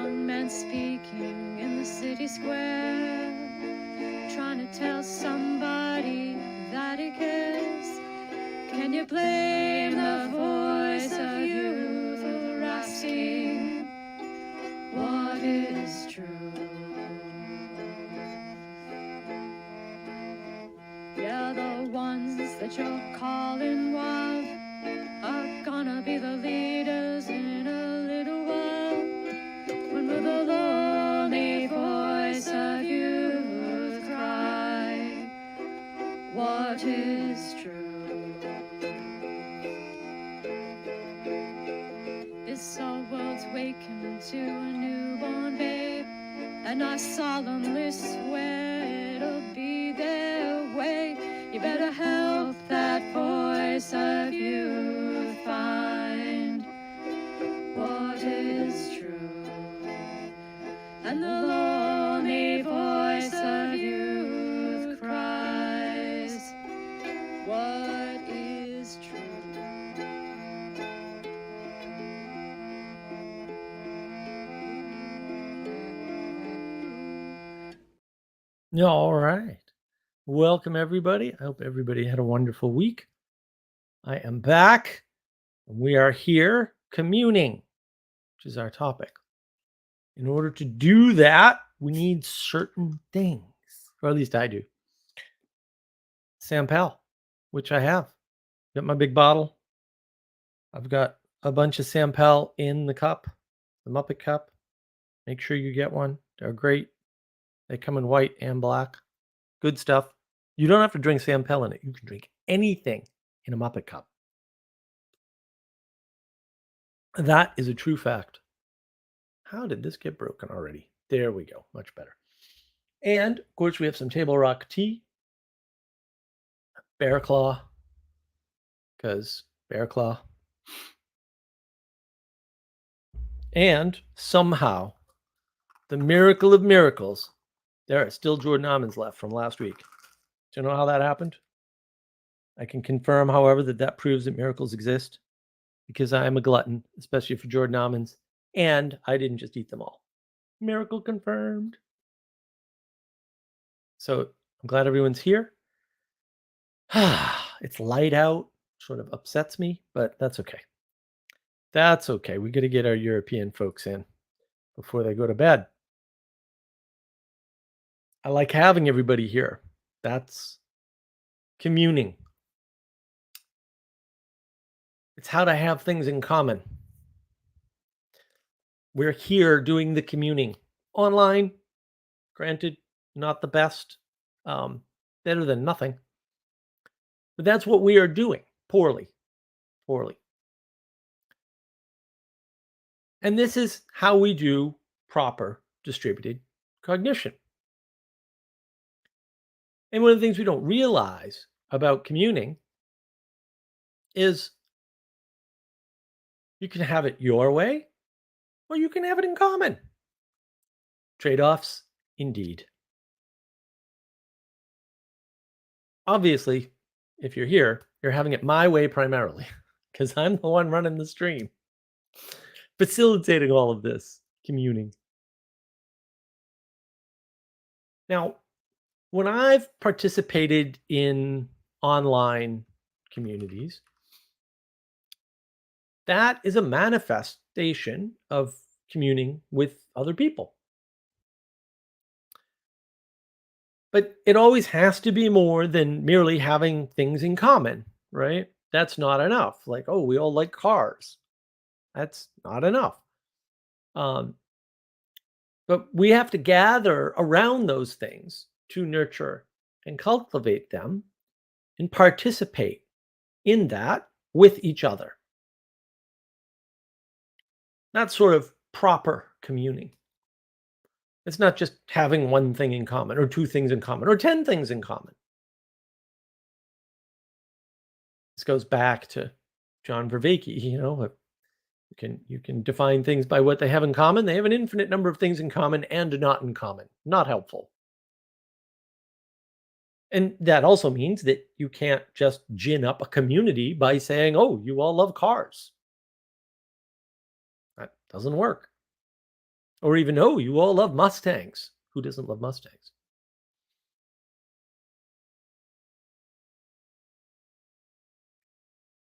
young men speaking in the city square, trying to tell somebody that he cares. Can you blame the voice of youth for asking what is true? Yeah, the ones that you're calling wild are gonna be the leaders in a little while. When will the lonely voice of youth cry, what is true? This our world's waking to a newborn babe, and I solemnly swear it'll be their way. You better help that voice of youth find what is true. And the lonely voice of youth cries, what is true? All right. Welcome, everybody. I hope everybody had a wonderful week. I am back. We are here communing, which is our topic. In order to do that, we need certain things, or at least I do. Sampel, which I have. Got my big bottle. I've got a bunch of Sampel in the cup, the Muppet cup. Make sure you get one. They're great. They come in white and black. Good stuff. You don't have to drink Sampel in it. You can drink anything in a Muppet cup. That is a true fact. How did this get broken already? There we go. Much better. And, of course, we have some Table Rock tea. Bear Claw. Because Bear Claw. And somehow, the miracle of miracles, there are still Jordan almonds left from last week. Do you know how that happened? I can confirm, however, that proves that miracles exist, because I am a glutton, especially for Jordan almonds, and I didn't just eat them all. Miracle confirmed. So I'm glad everyone's here. It's light out, sort of upsets me, but that's okay. That's okay. We got to get our European folks in before they go to bed. I like having everybody here. That's communing. It's how to have things in common. We're here doing the communing online. Granted, not the best. Better than nothing. But that's what we are doing. Poorly. And this is how we do proper distributed cognition. And one of the things we don't realize about communing is you can have it your way, or you can have it in common. Trade-offs, indeed. Obviously, if you're here, you're having it my way primarily, because I'm the one running the stream, facilitating all of this communing. Now, when I've participated in online communities, that is a manifestation of communing with other people. But it always has to be more than merely having things in common, right? That's not enough. Like, oh, we all like cars. That's not enough. But we have to gather around those things to nurture and cultivate them and participate in that with each other. That's sort of proper communing. It's not just having one thing in common or two things in common or 10 things in common. This goes back to John Vervaeke, you can define things by what they have in common. They have an infinite number of things in common and not in common. Not helpful. And that also means that you can't just gin up a community by saying, oh, you all love cars. That doesn't work. Or even, oh, you all love Mustangs. Who doesn't love Mustangs?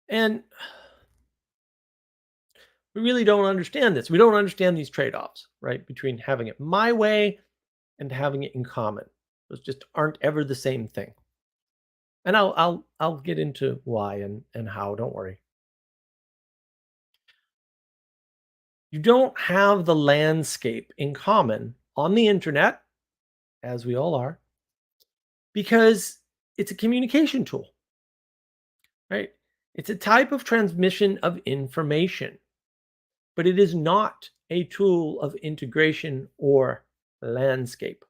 And we really don't understand this. We don't understand these trade-offs, right? Between having it my way and having it in common. Those just aren't ever the same thing. And I'll get into why and how, don't worry. You don't have the landscape in common on the internet, as we all are, because it's a communication tool, right? It's a type of transmission of information, but it is not a tool of integration or landscape.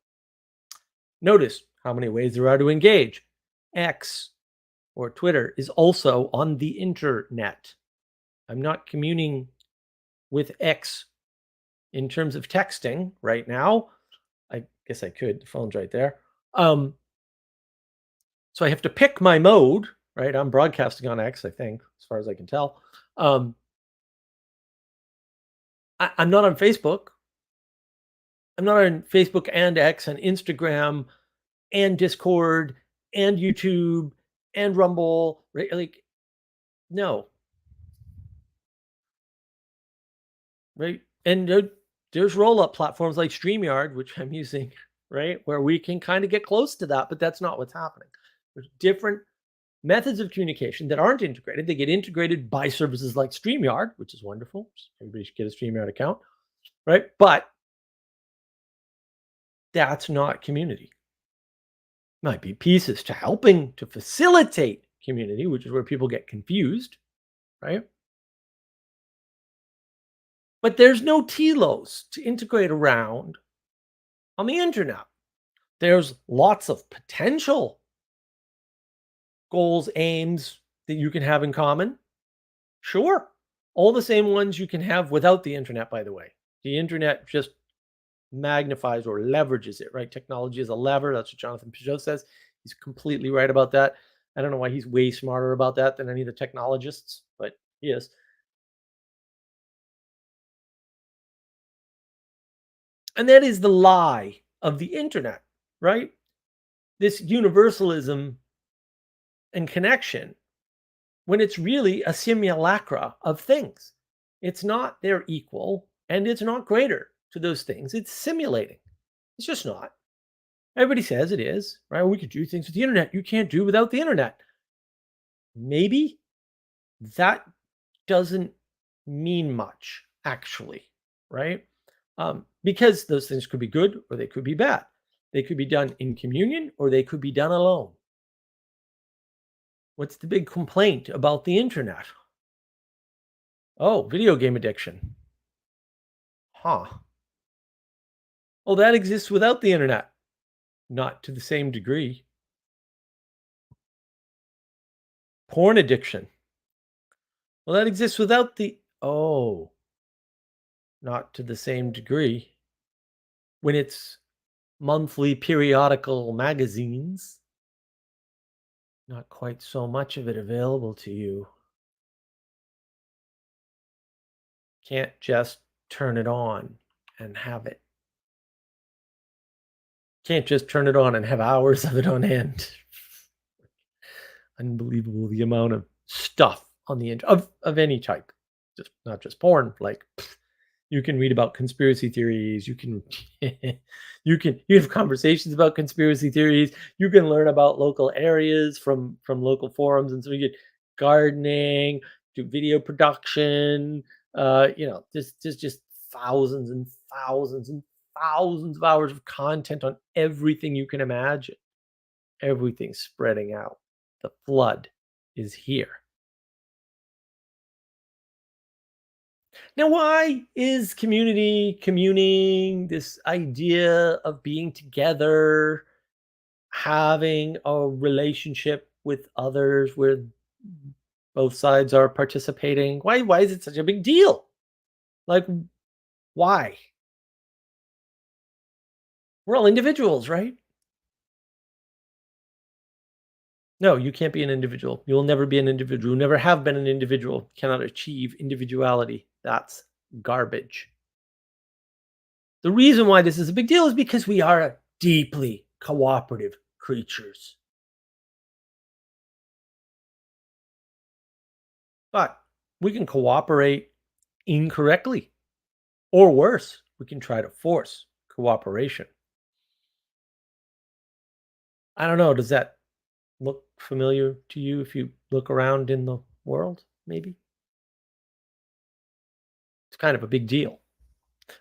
Notice how many ways there are to engage. X or Twitter is also on the internet. I'm not communing with X in terms of texting right now. I guess I could. The phone's right there. So I have to pick my mode, right? I'm broadcasting on X, I think, as far as I can tell. I'm not on Facebook. I'm not on Facebook and X and Instagram and Discord and YouTube and Rumble, right? Like, no, right? And there's roll up platforms like StreamYard, which I'm using, right? Where we can kind of get close to that, but that's not what's happening. There's different methods of communication that aren't integrated. They get integrated by services like StreamYard, which is wonderful. Everybody should get a StreamYard account, right? But that's not community. Might be pieces to helping to facilitate community, which is where people get confused, right? But there's no telos to integrate around on the internet. There's lots of potential goals, aims that you can have in common. Sure. All the same ones you can have without the internet, by the way. The internet just magnifies or leverages it, right? Technology is a lever. That's what Jonathan Peugeot says. He's completely right about that. I don't know why he's way smarter about that than any of the technologists, but he is. And that is the lie of the internet, right? This universalism and connection when it's really a simulacra of things. It's not their equal and it's not greater to those things. It's simulating. It's just not. Everybody says it is, right? We could do things with the internet you can't do without the internet. Maybe that doesn't mean much, actually, right? Because those things could be good or they could be bad. They could be done in communion or they could be done alone. What's the big complaint about the internet? Oh, video game addiction. Huh. Oh, that exists without the internet. Not to the same degree. Porn addiction. Well, that exists without the. Oh, not to the same degree. When it's monthly periodical magazines, not quite so much of it available to you. Can't just turn it on and have it. Can't just turn it on and have hours of it on end. Unbelievable the amount of stuff on the internet of any type, just not just porn. Like you can read about conspiracy theories. You can you have conversations about conspiracy theories. You can learn about local areas from local forums, and so you get gardening, do video production. There's just thousands and thousands and thousands of hours of content on everything you can imagine. Everything's spreading out. The flood is here. Now, why is communing, this idea of being together, having a relationship with others where both sides are participating? Why is it such a big deal? Like, why? We're all individuals, right? No, you can't be an individual. You will never be an individual. You never have been an individual. You cannot achieve individuality. That's garbage. The reason why this is a big deal is because we are deeply cooperative creatures. But we can cooperate incorrectly, or worse, we can try to force cooperation. I don't know, does that look familiar to you if you look around in the world, maybe? It's kind of a big deal.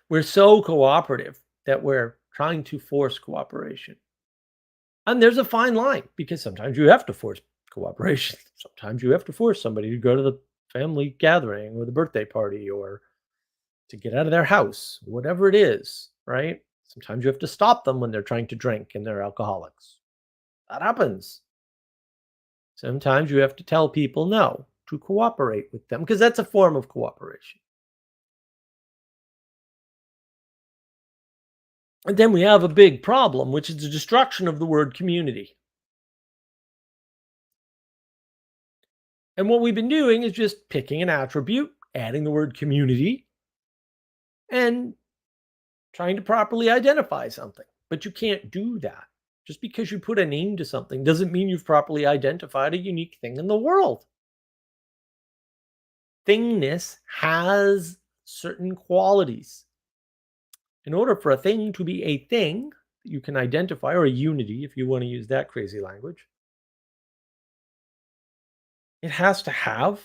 We're so cooperative that we're trying to force cooperation. And there's a fine line because sometimes you have to force cooperation. Sometimes you have to force somebody to go to the family gathering or the birthday party or to get out of their house, whatever it is, right? Sometimes you have to stop them when they're trying to drink and they're alcoholics. That happens. Sometimes you have to tell people no to cooperate with them because that's a form of cooperation. And then we have a big problem, which is the destruction of the word community. And what we've been doing is just picking an attribute, adding the word community, and trying to properly identify something. But you can't do that. Just because you put a name to something doesn't mean you've properly identified a unique thing in the world. Thingness has certain qualities. In order for a thing to be a thing that you can identify, or a unity, if you want to use that crazy language, it has to have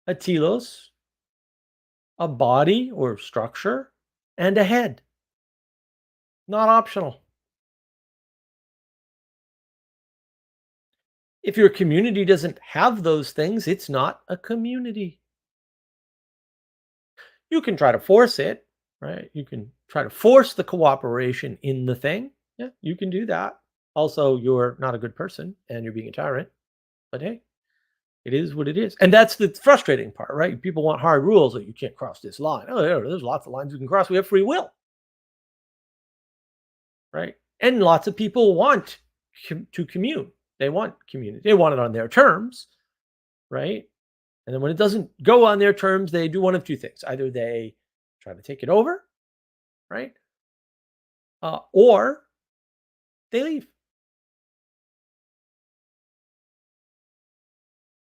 a telos, a body or structure, and a head. Not optional. If your community doesn't have those things, it's not a community. You can try to force it, right? You can try to force the cooperation in the thing. Yeah, you can do that. Also, you're not a good person and you're being a tyrant. But hey, it is what it is. And that's the frustrating part, right? People want hard rules that you can't cross this line. Oh, yeah, there's lots of lines you can cross. We have free will, right? And lots of people want to commune. They want community. They want it on their terms, right? And then when it doesn't go on their terms, they do one of two things. Either they try to take it over, right? Or they leave.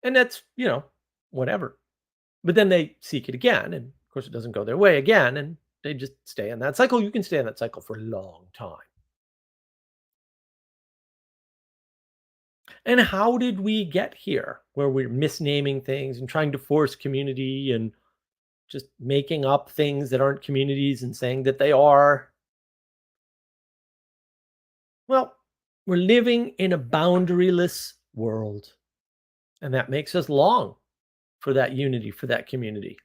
And that's, whatever. But then they seek it again. And of course, it doesn't go their way again. And they just stay in that cycle. You can stay in that cycle for a long time. And how did we get here where we're misnaming things and trying to force community and just making up things that aren't communities and saying that they are? Well, we're living in a boundaryless world, and that makes us long for that unity, for that community.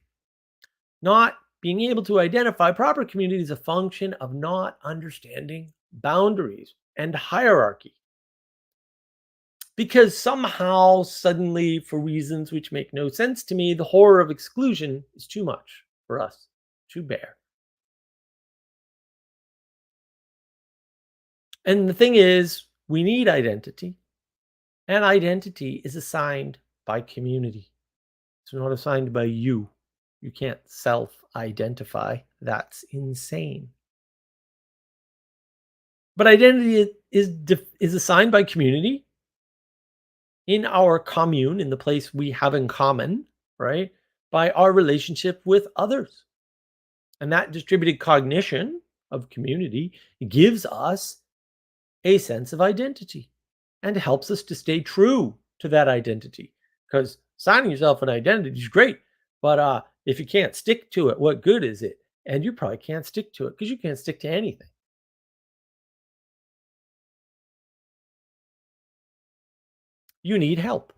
Not being able to identify proper community is a function of not understanding boundaries and hierarchy. Because somehow, suddenly, for reasons which make no sense to me, the horror of exclusion is too much for us to bear. And the thing is, we need identity, and identity is assigned by community. It's not assigned by you. You can't self identify. That's insane. But identity is assigned by community in our commune, in the place we have in common, right? By our relationship with others. And that distributed cognition of community gives us a sense of identity and helps us to stay true to that identity. Because signing yourself an identity is great, but if you can't stick to it, what good is it? And you probably can't stick to it because you can't stick to anything. You need help.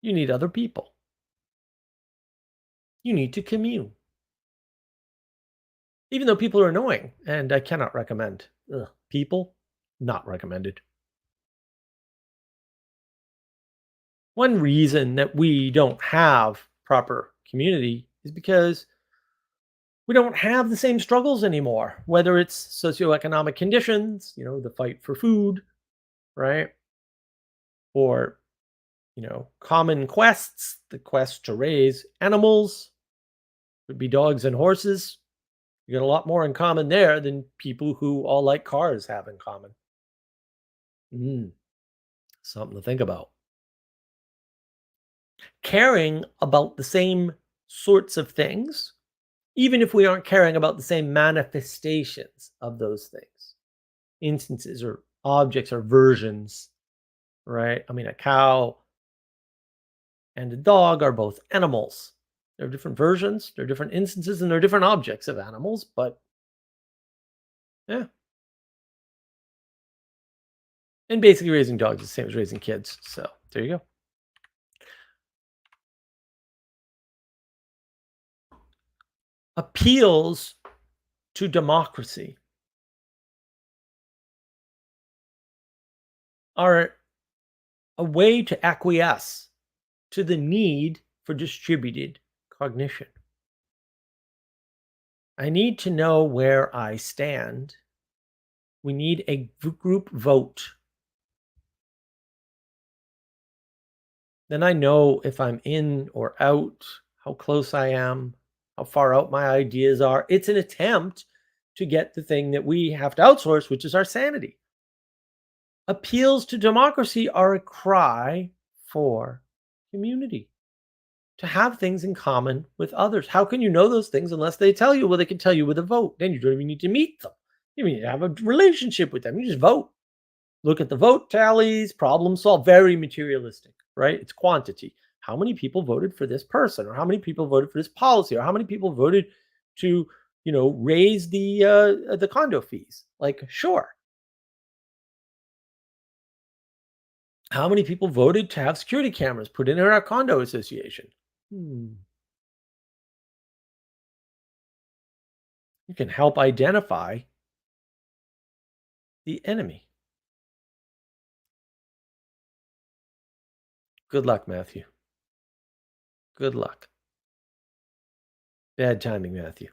You need other people. You need to commune. Even though people are annoying, and I cannot recommend. People, not recommended. One reason that we don't have proper community is because we don't have the same struggles anymore, whether it's socioeconomic conditions, the fight for food, right? Or, common quests, the quest to raise animals, would be dogs and horses, You got a lot more in common there than people who all like cars have in common. Mm, something to think about. Caring about the same sorts of things, even if we aren't caring about the same manifestations of those things, instances or objects or versions, right? I mean, a cow and a dog are both animals. They're different versions, they're different instances, and they're different objects of animals, but yeah. And basically, raising dogs is the same as raising kids. So there you go. Appeals to democracy are a way to acquiesce to the need for distributed cognition. I need to know where I stand. We need a group vote. Then I know if I'm in or out, how close I am, how far out my ideas are. It's an attempt to get the thing that we have to outsource, which is our sanity. Appeals to democracy are a cry for community, to have things in common with others. How can you know those things unless they tell you? Well, they can tell you with a vote. Then you don't even need to meet them. You don't need to have a relationship with them. You just vote. Look at the vote tallies, problem solve. Very materialistic, right? It's quantity. How many people voted for this person, or how many people voted for this policy, or how many people voted to, raise the condo fees? Like, sure. How many people voted to have security cameras put in our condo association? Hmm. You can help identify the enemy. Good luck, Matthew. Good luck. Bad timing, Matthew.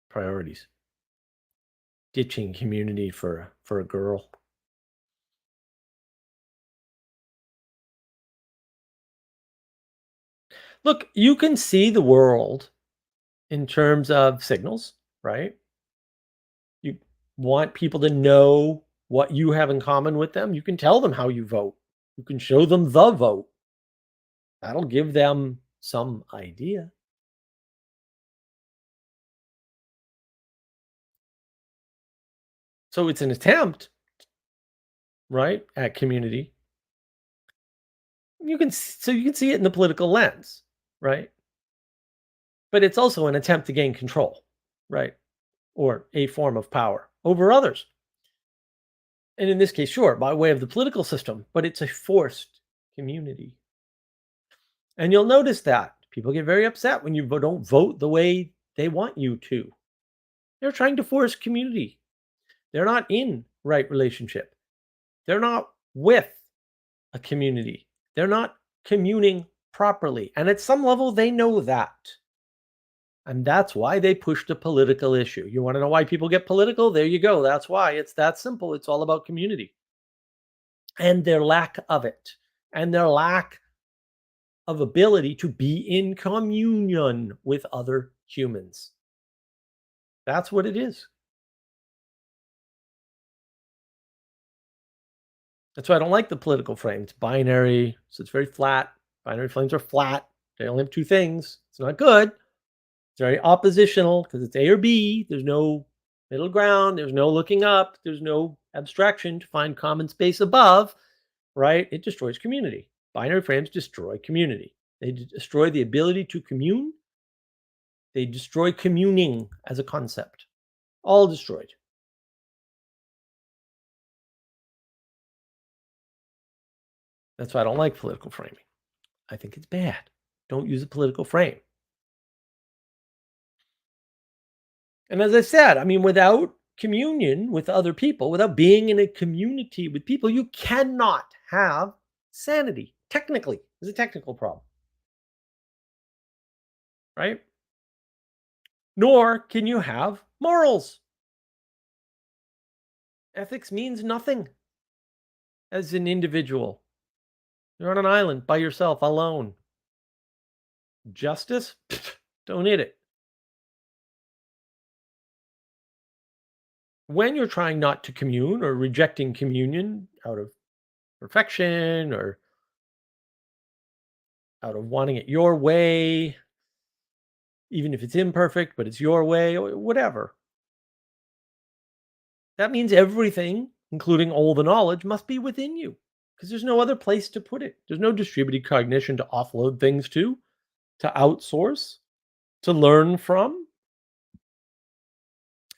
Priorities. Ditching community for a girl. Look, you can see the world in terms of signals, right? You want people to know what you have in common with them. You can tell them how you vote. You can show them the vote. That'll give them some idea. So it's an attempt, right, at community. You can see it in the political lens, right? But it's also an attempt to gain control, right? Or a form of power over others. And in this case, sure, by way of the political system, but it's a forced community. And you'll notice that people get very upset when you don't vote the way they want you to. They're trying to force community. They're not in right relationship. They're not with a community. They're not communing properly. And at some level, they know that. And that's why they push the political issue. You want to know why people get political? There you go. That's why. It's that simple. It's all about community and their lack of it, and their lack of ability to be in communion with other humans. That's what it is. That's why I don't like the political frame. It's binary, so it's very flat. Binary flames are flat. They only have two things. It's not good. It's very oppositional because it's A or B. There's no middle ground. There's no looking up. There's no abstraction to find common space above, right? It destroys community. Binary frames destroy community. They destroy the ability to commune. They destroy communing as a concept. All destroyed. That's why I don't like political framing. I think it's bad. Don't use a political frame. And as I said, I mean, without communion with other people, without being in a community with people, you cannot have sanity. Technically, it's a technical problem, right? Nor can you have morals. Ethics means nothing as an individual. You're on an island by yourself, alone. Justice? Don't need it. When you're trying not to commune or rejecting communion out of perfection or out of wanting it your way, even if it's imperfect, but it's your way, or whatever, that means everything, including all the knowledge, must be within you because there's no other place to put it. There's no distributed cognition to offload things to outsource, to learn from.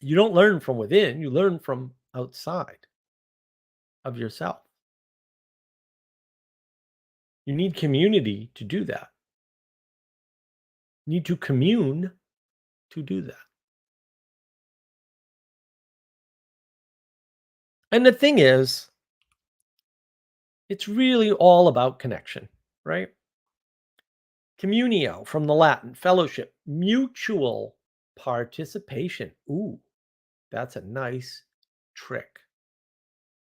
You don't learn from within, you learn from outside of yourself. You need community to do that. You need to commune to do that. And the thing is, it's really all about connection, right? Communio from the Latin, fellowship, mutual participation. Ooh, that's a nice trick.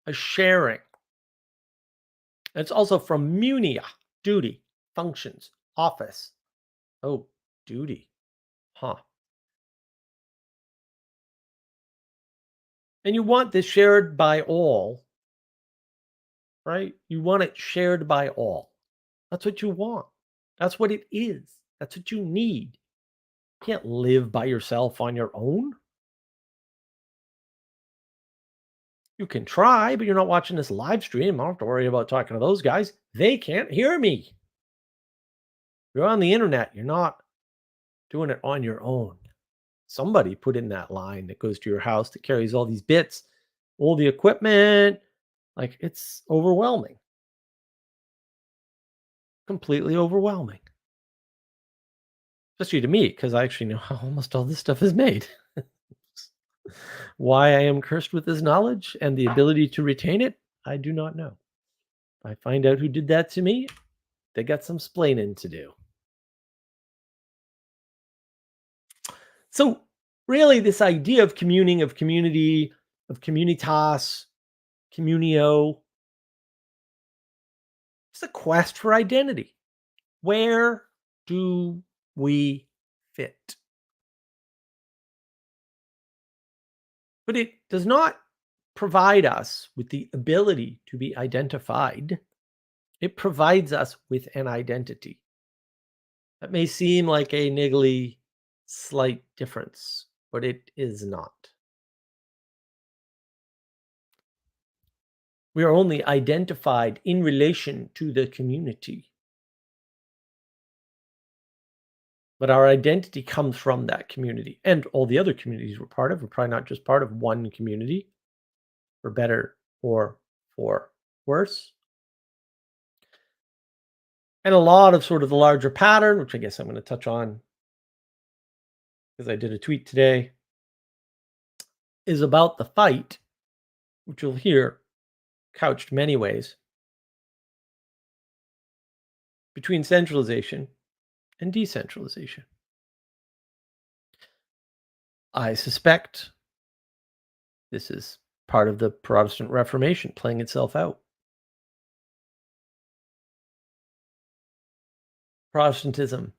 A sharing. It's also from munia, duty, functions, office. Oh, duty. Huh. And you want this shared by all, right? You want it shared by all. That's what you want. That's what it is. That's what you need. You can't live by yourself on your own. You can try, but you're not watching this live stream. I don't have to worry about talking to those guys. They can't hear me. You're on the internet. You're not doing it on your own. Somebody put in that line that goes to your house that carries all these bits, all the equipment. Like, it's overwhelming. Completely overwhelming. Especially to me, because I actually know how almost all this stuff is made. Why I am cursed with this knowledge and the ability to retain it, I do not know. If I find out who did that to me, they got some splaining to do. So, really, this idea of communing, of community, of communitas, communio, it's a quest for identity. Where do we fit? But it does not provide us with the ability to be identified. It provides us with an identity. That may seem like a niggly, slight difference, but it is not. We are only identified in relation to the community. But our identity comes from that community and all the other communities we're part of. We're probably not just part of one community, for better or for worse. And a lot of sort of the larger pattern, which I guess I'm going to touch on because I did a tweet today, is about the fight, which you'll hear couched many ways, between centralization and decentralization. I suspect this is part of the Protestant Reformation playing itself out. Protestantism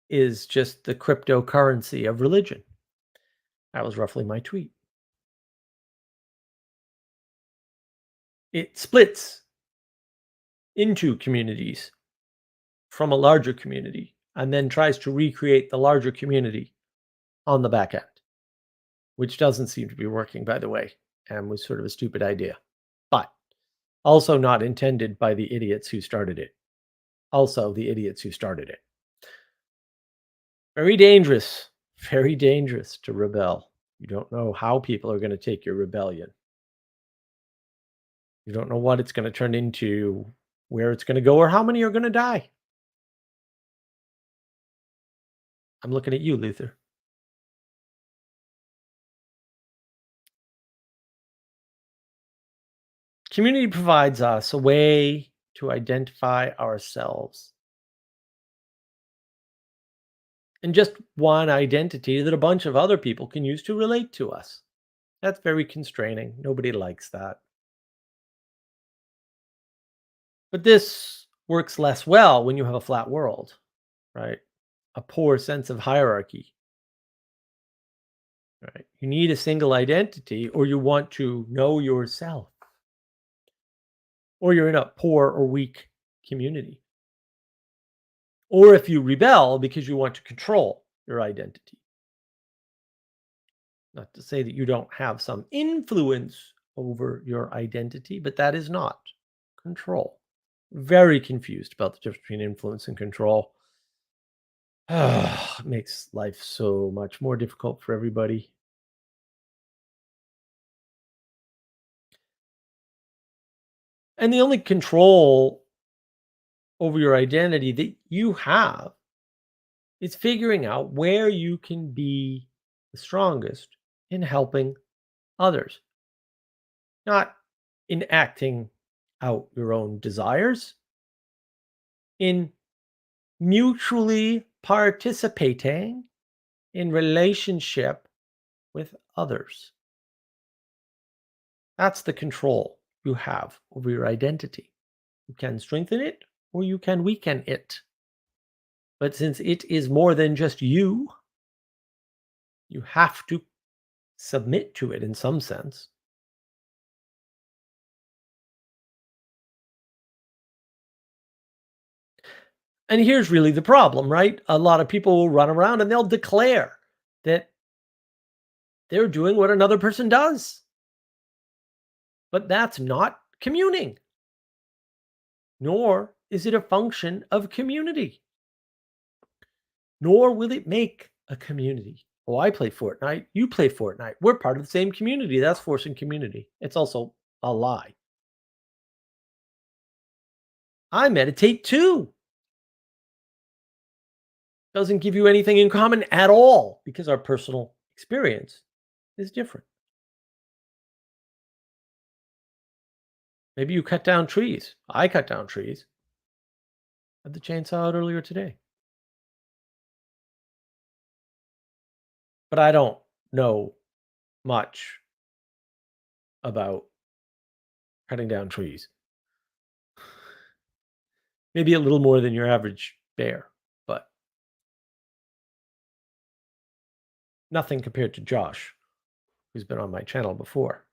is just the cryptocurrency of religion. That was roughly my tweet. It splits into communities from a larger community and then tries to recreate the larger community on the back end, which doesn't seem to be working, by the way, and was sort of a stupid idea, but also not intended by the idiots who started it. Also, the idiots who started it. Very dangerous to rebel. You don't know how people are going to take your rebellion. You don't know what it's going to turn into, where it's going to go, or how many are going to die. I'm looking at you, Luther. Community provides us a way to identify ourselves. And just one identity that a bunch of other people can use to relate to us. That's very constraining. Nobody likes that. But this works less well when you have a flat world, right? A poor sense of hierarchy. right? You need a single identity, or you want to know yourself, or you're in a poor or weak community. Or if you rebel because you want to control your identity. Not to say that you don't have some influence over your identity, but that is not control. Very confused about the difference between influence and control. It makes life so much more difficult for everybody. And the only control over your identity that you have is figuring out where you can be the strongest in helping others, not in acting out your own desires, in mutually participating in relationship with others. That's the control you have over your identity. You can strengthen it or you can weaken it. But since it is more than just you have to submit to it in some sense. And here's really the problem, right? A lot of people will run around and they'll declare that they're doing what another person does. But that's not communing, nor is it a function of community, nor will it make a community. Oh, I play Fortnite, you play Fortnite. We're part of the same community. That's forcing community. It's also a lie. I meditate too. Doesn't give you anything in common at all because our personal experience is different. Maybe you cut down trees. I cut down trees. I had the chainsaw out earlier today. But I don't know much about cutting down trees. Maybe a little more than your average bear, but nothing compared to Josh, who's been on my channel before.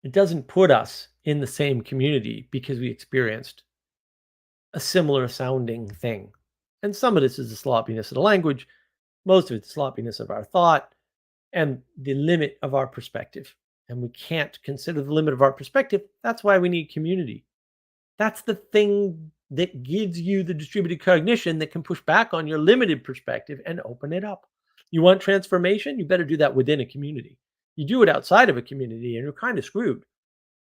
It doesn't put us in the same community because we experienced a similar sounding thing. And some of this is the sloppiness of the language, most of it's sloppiness of our thought and the limit of our perspective. And we can't consider the limit of our perspective. That's why we need community. That's the thing that gives you the distributed cognition that can push back on your limited perspective and open it up. You want transformation? You better do that within a community. You do it outside of a community and you're kind of screwed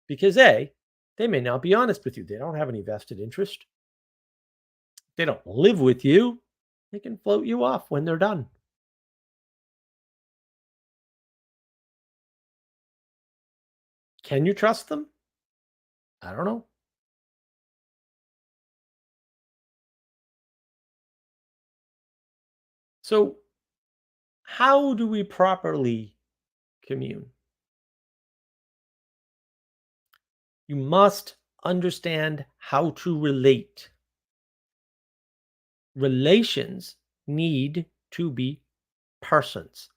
because A, they may not be honest with you. They don't have any vested interest. They don't live with you. They can float you off when they're done. Can you trust them? I don't know. So, how do we properly commune? You must understand how to relate. Relations need to be persons,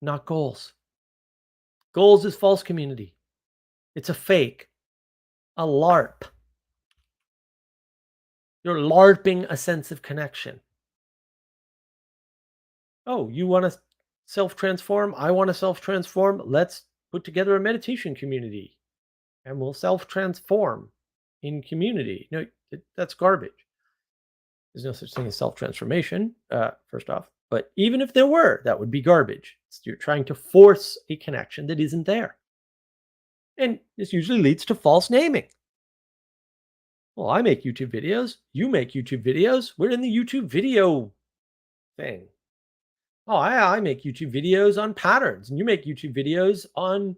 not goals. Goals is false community. It's a fake, a LARP. You're LARPing a sense of connection. Oh, you want to self transform? I want to self transform. Let's put together a meditation community and we'll self transform in community. No, that's garbage. There's no such thing as self transformation, first off. But even if there were, that would be garbage. You're trying to force a connection that isn't there. And this usually leads to false naming. Well, I make YouTube videos. You make YouTube videos. We're in the YouTube video thing. Oh, I make YouTube videos on patterns, and you make YouTube videos on,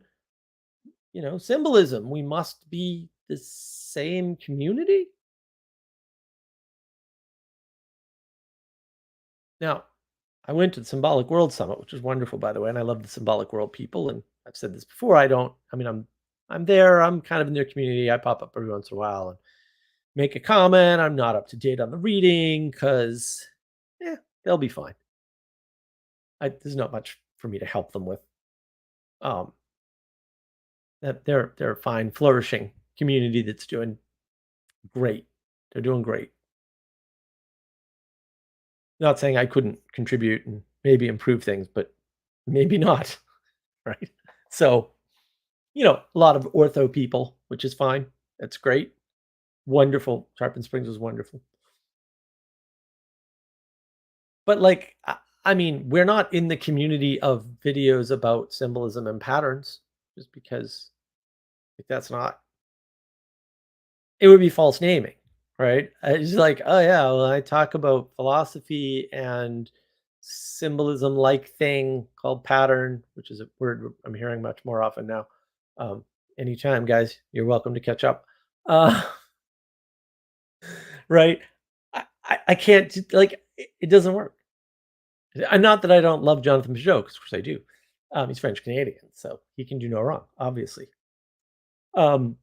symbolism. We must be the same community. Now, I went to the Symbolic World Summit, which was wonderful, by the way, and I love the Symbolic World people. And I've said this before. I'm there. I'm kind of in their community. I pop up every once in a while and make a comment. I'm not up to date on the reading because, they'll be fine. There's not much for me to help them with. Um, that they're a fine, flourishing community that's doing great. They're doing great. Not saying I couldn't contribute and maybe improve things, but maybe not, right? So, a lot of ortho people, which is fine. That's great. Wonderful. Tarpon Springs was wonderful. But like, I mean, we're not in the community of videos about symbolism and patterns just because like that's not it would be false naming, right? It's like, oh yeah, well, I talk about philosophy and symbolism like thing called pattern, which is a word I'm hearing much more often now. Um, anytime, guys, you're welcome to catch up. Uh, right? I can't like it doesn't work. Not that I don't love Jonathan Peugeot, because of course I do. He's French Canadian, so he can do no wrong, obviously. Um,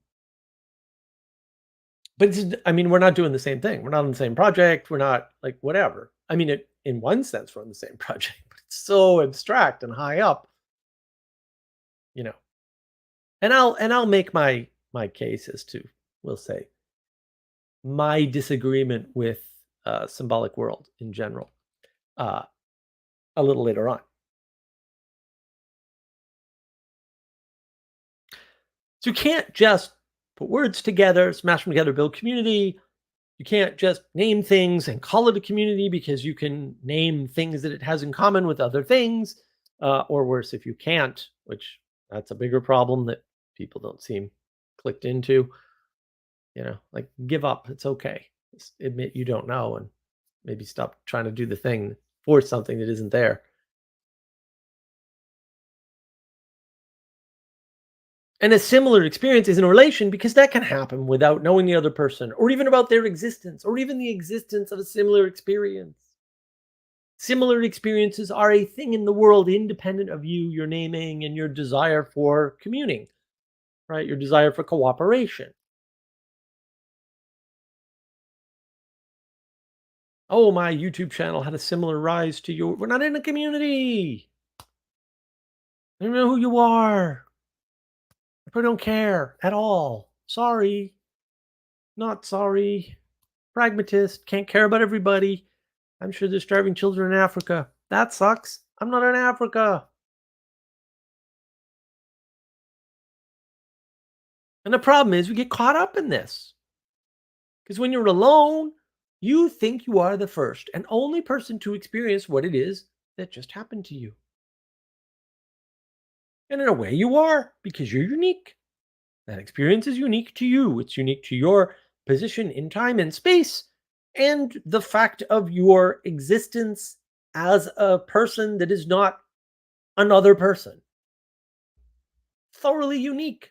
but I mean, we're not doing the same thing. We're not on the same project. We're not like whatever. I mean, in one sense, we're on the same project, but it's so abstract and high up, you know. And I'll make my case as to, we'll say, my disagreement with symbolic world in general uh, a little later on. So you can't just put words together, smash them together, build community. You can't just name things and call it a community because you can name things that it has in common with other things. Or worse, if you can't, which that's a bigger problem that people don't seem clicked into, like give up. It's okay. Just admit you don't know and maybe stop trying to do the thing for something that isn't there. And a similar experience is in a relation because that can happen without knowing the other person or even about their existence or even the existence of a similar experience. Similar experiences are a thing in the world independent of you, your naming, and your desire for communing, right? Your desire for cooperation. Oh, my YouTube channel had a similar rise to your. We're not in a community. I don't know who you are. I don't care at all. Sorry. Not sorry. Pragmatist. Can't care about everybody. I'm sure there's starving children in Africa. That sucks. I'm not in Africa. And the problem is we get caught up in this. Because when you're alone, you think you are the first and only person to experience what it is that just happened to you. And in a way, you are because you're unique. That experience is unique to you, it's unique to your position in time and space, and the fact of your existence as a person that is not another person. Thoroughly unique.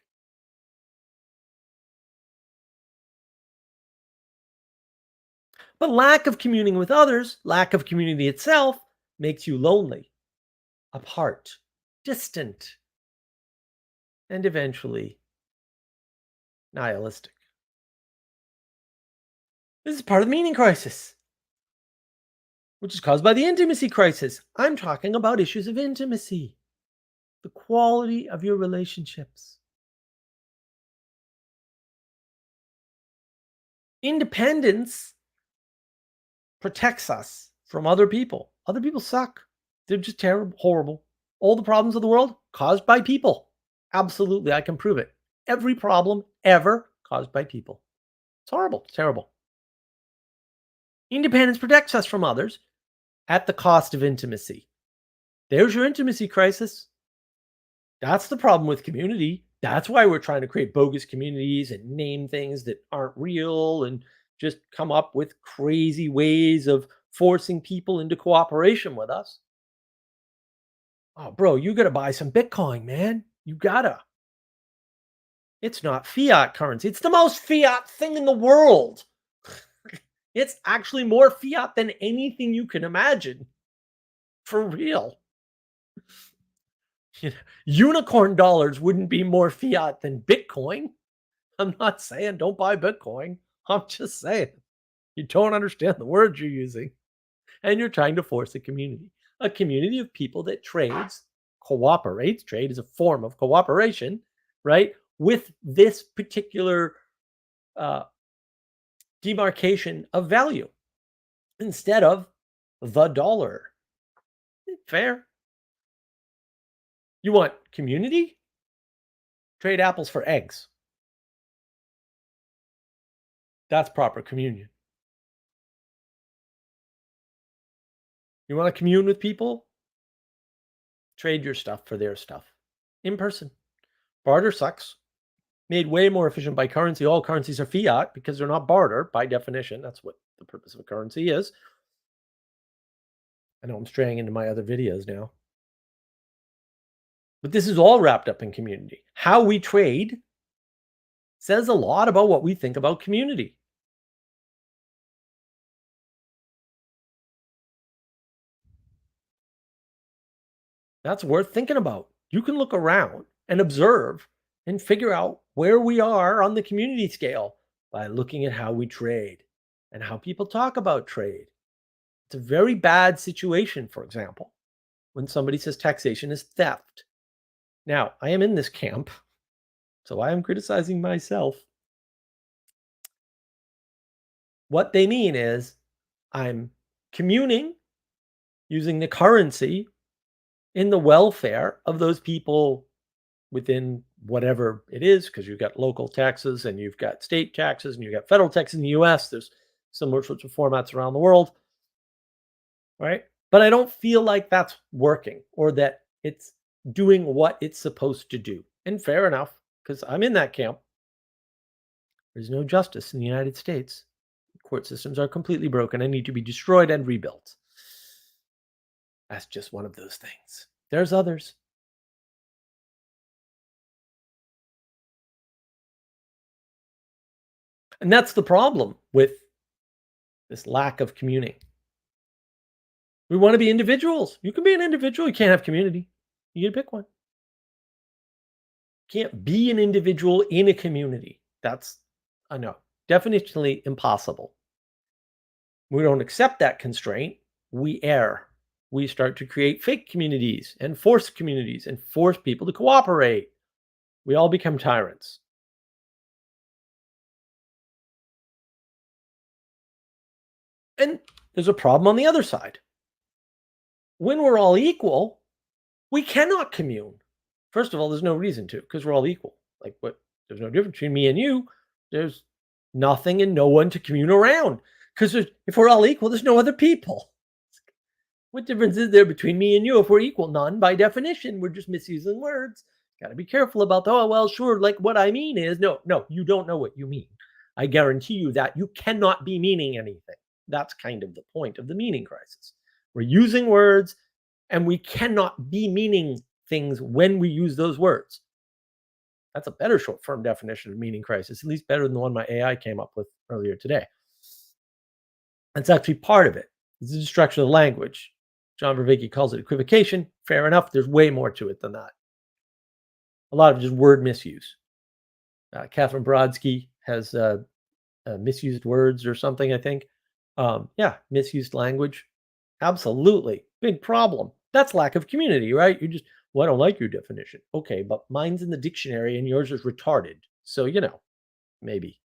But lack of communing with others, lack of community itself, makes you lonely, apart, distant, and eventually nihilistic. This is part of the meaning crisis, which is caused by the intimacy crisis. I'm talking about issues of intimacy, the quality of your relationships. Independence protects us from other people. Other people suck. They're just terrible, horrible. All the problems of the world caused by people. Absolutely, I can prove it. Every problem ever caused by people. It's horrible. It's terrible. Independence protects us from others at the cost of intimacy. There's your intimacy crisis. That's the problem with community. That's why we're trying to create bogus communities and name things that aren't real and just come up with crazy ways of forcing people into cooperation with us. Oh, bro, you got to buy some Bitcoin, man. You gotta. It's not fiat currency. It's the most fiat thing in the world. It's actually more fiat than anything you can imagine. For real. Unicorn dollars wouldn't be more fiat than Bitcoin. I'm not saying don't buy Bitcoin. I'm just saying you don't understand the words you're using and you're trying to force a community. a community of people that cooperates. Trade is a form of cooperation, right? With this particular uh, demarcation of value instead of the dollar. Fair. You want community? Trade apples for eggs. That's proper communion. You want to commune with people? Trade your stuff for their stuff in person. Barter sucks. Made way more efficient by currency. All currencies are fiat because they're not barter by definition. That's what the purpose of a currency is. I know I'm straying into my other videos now. But this is all wrapped up in community. How we trade says a lot about what we think about community. That's worth thinking about. You can look around and observe and figure out where we are on the community scale by looking at how we trade and how people talk about trade. It's a very bad situation, for example, when somebody says taxation is theft. Now, I am in this camp, so I am criticizing myself. What they mean is I'm communing using the currency in the welfare of those people within whatever it is, because you've got local taxes and you've got state taxes and you've got federal taxes in the US. There's similar sorts of formats around the world, right? But I don't feel like that's working or that it's doing what it's supposed to do. And fair enough, because I'm in that camp. There's no justice in the United States. Court systems are completely broken and need to be destroyed and rebuilt. That's just one of those things. There's others. And that's the problem with this lack of communing. We want to be individuals. You can be an individual. You can't have community. You get to pick one. You can't be an individual in a community. That's a no. Definitionally impossible. We don't accept that constraint. We err. We start to create fake communities and force people to cooperate. We all become tyrants. And there's a problem on the other side. When we're all equal, we cannot commune. First of all, there's no reason to, because we're all equal. Like, what? There's no difference between me and you. There's nothing and no one to commune around. Because if we're all equal, there's no other people. What difference is there between me and you if we're equal? None, by definition. We're just misusing words. Got to be careful about, oh, well, sure, like what I mean is, no, you don't know what you mean. I guarantee you that you cannot be meaning anything. That's kind of the point of the meaning crisis. We're using words and we cannot be meaning things when we use those words. That's a better short form definition of meaning crisis, at least better than the one my AI came up with earlier today. That's actually part of it. It's the destruction of the language. John Vervaeke calls it equivocation. Fair enough. There's way more to it than that. A lot of just word misuse. Catherine Brodsky has misused words or something, I think. Yeah, misused language. Absolutely. Big problem. That's lack of community, right? You just, well, I don't like your definition. Okay, but mine's in the dictionary and yours is retarded. So, maybe.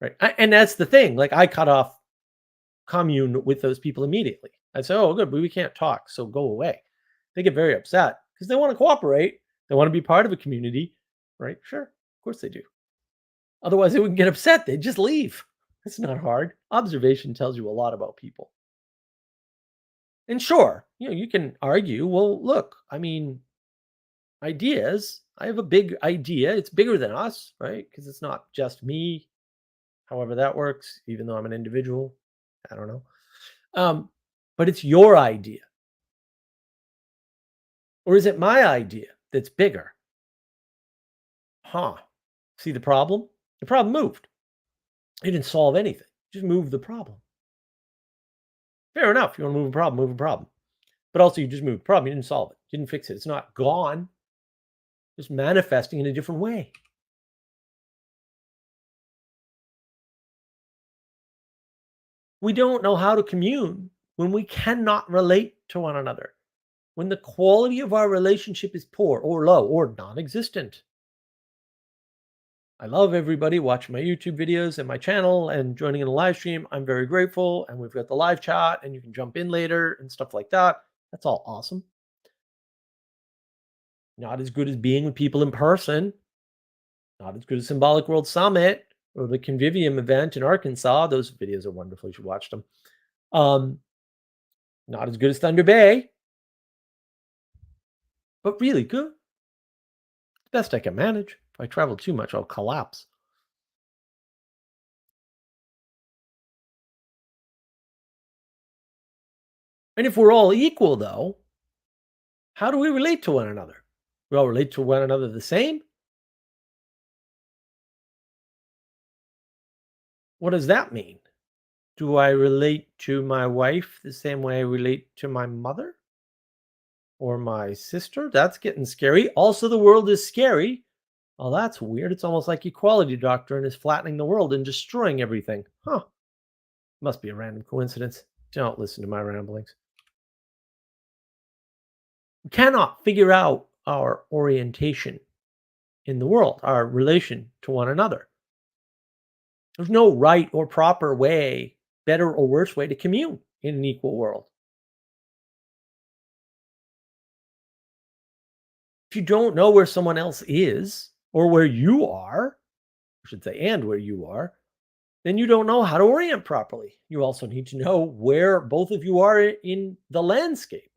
Right. And that's the thing. Like, I cut off commune with those people immediately. I say, oh, good, but we can't talk, so go away. They get very upset because they want to cooperate. They want to be part of a community, right? Sure, of course they do. Otherwise, they wouldn't get upset. They'd just leave. It's not hard. Observation tells you a lot about people. And sure, you can argue, well, look, I mean, ideas, I have a big idea. It's bigger than us, right? Because it's not just me, however that works, even though I'm an individual. I don't know. But it's your idea. Or is it my idea that's bigger? Huh. See the problem? The problem moved. It didn't solve anything. Just move the problem. Fair enough. You want to move a problem, move a problem. But also you just moved the problem. You didn't solve it. You didn't fix it. It's not gone. Just manifesting in a different way. We don't know how to commune when we cannot relate to one another when the quality of our relationship is poor or low or non existent. I love everybody watching my YouTube videos and my channel and joining in the live stream. I'm very grateful. And we've got the live chat and you can jump in later and stuff like that. That's all awesome. Not as good as being with people in person. Not as good as Symbolic World Summit or the Convivium event in Arkansas. Those videos are wonderful. You should watch them. Um, Not as good as Thunder Bay, but really good. Best I can manage. If I travel too much, I'll collapse. And if we're all equal, though, how do we relate to one another? We all relate to one another the same? What does that mean? Do I relate to my wife the same way I relate to my mother or my sister? That's getting scary. Also, the world is scary. Oh, that's weird. It's almost like equality doctrine is flattening the world and destroying everything. Huh. Must be a random coincidence. Don't listen to my ramblings. We cannot figure out our orientation in the world, our relation to one another. There's no right or proper way, better or worse way to commune in an equal world. If you don't know where someone else is or where you are, I should say, and where you are, then you don't know how to orient properly. You also need to know where both of you are in the landscape.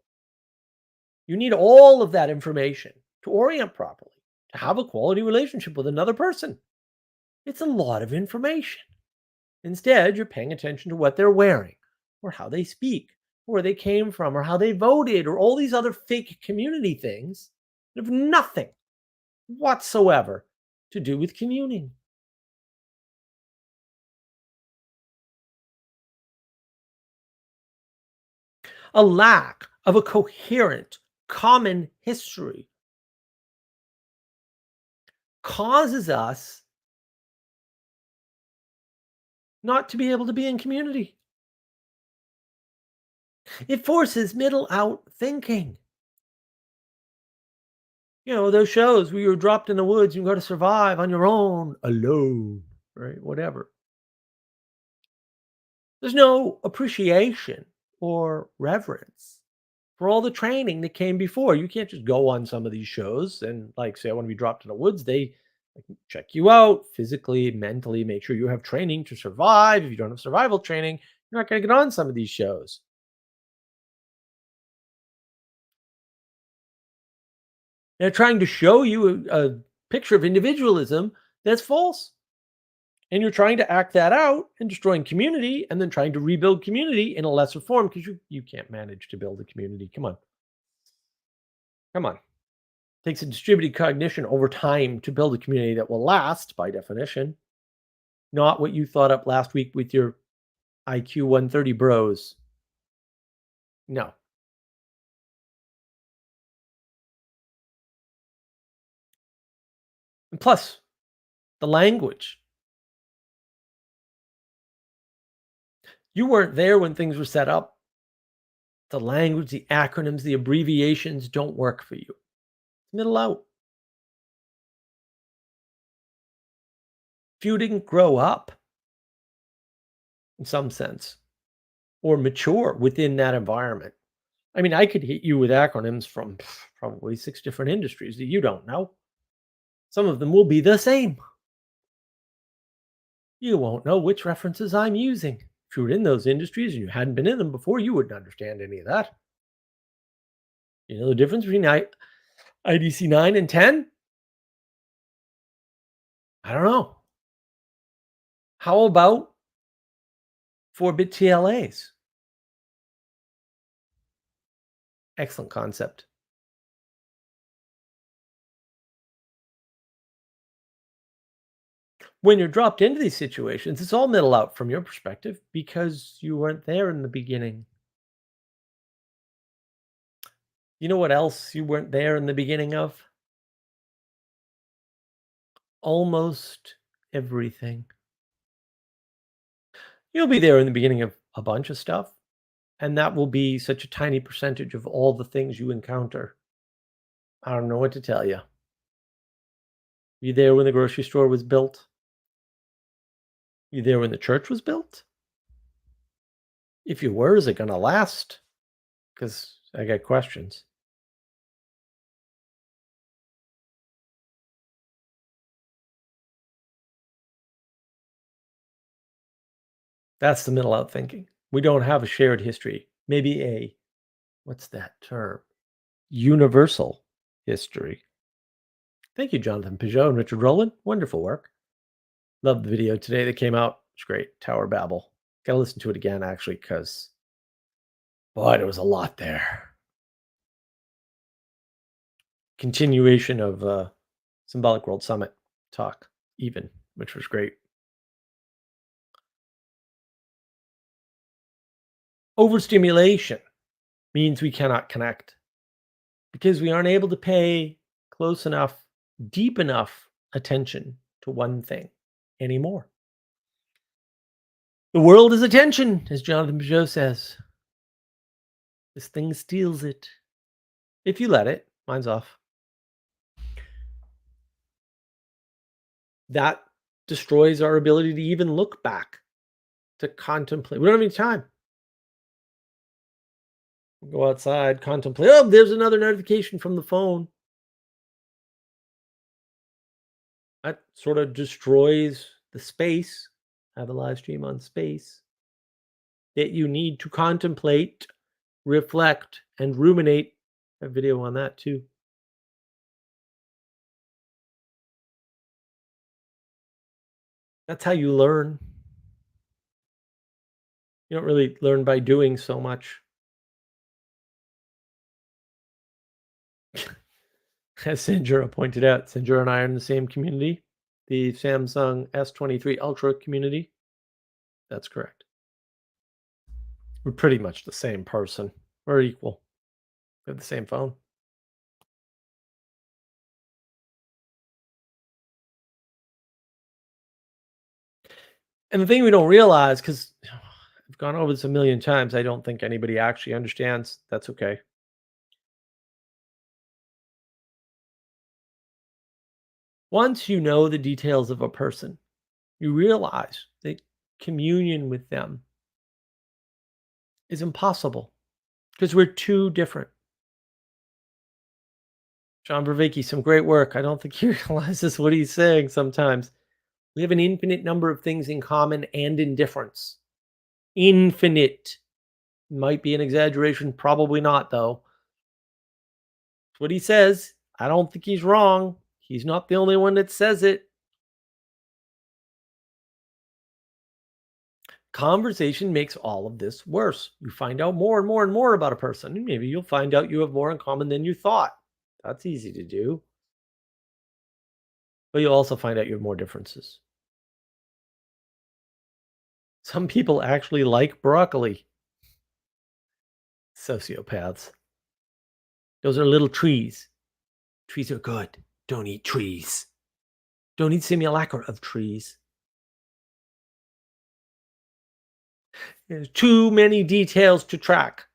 You need all of that information to orient properly, to have a quality relationship with another person. It's a lot of information. Instead, you're paying attention to what they're wearing, or how they speak, or where they came from, or how they voted, or all these other fake community things that have nothing whatsoever to do with communing. A lack of a coherent, common history causes us not to be able to be in community. It forces middle out thinking. You know, those shows where you're dropped in the woods, you got to survive on your own, alone, right? Whatever. There's no appreciation or reverence for all the training that came before. You can't just go on some of these shows and, like, say, I want to be dropped in the woods. They check you out physically, mentally, make sure you have training to survive. If you don't have survival training, you're not going to get on some of these shows. They're trying to show you a picture of individualism that's false. And you're trying to act that out and destroying community and then trying to rebuild community in a lesser form because you can't manage to build a community. Come on. Come on. It takes a distributed cognition over time to build a community that will last by definition. Not what you thought up last week with your IQ 130 bros. No. And plus, the language. You weren't there when things were set up. The language, the acronyms, the abbreviations don't work for you. Middle out. If you didn't grow up in some sense or mature within that environment, I mean, I could hit you with acronyms from probably 6 different industries that you don't know. Some of them will be the same. You won't know which references I'm using. If you were in those industries and you hadn't been in them before, you wouldn't understand any of that. You know the difference between IDC 9 and 10? I don't know. How about 4-bit TLAs? Excellent concept. When you're dropped into these situations, it's all middle out from your perspective because you weren't there in the beginning. You know what else you weren't there in the beginning of? Almost everything. You'll be there in the beginning of a bunch of stuff, And that will be such a tiny percentage of all the things you encounter. I don't know what to tell you. You there when the grocery store was built? You there when the church was built? If you were, is it gonna last? Because I got questions. That's the middle out thinking. We don't have a shared history. Maybe a what's that term? Universal history. Thank you, Jonathan Peugeot and Richard Rowland. Wonderful work. Love the video today that came out. It's great. Tower Babel. Gotta listen to it again, actually, because boy, there was a lot there. Continuation of Symbolic World Summit talk, even, which was great. Overstimulation means we cannot connect because we aren't able to pay close enough, deep enough attention to one thing anymore. The world is attention, as Jonathan Peugeot says. This thing steals it. If you let it, mine's off. That destroys our ability to even look back, to contemplate. We don't have any time. Go outside, contemplate. Oh, there's another notification from the phone. That sort of destroys the space. I have a live stream on space that you need to contemplate, reflect, and ruminate. I have a video on that too. That's how you learn. You don't really learn by doing so much. As Sanjura pointed out, Sanjura and I are in the same community, the Samsung S23 Ultra community. That's correct. We're pretty much the same person. We're equal. We have the same phone. And the thing we don't realize, because I've gone over this a million times, I don't think anybody actually understands. That's okay. Once you know the details of a person, you realize that communion with them is impossible because we're too different. John Bravicki, some great work. I don't think he realizes what he's saying sometimes. We have an infinite number of things in common and in difference. Infinite. Might be an exaggeration, probably not, though. That's what he says. I don't think he's wrong. He's not the only one that says it. Conversation makes all of this worse. You find out more and more and more about a person, and maybe you'll find out you have more in common than you thought. That's easy to do. But you'll also find out you have more differences. Some people actually like broccoli. Sociopaths. Those are little trees. Trees are good. Don't eat trees. Don't eat simulacra of trees. There's too many details to track.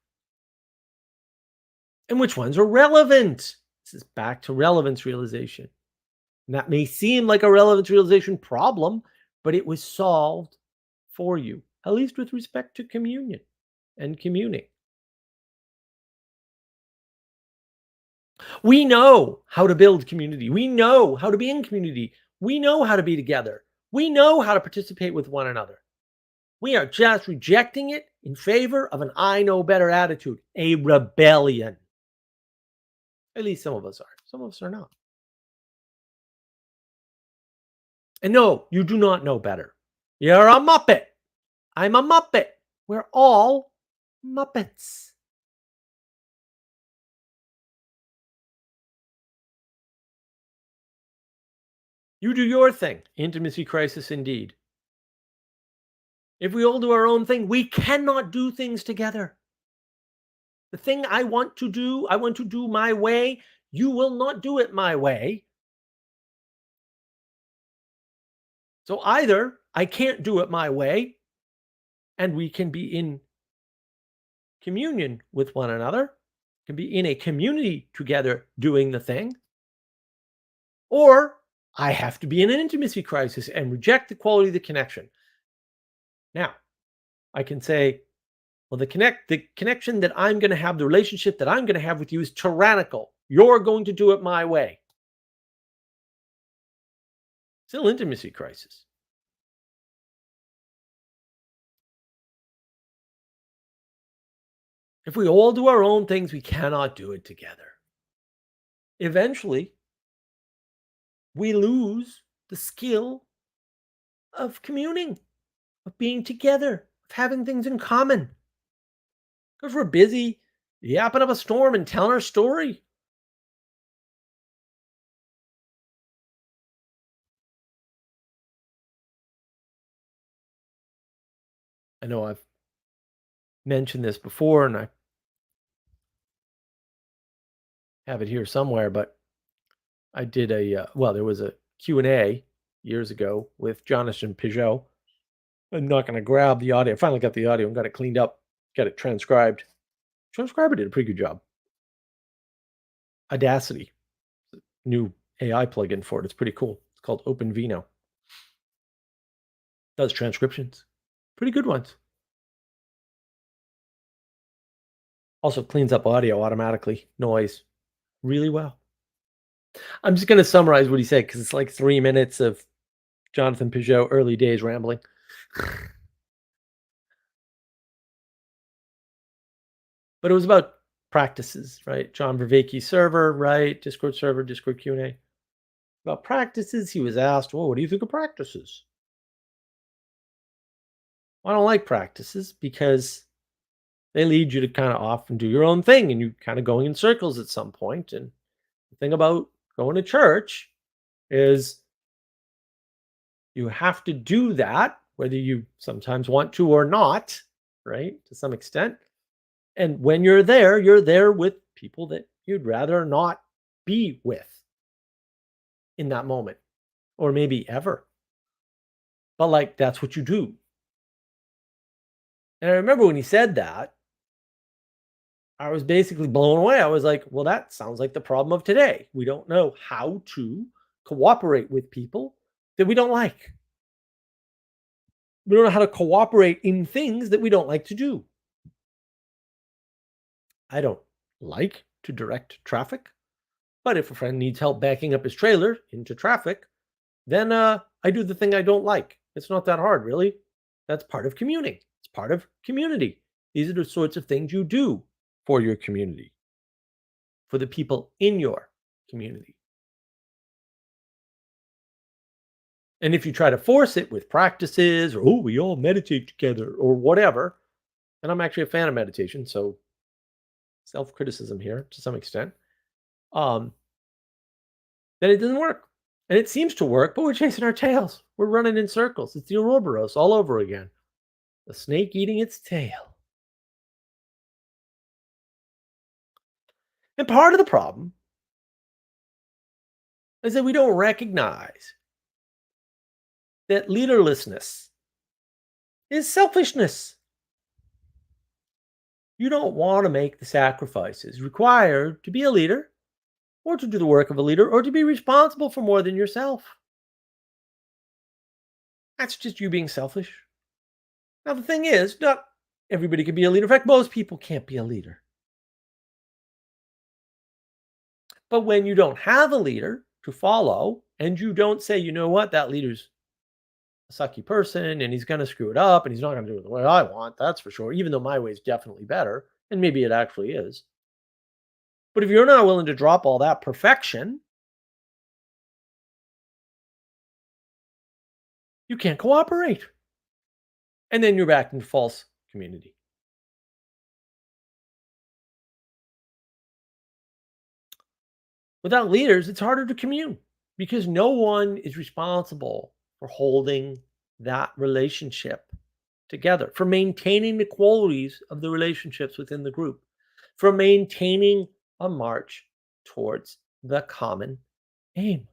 And which ones are relevant? This is back to relevance realization. And that may seem like a relevance realization problem, but it was solved for you, at least with respect to communion and communing. We know how to build community. We know how to be in community. We know how to be together. We know how to participate with one another. We are just rejecting it in favor of an I know better attitude, a rebellion. At least some of us are. Some of us are not. And no, you do not know better. You're a Muppet. I'm a Muppet. We're all Muppets. You do your thing. Intimacy crisis indeed. If we all do our own thing, we cannot do things together. The thing I want to do my way. You will not do it my way. So either I can't do it my way and we can be in communion with one another, can be in a community together doing the thing, or I have to be in an intimacy crisis and reject the quality of the connection. Now, I can say, well, the connection that I'm going to have, the relationship that I'm going to have with you is tyrannical. You're going to do it my way. Still intimacy crisis. If we all do our own things, we cannot do it together. Eventually, we lose the skill of communing, of being together, of having things in common. Because we're busy yapping up a storm and telling our story. I know I've mentioned this before and I have it here somewhere, but I did there was a Q&A years ago with Jonathan Peugeot. I'm not going to grab the audio. I finally got the audio and got it cleaned up, got it transcribed. Transcriber did a pretty good job. Audacity, new AI plugin for it. It's pretty cool. It's called OpenVino. Does transcriptions. Pretty good ones. Also cleans up audio automatically, noise, really well. I'm just going to summarize what he said because it's like 3 minutes of Jonathan Peugeot early days rambling. But it was about practices, right? John Vervaeke server, right? Discord server, Discord Q&A. About practices, he was asked, well, what do you think of practices? Well, I don't like practices because they lead you to kind of off and do your own thing and you kind of going in circles at some point. And the thing about going to church is you have to do that, whether you sometimes want to or not, right? To some extent. And when you're there with people that you'd rather not be with in that moment, or maybe ever. But like, that's what you do. And I remember when he said that, I was basically blown away. I was like, well, that sounds like the problem of today. We don't know how to cooperate with people that we don't like. We don't know how to cooperate in things that we don't like to do. I don't like to direct traffic, but if a friend needs help backing up his trailer into traffic, then I do the thing I don't like. It's not that hard, really. That's part of communing. It's part of community. These are the sorts of things you do for your community, for the people in your community. And if you try to force it with practices or, oh, we all meditate together or whatever, and I'm actually a fan of meditation, so self-criticism here to some extent, um, then it doesn't work. And it seems to work, but we're chasing our tails. We're running in circles. It's the Ouroboros all over again. The snake eating its tail. And part of the problem is that we don't recognize that leaderlessness is selfishness. You don't want to make the sacrifices required to be a leader or to do the work of a leader or to be responsible for more than yourself. That's just you being selfish. Now, the thing is, not everybody can be a leader. In fact, most people can't be a leader. But when you don't have a leader to follow and you don't say, you know what, that leader's a sucky person and he's going to screw it up and he's not going to do it the way I want, that's for sure, even though my way is definitely better. And maybe it actually is. But if you're not willing to drop all that perfection, you can't cooperate. And then you're back in false community. Without leaders, it's harder to commune because no one is responsible for holding that relationship together, for maintaining the qualities of the relationships within the group, for maintaining a march towards the common aim.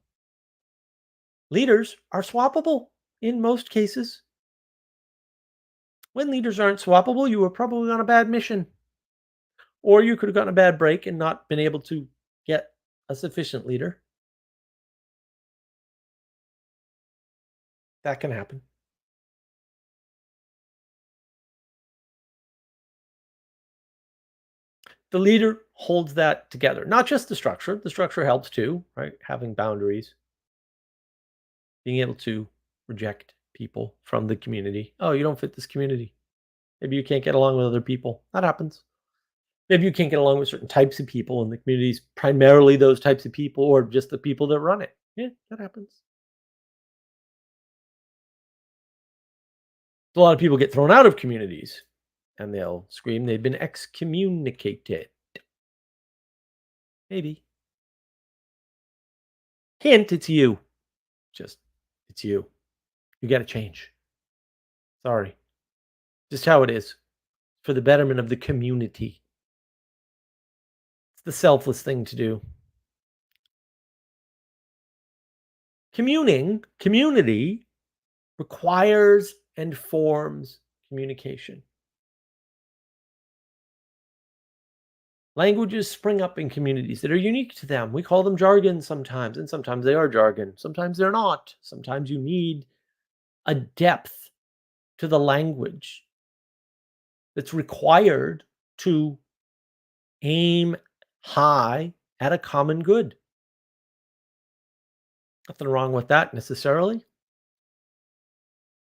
Leaders are swappable in most cases. When leaders aren't swappable, you are probably on a bad mission. Or you could have gotten a bad break and not been able to get a sufficient leader. That can happen. The leader holds that together, not just the structure. The structure helps too, right? Having boundaries, being able to reject people from the community. Oh, you don't fit this community. Maybe you can't get along with other people. That happens. Maybe you can't get along with certain types of people in the communities, primarily those types of people or just the people that run it. Yeah, that happens. A lot of people get thrown out of communities and they'll scream they've been excommunicated. Maybe. Hint, it's you. Just, it's you. You got to change. Sorry. Just how it is for the betterment of the community. It's the selfless thing to do. Community requires and forms communication. Languages spring up in communities that are unique to them. We call them jargon sometimes, and sometimes they are jargon. Sometimes they're not. Sometimes you need a depth to the language that's required to aim high at a common good. Nothing wrong with that necessarily.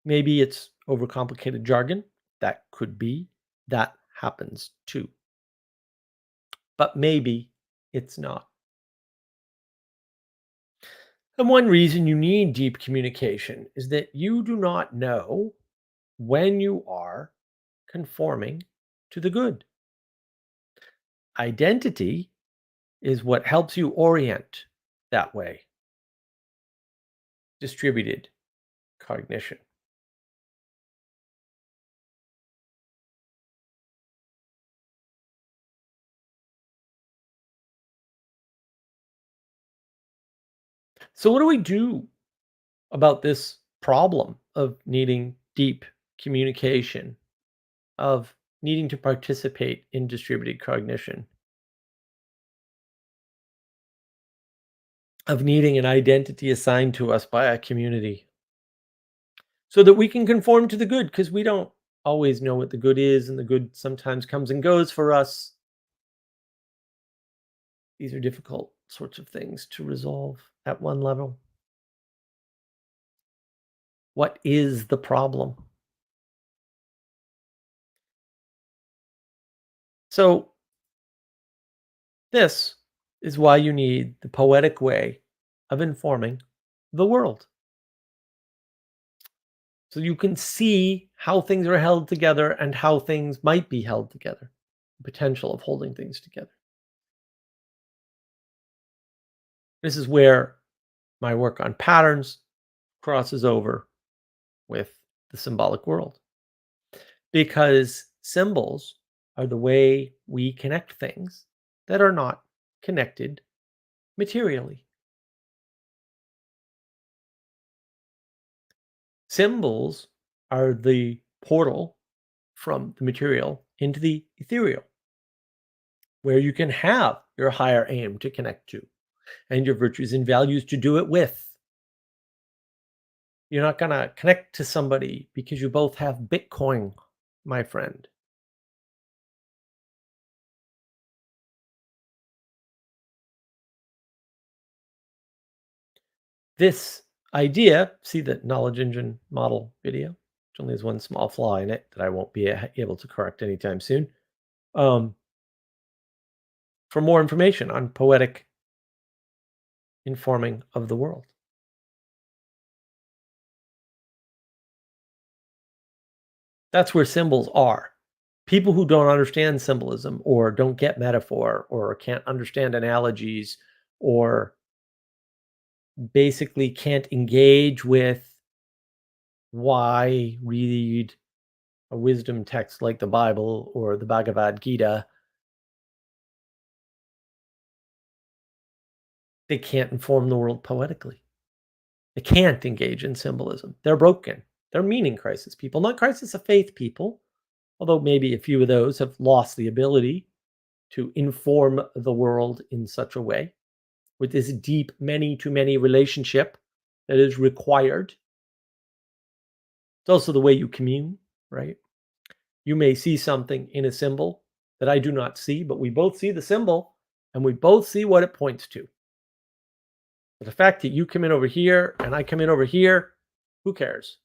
Maybe it's overcomplicated jargon. That could be. That happens too. But maybe it's not. And one reason you need deep communication is that you do not know when you are conforming to the good. Identity is what helps you orient that way. Distributed cognition. So, what do we do about this problem of needing deep communication, of needing to participate in distributed cognition, of needing an identity assigned to us by a community so that we can conform to the good? Because we don't always know what the good is, and the good sometimes comes and goes for us. These are difficult sorts of things to resolve at one level. What is the problem? So, this is why you need the poetic way of informing the world. So you can see how things are held together and how things might be held together, the potential of holding things together. This is where my work on patterns crosses over with the symbolic world, because symbols are the way we connect things that are not connected materially. Symbols are the portal from the material into the ethereal, where you can have your higher aim to connect to and your virtues and values to do it with. You're not going to connect to somebody because you both have Bitcoin, my friend. This idea, see the knowledge engine model video, which only has one small flaw in it that I won't be able to correct anytime soon. For more information on poetic informing of the world. That's where symbols are. People who don't understand symbolism or don't get metaphor or can't understand analogies or basically can't engage with why read a wisdom text like the Bible or the Bhagavad Gita. They can't inform the world poetically. They can't engage in symbolism. They're broken. They're meaning crisis people, not crisis of faith people, although maybe a few of those have lost the ability to inform the world in such a way with this deep many to many relationship that is required. It's also the way you commune, right? You may see something in a symbol that I do not see, but we both see the symbol and we both see what it points to. But the fact that you come in over here and I come in over here, who cares?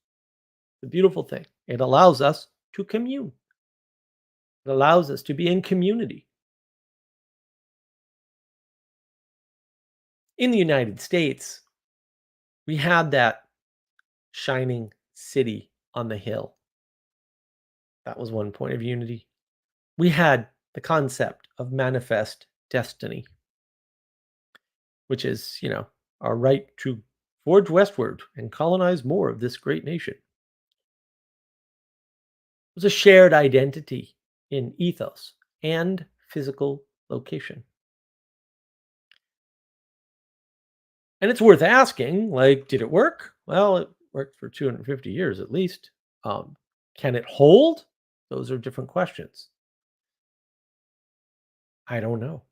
The beautiful thing, it allows us to commune. It allows us to be in community. In the United States, we had that shining city on the hill. That was one point of unity. We had the concept of manifest destiny, which is, our right to forge westward and colonize more of this great nation. It was a shared identity in ethos and physical location. And it's worth asking, like, did it work? Well, it worked for 250 years at least. Can it hold? Those are different questions. I don't know.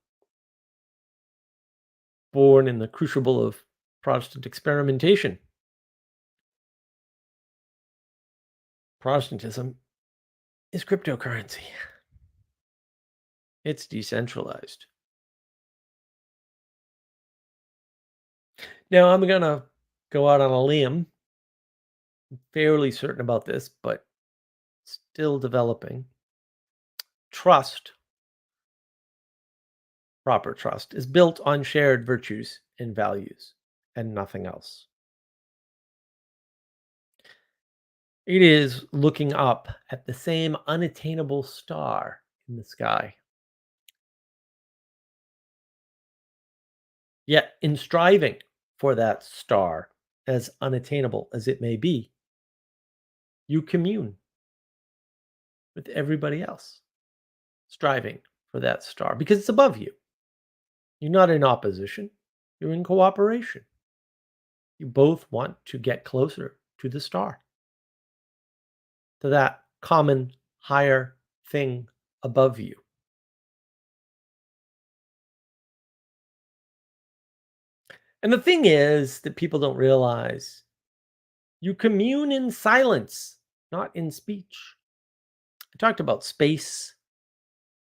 Born in the crucible of Protestant experimentation. Protestantism is cryptocurrency. It's decentralized. Now, I'm going to go out on a limb. I'm fairly certain about this, but still developing. Trust, proper trust, is built on shared virtues and values and nothing else. It is looking up at the same unattainable star in the sky. Yet, in striving for that star, as unattainable as it may be, you commune with everybody else, striving for that star because it's above you. You're not in opposition, you're in cooperation. You both want to get closer to the star, to that common higher thing above you. And the thing is that people don't realize you commune in silence, not in speech. I talked about space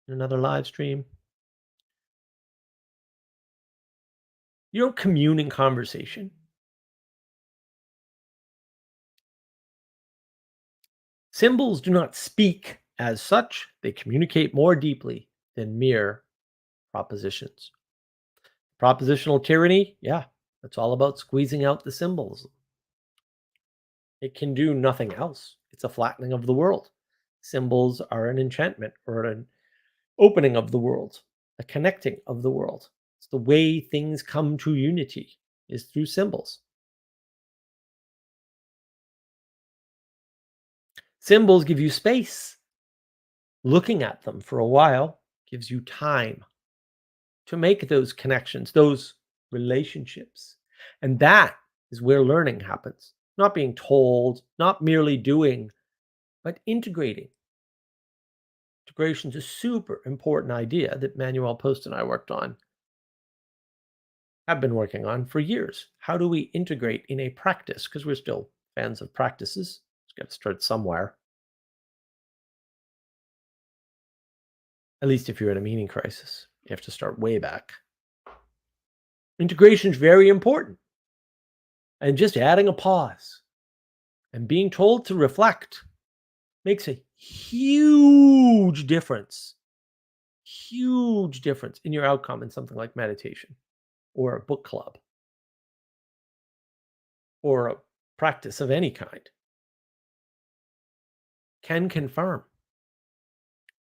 in another live stream. You don't commune in conversation. Symbols do not speak as such, they communicate more deeply than mere propositions. Propositional tyranny, yeah, that's all about squeezing out the symbols. It can do nothing else. It's a flattening of the world. Symbols are an enchantment or an opening of the world, a connecting of the world. It's the way things come to unity is through symbols. Symbols give you space. Looking at them for a while gives you time to make those connections, those relationships. And that is where learning happens. Not being told, not merely doing, but integrating. Integration is a super important idea that Manuel Post and I worked on. I've been working on for years. How do we integrate in a practice? Because we're still fans of practices. It's got to start somewhere. At least if you're in a meaning crisis, you have to start way back. Integration is very important. And just adding a pause and being told to reflect makes a huge difference in your outcome in something like meditation or a book club or a practice of any kind. Can confirm.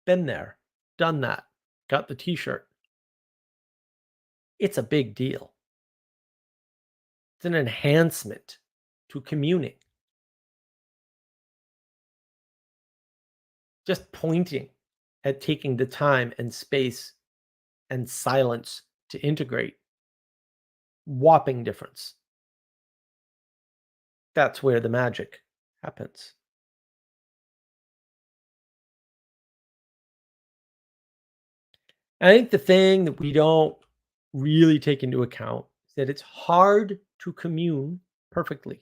Been there, done that, got the t-shirt. It's a big deal. It's an enhancement to communing. Just pointing at taking the time and space and silence to integrate. Whopping difference. That's where the magic happens. I think the thing that we don't really take into account is that it's hard to commune perfectly,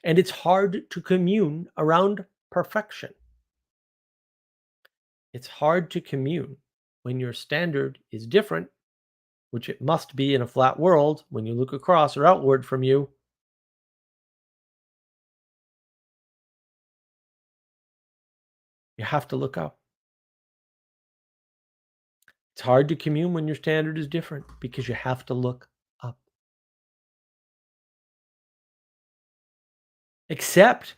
and it's hard to commune around perfection. It's hard to commune when your standard is different, which it must be in a flat world when you look across or outward from you. You have to look up. It's hard to commune when your standard is different because you have to look up. Accept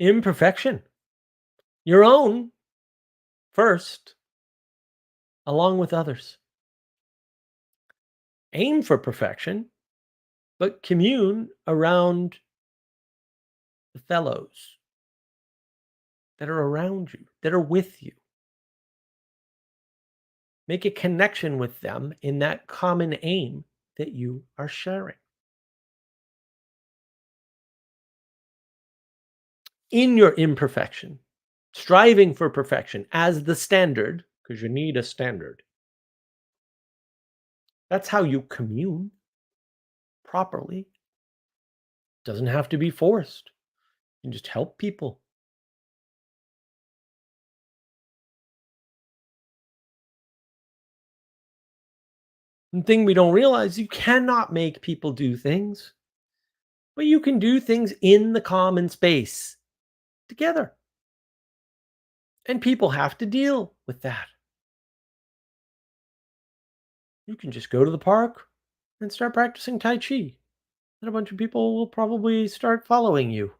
imperfection, your own first, along with others. Aim for perfection, but commune around the fellows that are around you, that are with you. Make a connection with them in that common aim that you are sharing. In your imperfection, striving for perfection as the standard, because you need a standard. That's how you commune properly. Doesn't have to be forced. You can just help people. The thing we don't realize, you cannot make people do things, but you can do things in the common space together. And people have to deal with that. You can just go to the park and start practicing Tai Chi, and a bunch of people will probably start following you.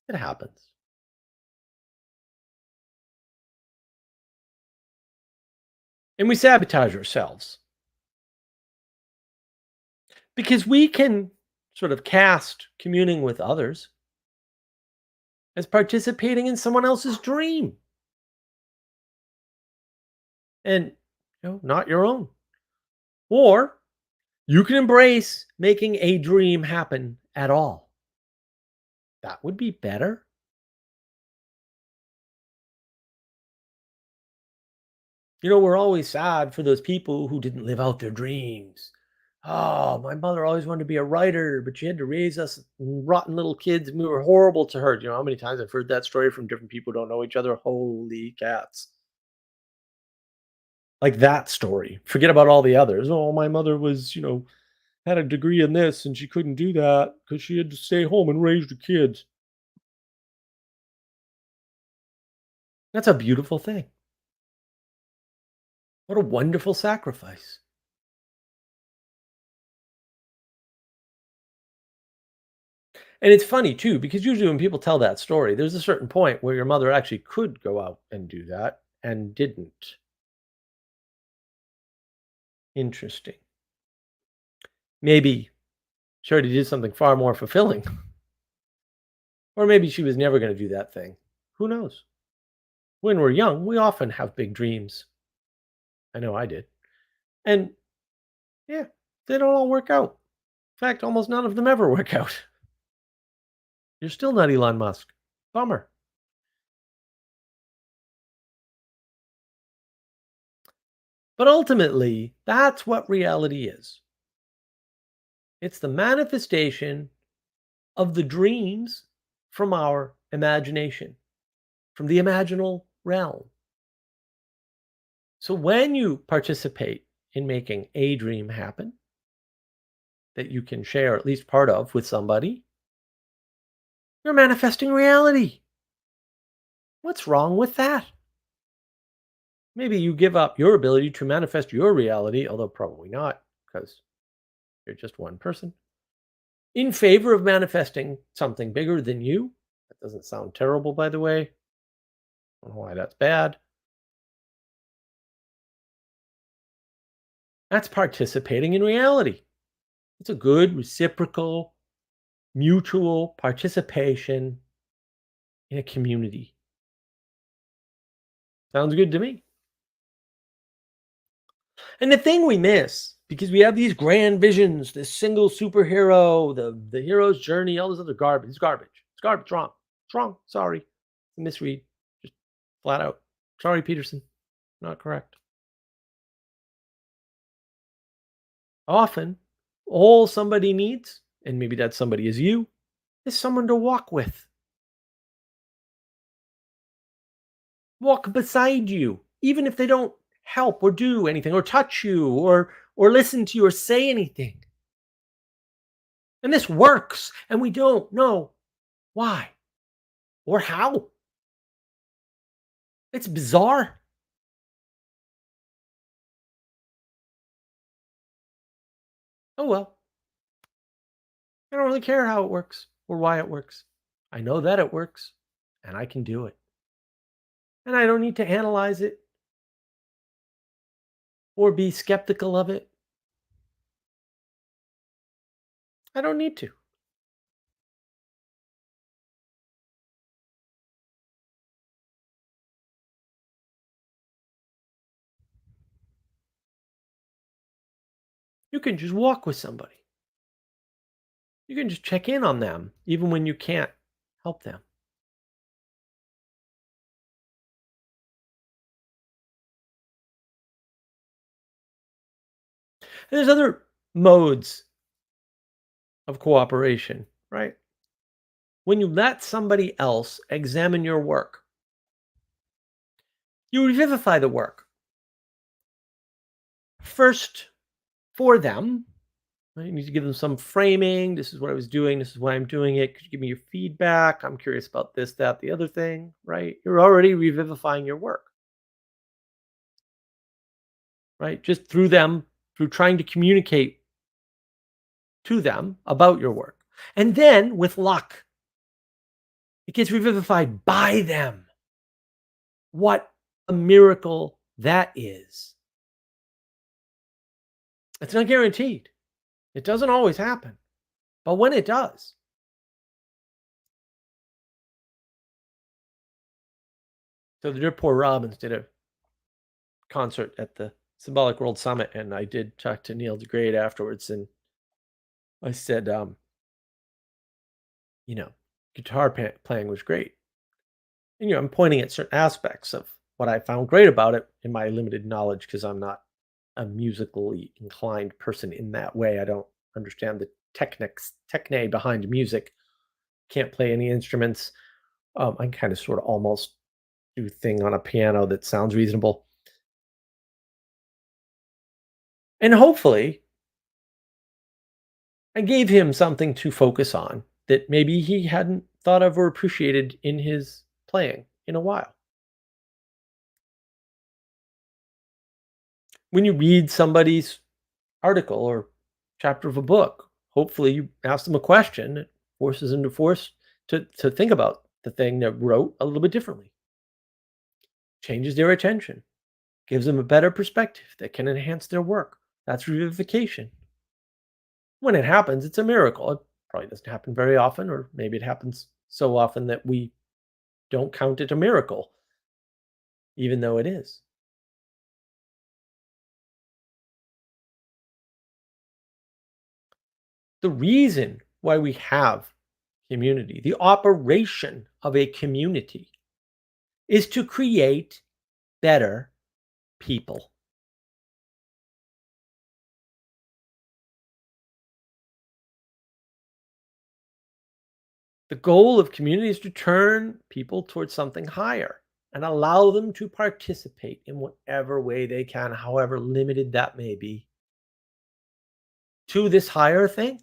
It happens. And we sabotage ourselves because we can sort of cast communing with others as participating in someone else's dream and not your own. Or you can embrace making a dream happen at all. That would be better. We're always sad for those people who didn't live out their dreams. Oh, my mother always wanted to be a writer, but she had to raise us rotten little kids, and we were horrible to her. Do you know how many times I've heard that story from different people who don't know each other? Holy cats. Like that story. Forget about all the others. Oh, my mother was, had a degree in this and she couldn't do that because she had to stay home and raise the kids. That's a beautiful thing. What a wonderful sacrifice. And it's funny too, because usually when people tell that story, there's a certain point where your mother actually could go out and do that and didn't. Interesting. Maybe she already did something far more fulfilling. Or maybe she was never going to do that thing. Who knows? When we're young, we often have big dreams. I know I did. And yeah, they don't all work out. In fact, almost none of them ever work out. You're still not Elon Musk. Bummer. But ultimately, that's what reality is. It's the manifestation of the dreams from our imagination, from the imaginal realm. So when you participate in making a dream happen that you can share at least part of with somebody, you're manifesting reality. What's wrong with that? Maybe you give up your ability to manifest your reality, although probably not, because you're just one person, in favor of manifesting something bigger than you. That doesn't sound terrible, by the way. I don't know why that's bad. That's participating in reality. It's a good, reciprocal, mutual participation in a community. Sounds good to me. And the thing we miss, because we have these grand visions, this single superhero, the hero's journey, all this other garbage. It's garbage. It's garbage. It's wrong. It's wrong. Sorry. It's a misread. Just flat out. Sorry, Peterson. Not correct. Often, all somebody needs, and maybe that somebody is you, is someone to walk with, walk beside you, even if they don't help or do anything or touch you or listen to you or say anything. And this works, and we don't know why or how. It's bizarre. Oh well, I don't really care how it works or why it works. I know that it works, and I can do it. And I don't need to analyze it or be skeptical of it. I don't need to. You can just walk with somebody. You can just check in on them, even when you can't help them. And there's other modes of cooperation, right? When you let somebody else examine your work, you revivify the work first for them. Right? You need to give them some framing. This is what I was doing. This is why I'm doing it. Could you give me your feedback? I'm curious about this, that, the other thing, right? You're already revivifying your work, right? Just through them, through trying to communicate to them about your work. And then with luck, it gets revivified by them. What a miracle that is. It's not guaranteed. It doesn't always happen. But when it does, so the Poor Robins did a concert at the Symbolic World Summit, and I did talk to Neil deGrasse afterwards, and I said, you know, guitar playing was great. And, I'm pointing at certain aspects of what I found great about it in my limited knowledge because I'm not a musically inclined person in that way. I don't understand the techne behind music. Can't play any instruments. I can kind of sort of almost do thing on a piano that sounds reasonable. And hopefully, I gave him something to focus on that maybe he hadn't thought of or appreciated in his playing in a while. When you read somebody's article or chapter of a book, hopefully you ask them a question that forces them to think about the thing that wrote a little bit differently, changes their attention, gives them a better perspective that can enhance their work. That's revivification. When it happens, it's a miracle. It probably doesn't happen very often, or maybe it happens so often that we don't count it a miracle, even though it is. The reason why we have community, the operation of a community, is to create better people. The goal of community is to turn people towards something higher and allow them to participate in whatever way they can, however limited that may be, to this higher thing.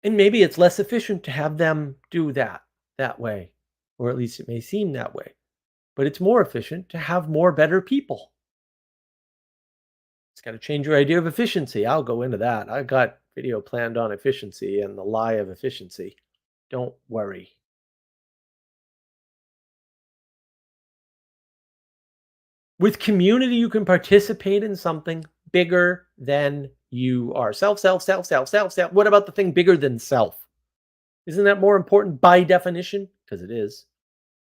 And maybe it's less efficient to have them do that way, or at least it may seem that way. But it's more efficient to have more better people. It's got to change your idea of efficiency. I'll go into that. I got video planned on efficiency and the lie of efficiency. Don't worry. With community, you can participate in something bigger than you are. Self, self, self, self, self, self. What about the thing bigger than self? Isn't that more important by definition? Because it is.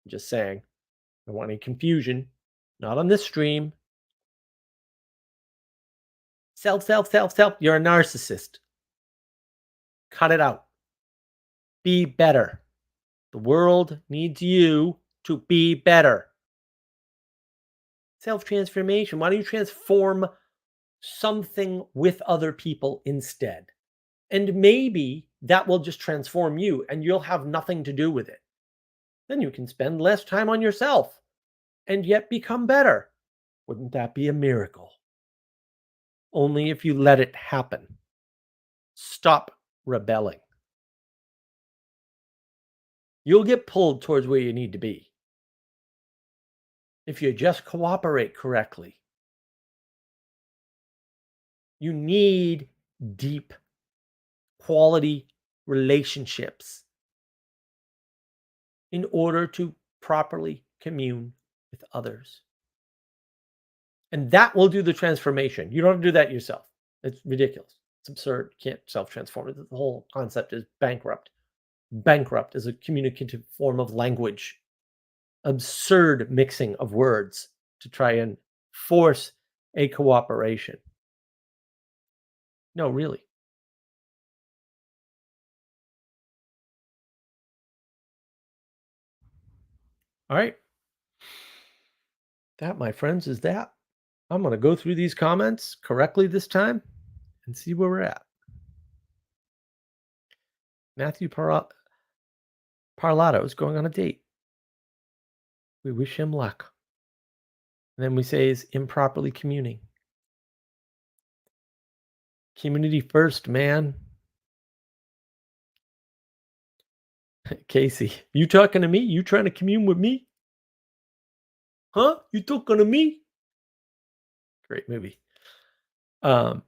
I'm just saying. I don't want any confusion. Not on this stream. Self, self, self, self. You're a narcissist. Cut it out. Be better. The world needs you to be better. Self-transformation. Why don't you transform something with other people instead? And maybe that will just transform you and you'll have nothing to do with it. Then you can spend less time on yourself and yet become better. Wouldn't that be a miracle? Only if you let it happen. Stop rebelling. You'll get pulled towards where you need to be if you just cooperate correctly. You need deep, quality relationships in order to properly commune with others. And that will do the transformation. You don't have to do that yourself. It's ridiculous. It's absurd. You can't self-transform. The whole concept is bankrupt. Bankrupt is a communicative form of language. Absurd mixing of words to try and force a cooperation. No, really. All right. That, my friends, is that. I'm going to go through these comments correctly this time and see where we're at. Matthew Parlato is going on a date. We wish him luck. And then we say he's improperly communing. Community first, man. Casey, you talking to me? You trying to commune with me? Huh? You talking to me? Great movie. There's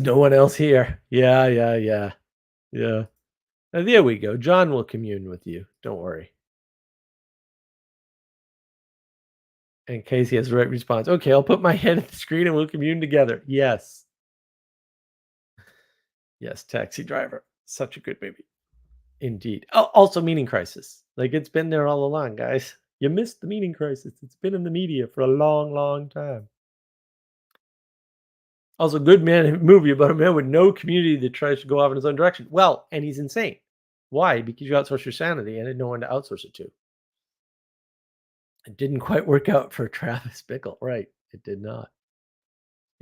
no one else here. Yeah. There we go. John will commune with you. Don't worry. And Casey has the right response. Okay, I'll put my head at the screen and we'll commune together. Yes. Yes, Taxi Driver. Such a good movie. Indeed. Oh, also Meaning Crisis. Like, it's been there all along, guys. You missed the Meaning Crisis. It's been in the media for a long, long time. Also, good movie about a man with no community that tries to go off in his own direction. Well, and he's insane. Why? Because you outsource your sanity and had no one to outsource it to. It didn't quite work out for Travis Bickle. Right. It did not.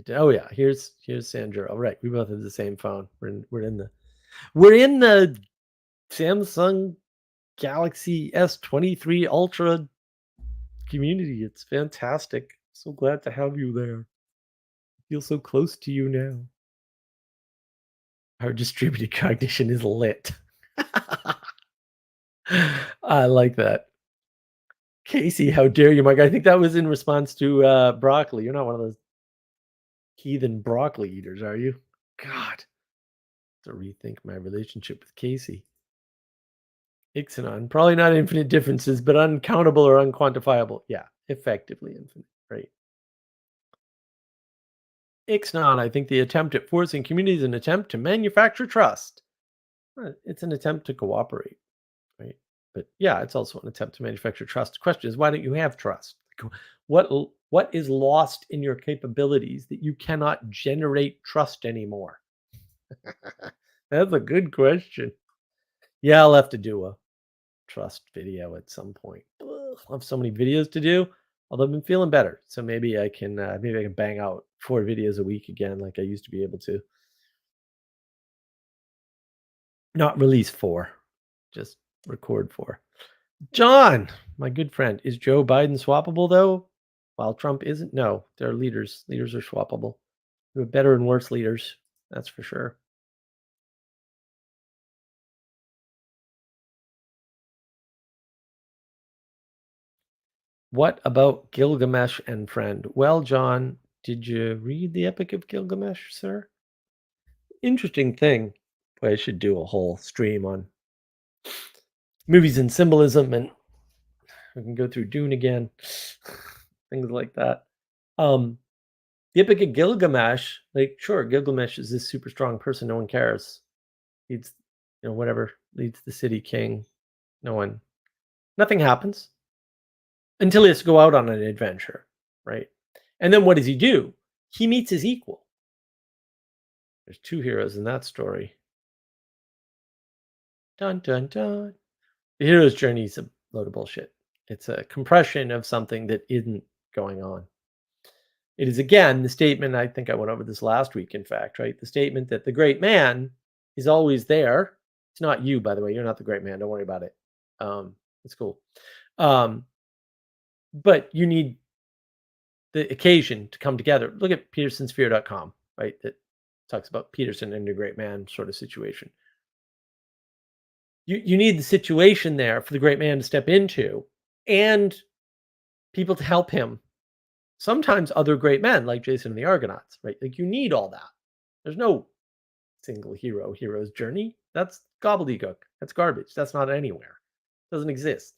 Oh yeah, here's Sandra. All right, we both have the same phone. We're in the Samsung Galaxy S23 Ultra community. It's fantastic. So glad to have you there. I feel so close to you now. Our distributed cognition is lit. I like that. Casey, how dare you, Mike? I think that was in response to broccoli. You're not one of those heathen broccoli eaters, are you? God. To rethink my relationship with Casey. Ixanon, probably not infinite differences, but uncountable or unquantifiable. Yeah, effectively infinite, right? Ixanon, I think the attempt at forcing community is an attempt to manufacture trust. It's an attempt to cooperate, right? But yeah, it's also an attempt to manufacture trust. The question is, why don't you have trust? What is lost in your capabilities that you cannot generate trust anymore? That's a good question. Yeah, I'll have to do a trust video at some point. Ugh, I have so many videos to do, although I've been feeling better. So maybe I can bang out 4 videos a week again like I used to be able to. Not release 4, just record 4. John, my good friend, is Joe Biden swappable though? While Trump isn't? No, they're leaders. Leaders are swappable. We have better and worse leaders, that's for sure. What about Gilgamesh and Friend? Well, John, did you read the Epic of Gilgamesh, sir? Interesting thing. Boy, I should do a whole stream on movies and symbolism, and we can go through Dune again, things like that. The Epic of Gilgamesh, like, sure, Gilgamesh is this super strong person, no one cares. He's, whatever, leads the city king. Nothing happens until he has to go out on an adventure, right? And then what does he do? He meets his equal. There's 2 heroes in that story. Dun dun dun. The hero's journey is a load of bullshit. It's a compression of something that isn't going on. It is again the statement, I think I went over this last week, in fact, right? The statement that the great man is always there. It's not you, by the way. You're not the great man. Don't worry about it. It's cool. Um, but you need the occasion to come together. Look at petersonsphere.com, right? That talks about Peterson and the great man sort of situation. You need the situation there for the great man to step into and people to help him. Sometimes other great men like Jason and the Argonauts, right? Like you need all that. There's no single hero's journey. That's gobbledygook. That's garbage. That's not anywhere. Doesn't exist.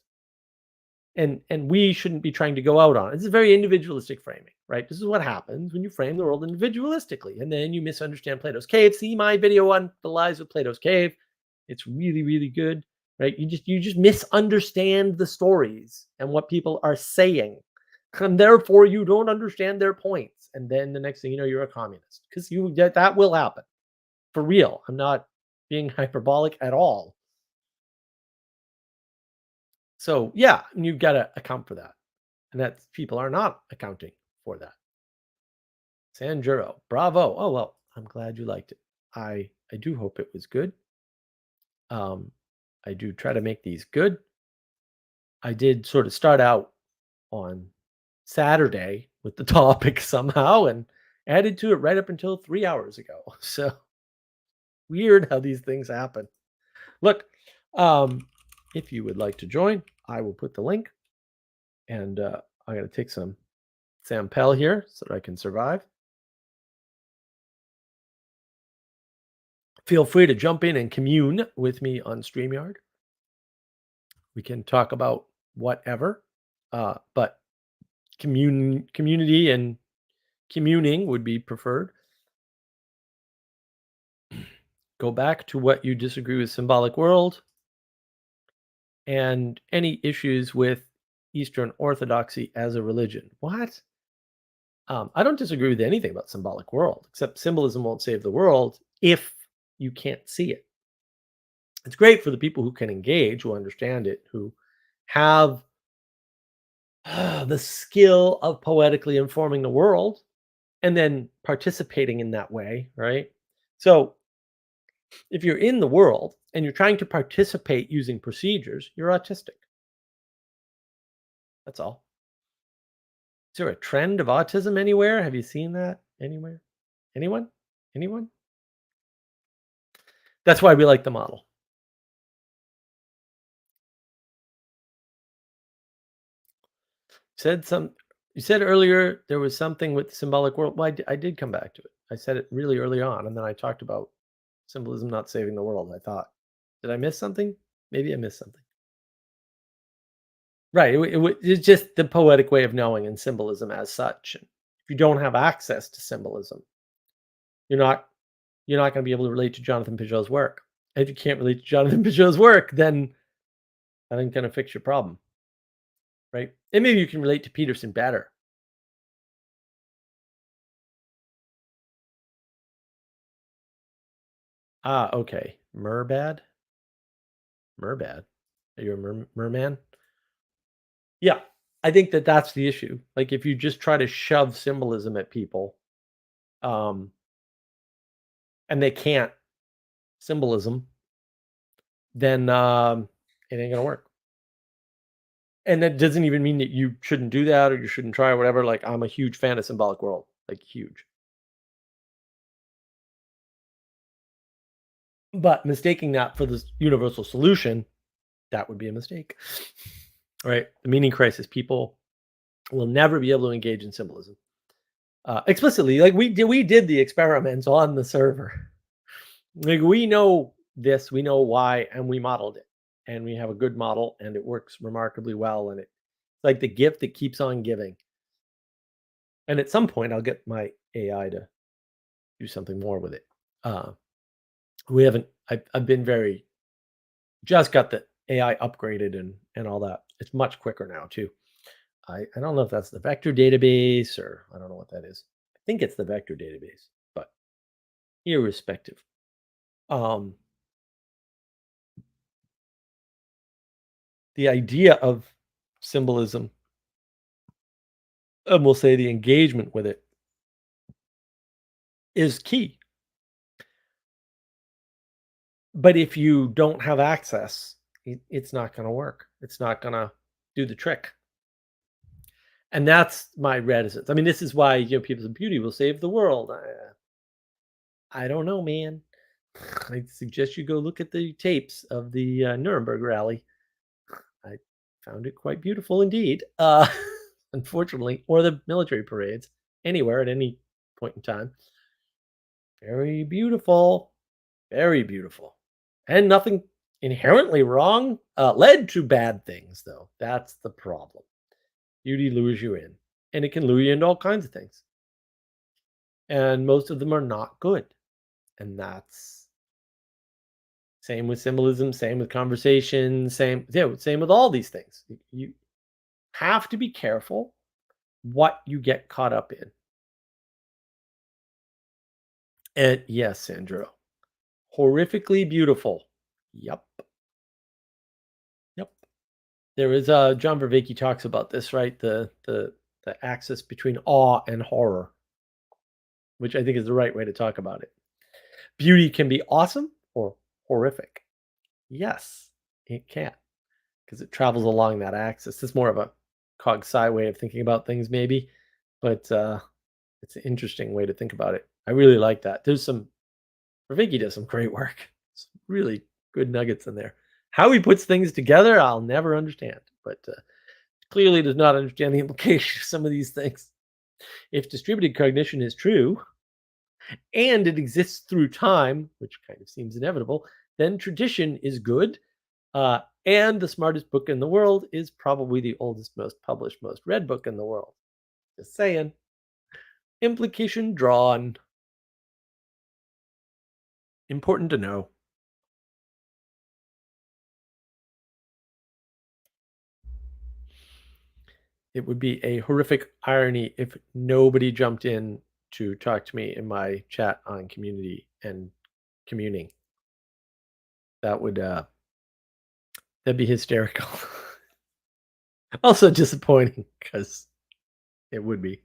And we shouldn't be trying to go out on it. This is very individualistic framing, right? This is what happens when you frame the world individualistically, and then you misunderstand Plato's cave. See my video on the lies of Plato's cave. It's really, really good, right? You just misunderstand the stories and what people are saying, and therefore you don't understand their points. And then the next thing you know, you're a communist because that will happen for real. I'm not being hyperbolic at all. So yeah, you've got to account for that. And that people are not accounting for that. Sanjuro, bravo. Oh well, I'm glad you liked it. I do hope it was good. I do try to make these good. I did sort of start out on Saturday with the topic somehow and added to it right up until 3 hours ago. So weird how these things happen. Look, if you would like to join, I will put the link. And I got to take some Sam Pell here so that I can survive. Feel free to jump in and commune with me on StreamYard. We can talk about whatever, but community and communing would be preferred. Go back to what you disagree with symbolic world and any issues with Eastern Orthodoxy as a religion. What? I don't disagree with anything about symbolic world, except symbolism won't save the world if you can't see it. It's great for the people who can engage, who understand it, who have the skill of poetically informing the world and then participating in that way, right? So if you're in the world and you're trying to participate using procedures, you're autistic. That's all. Is there a trend of autism anywhere? Have you seen that anywhere? Anyone? Anyone? That's why we like the model. Said some You said earlier there was something with the symbolic world. Well, I did come back to it. I said it really early on, and then I talked about symbolism not saving the world. I thought, did I miss something? Maybe I missed something. Right. It's just the poetic way of knowing and symbolism as such. And if you don't have access to symbolism, you're not going to be able to relate to Jonathan Peugeot's work. And if you can't relate to Jonathan Peugeot's work, then that ain't going to fix your problem. Right. And maybe you can relate to Peterson better. Ah, okay. Merbad? Merbad? Are you a merman? Yeah. I think that that's the issue. Like, if you just try to shove symbolism at people, um, and they can't symbolism, then it ain't gonna work. And that doesn't even mean that you shouldn't do that or you shouldn't try or whatever. Like, I'm a huge fan of symbolic world, like huge. But mistaking that for this universal solution, that would be a mistake. Right? The meaning crisis. People will never be able to engage in symbolism explicitly. Like we did the experiments on the server. Like we know this, we know why, and we modeled it, and we have a good model, and it works remarkably well. And it's like the gift that keeps on giving. And at some point, I'll get my AI to do something more with it. Uh, we haven't. I've been very just got the AI upgraded and all that. It's much quicker now too. I don't know if that's the vector database or I don't know what that is. I think it's the vector database, but irrespective. The idea of symbolism, and we'll say the engagement with it is key. But if you don't have access, it's not going to work. It's not going to do the trick. And that's my reticence. I mean, this is why people say beauty will save the world. I don't know, man. I suggest you go look at the tapes of the Nuremberg rally. I found it quite beautiful indeed. Unfortunately, or the military parades anywhere at any point in time. Very beautiful, very beautiful, and nothing inherently wrong. Led to bad things, though. That's the problem. Beauty lures you in, and it can lure you into all kinds of things, and most of them are not good. And that's same with symbolism, same with conversation, same with all these things. You have to be careful what you get caught up in. And yes, Sandro, horrifically beautiful. Yep. Yep. There is John Vervaeke talks about this, right? The axis between awe and horror, which I think is the right way to talk about it. Beauty can be awesome or horrific. Yes, it can, because it travels along that axis. It's more of a cog sci way of thinking about things, maybe, but it's an interesting way to think about it. I really like that. Vervaeke does some great work. Some really good nuggets in there. How he puts things together, I'll never understand, but clearly does not understand the implication of some of these things. If distributed cognition is true, and it exists through time, which kind of seems inevitable, then tradition is good. And the smartest book in the world is probably the oldest, most published, most read book in the world. Just saying. Implication drawn. Important to know. It would be a horrific irony if nobody jumped in to talk to me in my chat on community and communing. That would that'd be hysterical. Also disappointing because it would be.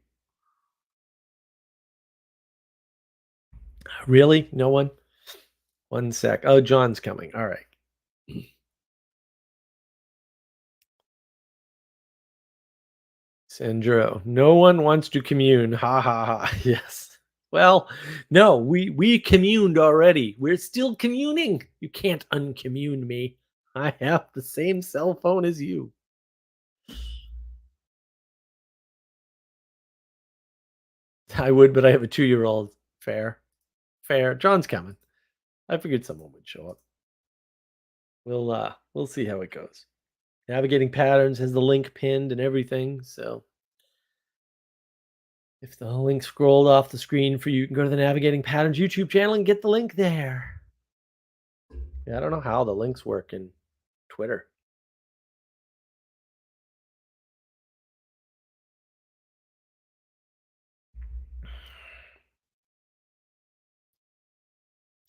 Really? No one? One sec. Oh, John's coming. All right. Sandro, no one wants to commune. Ha ha ha. Yes. Well, no, we communed already. We're still communing. You can't uncommune me. I have the same cell phone as you. I would, but I have a 2-year-old. Fair. Fair. John's coming. I figured someone would show up. We'll see how it goes. Navigating patterns has the link pinned and everything, so if the link scrolled off the screen for you, you can go to the Navigating Patterns YouTube channel and get the link there. Yeah, I don't know how the links work in Twitter.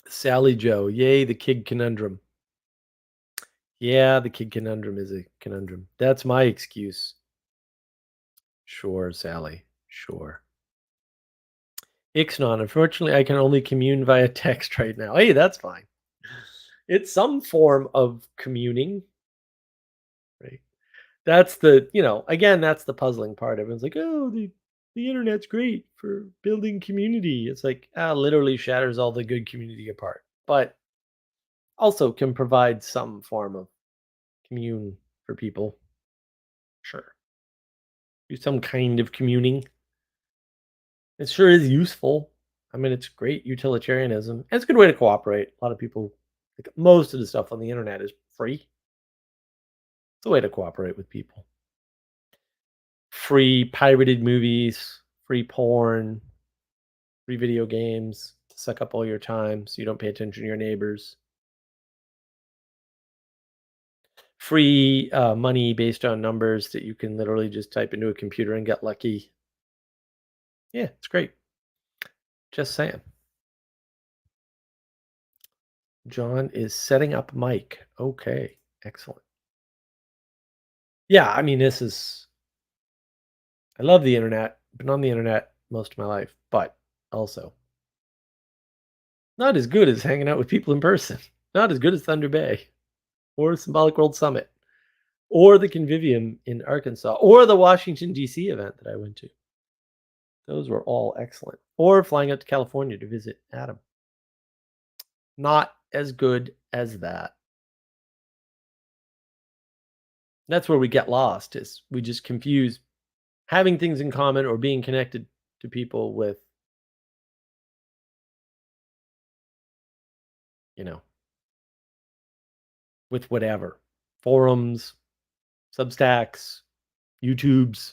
Sally Joe, yay, the kid conundrum. Yeah, the kid conundrum is a conundrum. That's my excuse. Sure, Sally. Sure. Ixnon, unfortunately, I can only commune via text right now. Hey, that's fine. It's some form of communing, right? That's again, that's the puzzling part. Everyone's like, oh, the internet's great for building community. It's like, literally shatters all the good community apart, but also can provide some form of commune for people. Sure. Do some kind of communing. It sure is useful. I mean, it's great utilitarianism. And it's a good way to cooperate. A lot of people, like most of the stuff on the internet is free. It's a way to cooperate with people. Free pirated movies, free porn, free video games to suck up all your time so you don't pay attention to your neighbors. Free money based on numbers that you can literally just type into a computer and get lucky. Yeah, it's great. Just saying. John is setting up mic. Okay, excellent. Yeah, I mean, I love the internet. Been on the internet most of my life, but also not as good as hanging out with people in person. Not as good as Thunder Bay or Symbolic World Summit or the Convivium in Arkansas or the Washington, D.C. event that I went to. Those were all excellent. Or flying out to California to visit Adam. Not as good as that. That's where we get lost, is we just confuse having things in common or being connected to people with, you know, with whatever. Forums, Substacks, YouTubes.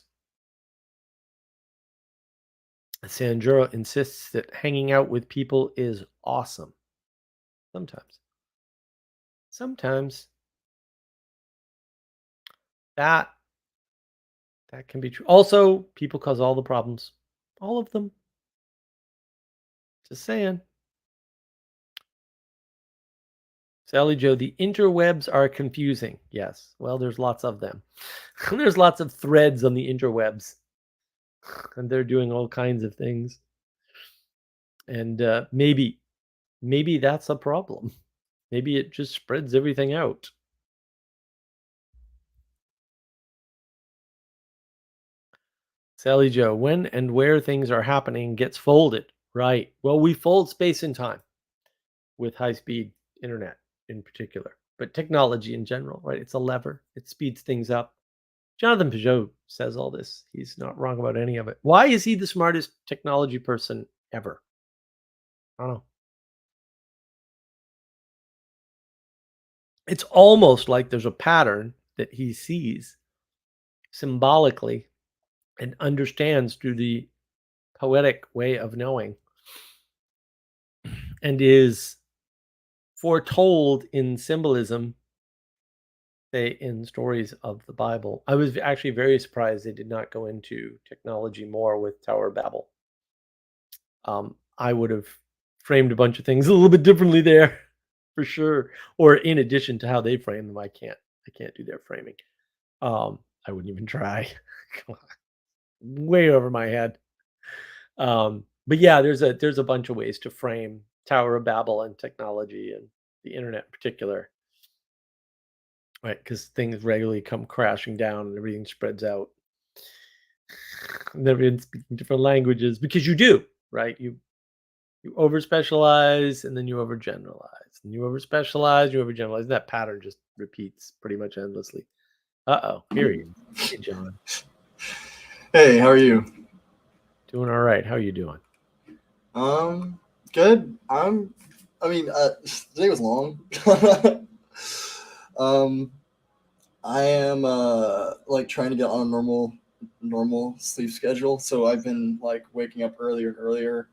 Sandra insists that hanging out with people is awesome. Sometimes. Sometimes. That can be true. Also, people cause all the problems. All of them. Just saying. Sally Joe, the interwebs are confusing. Yes. Well, there's lots of them. There's lots of threads on the interwebs. And they're doing all kinds of things. And maybe that's a problem. Maybe it just spreads everything out. Sally Joe, when and where things are happening gets folded. Right. Well, we fold space and time with high-speed internet in particular, but technology in general, right? It's a lever. It speeds things up. Jonathan Peugeot says all this. He's not wrong about any of it. Why is he the smartest technology person ever? I don't know. It's almost like there's a pattern that he sees symbolically and understands through the poetic way of knowing and is foretold in symbolism, say in stories of the Bible. I was actually very surprised they did not go into technology more with Tower of Babel. I would have framed a bunch of things a little bit differently there, for sure. Or in addition to how they frame them, I can't do their framing. I wouldn't even try. Way over my head. But yeah, there's a bunch of ways to frame Tower of Babel and technology and the internet in particular. Right, because things regularly come crashing down and everything spreads out. And everyone's speaking different languages because you do, right? You over specialize and then you overgeneralize. And you over specialize, you overgeneralize. That pattern just repeats pretty much endlessly. Uh-oh, here he is. Hey, John. Hey, how are you? Doing all right. How are you doing? Good. Today was long. I am like trying to get on a normal sleep schedule. So I've been like waking up earlier and earlier,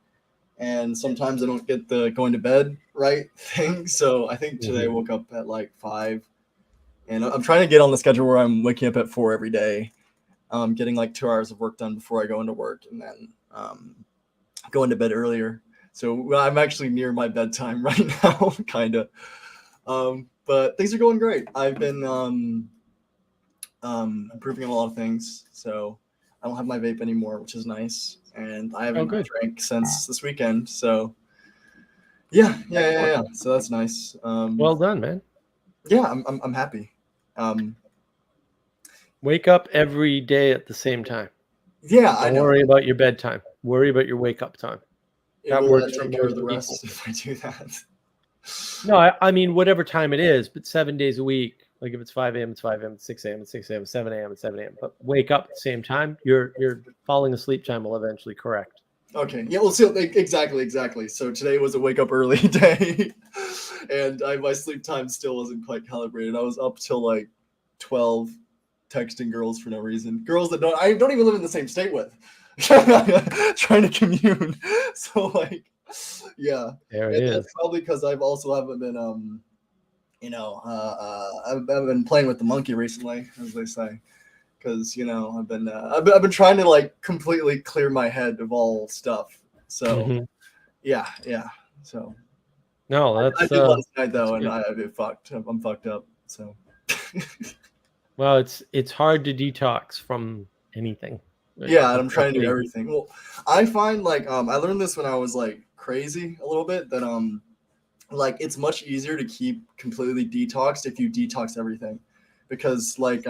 and sometimes I don't get the going to bed right thing. So I think today I woke up at like 5, and I'm trying to get on the schedule where I'm waking up at 4 every day. Getting like 2 hours of work done before I go into work, and then going to bed earlier. So I'm actually near my bedtime right now, kind of. But things are going great. I've been improving on a lot of things. So I don't have my vape anymore, which is nice. And I haven't drank since this weekend. So yeah. So that's nice. Well done, man. Yeah, I'm happy. Wake up every day at the same time. Yeah, Don't worry about your bedtime. Worry about your wake up time. That works for most people. If I do that. No, I mean whatever time it is, but 7 days a week. Like if it's 5 a.m., it's 5 a.m., it's 6 a.m., it's 6 a.m., 7 a.m., it's 7 a.m. But wake up at the same time. Your falling asleep time will eventually correct. Okay. Yeah. Well, so exactly. So today was a wake up early day, and my sleep time still wasn't quite calibrated. I was up till like 12, texting girls for no reason. Girls that I don't even live in the same state with, trying to commune. So like, yeah. There it is. That's probably because I've also haven't been I've been playing with the monkey recently, as they say. Because I've been trying to like completely clear my head of all stuff. So yeah. So no, that's I did last night though, and I'm fucked up. So Well, it's hard to detox from anything. Yeah, and I'm trying to do unfortunately. everything. Well, I find like I learned this when I was like crazy a little bit that like it's much easier to keep completely detoxed if you detox everything, because like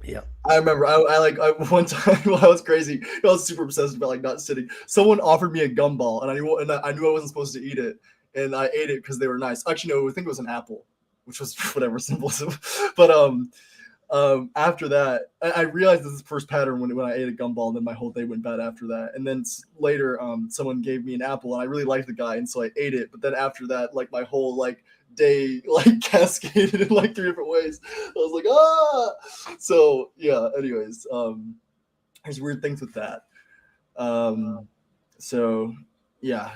Yeah. I remember I one time when I was crazy, I was super obsessed about like not sitting. Someone offered me a gumball, and I knew I wasn't supposed to eat it, and I ate it because they were nice. Actually, no, I think it was an apple, which was whatever simple. But after that, I realized this is the first pattern when I ate a gumball, and then my whole day went bad after that. And then later, someone gave me an apple, and I really liked the guy, and so I ate it. But then after that, like my whole like day like cascaded in like 3 different ways. I was like, ah. So yeah. Anyways, there's weird things with that. So yeah.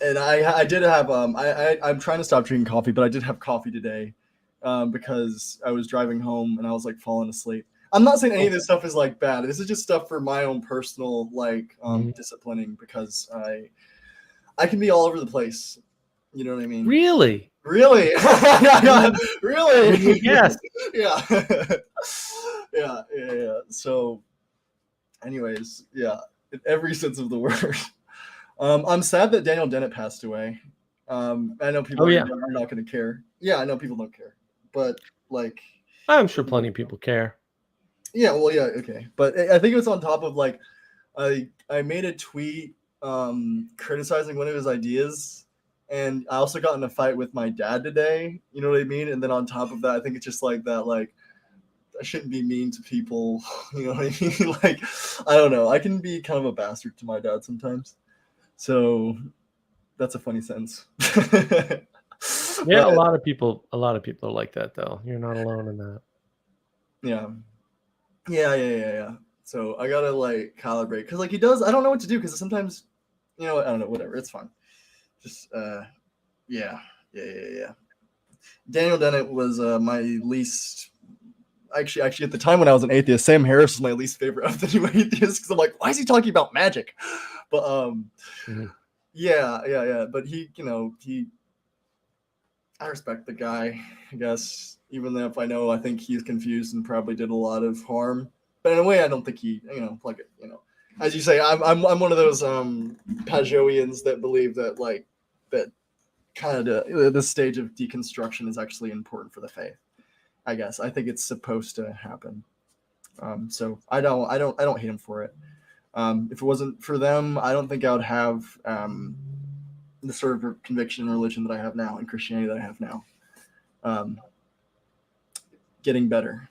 And I did have I'm trying to stop drinking coffee, but I did have coffee today, because I was driving home and I was like falling asleep. I'm not saying any of this stuff is like bad. This is just stuff for my own personal like disciplining, because I can be all over the place. You know what I mean? Really? Really? Really? Yes. Yeah. Yeah. So, anyways, yeah, in every sense of the word. I'm sad that Daniel Dennett passed away. I know people are not going to care. Yeah, I know people don't care, but like, I'm sure plenty of people care. Yeah, well, yeah, okay, but I think it was on top of like, I made a tweet criticizing one of his ideas, and I also got in a fight with my dad today. You know what I mean? And then on top of that, I think it's just like that, like I shouldn't be mean to people. You know what I mean? Like, I don't know. I can be kind of a bastard to my dad sometimes. So that's a funny sentence. Yeah, a lot of people are like that though. You're not alone in that. Yeah. So I gotta like calibrate, because like he does. I don't know what to do, because sometimes, I don't know. Whatever, it's fine. Just yeah. Daniel Dennett was my least. Actually, at the time when I was an atheist, Sam Harris was my least favorite of the new atheists, because I'm like, why is he talking about magic? But yeah. But he, I respect the guy, I guess, even if I think he's confused and probably did a lot of harm. But in a way, I don't think he, as you say, I'm one of those Pageauians that believe that like that kind of this stage of deconstruction is actually important for the faith. I guess I think it's supposed to happen. So I don't hate him for it. If it wasn't for them, I don't think I would have the sort of conviction and religion that I have now, and Christianity that I have now. Getting better.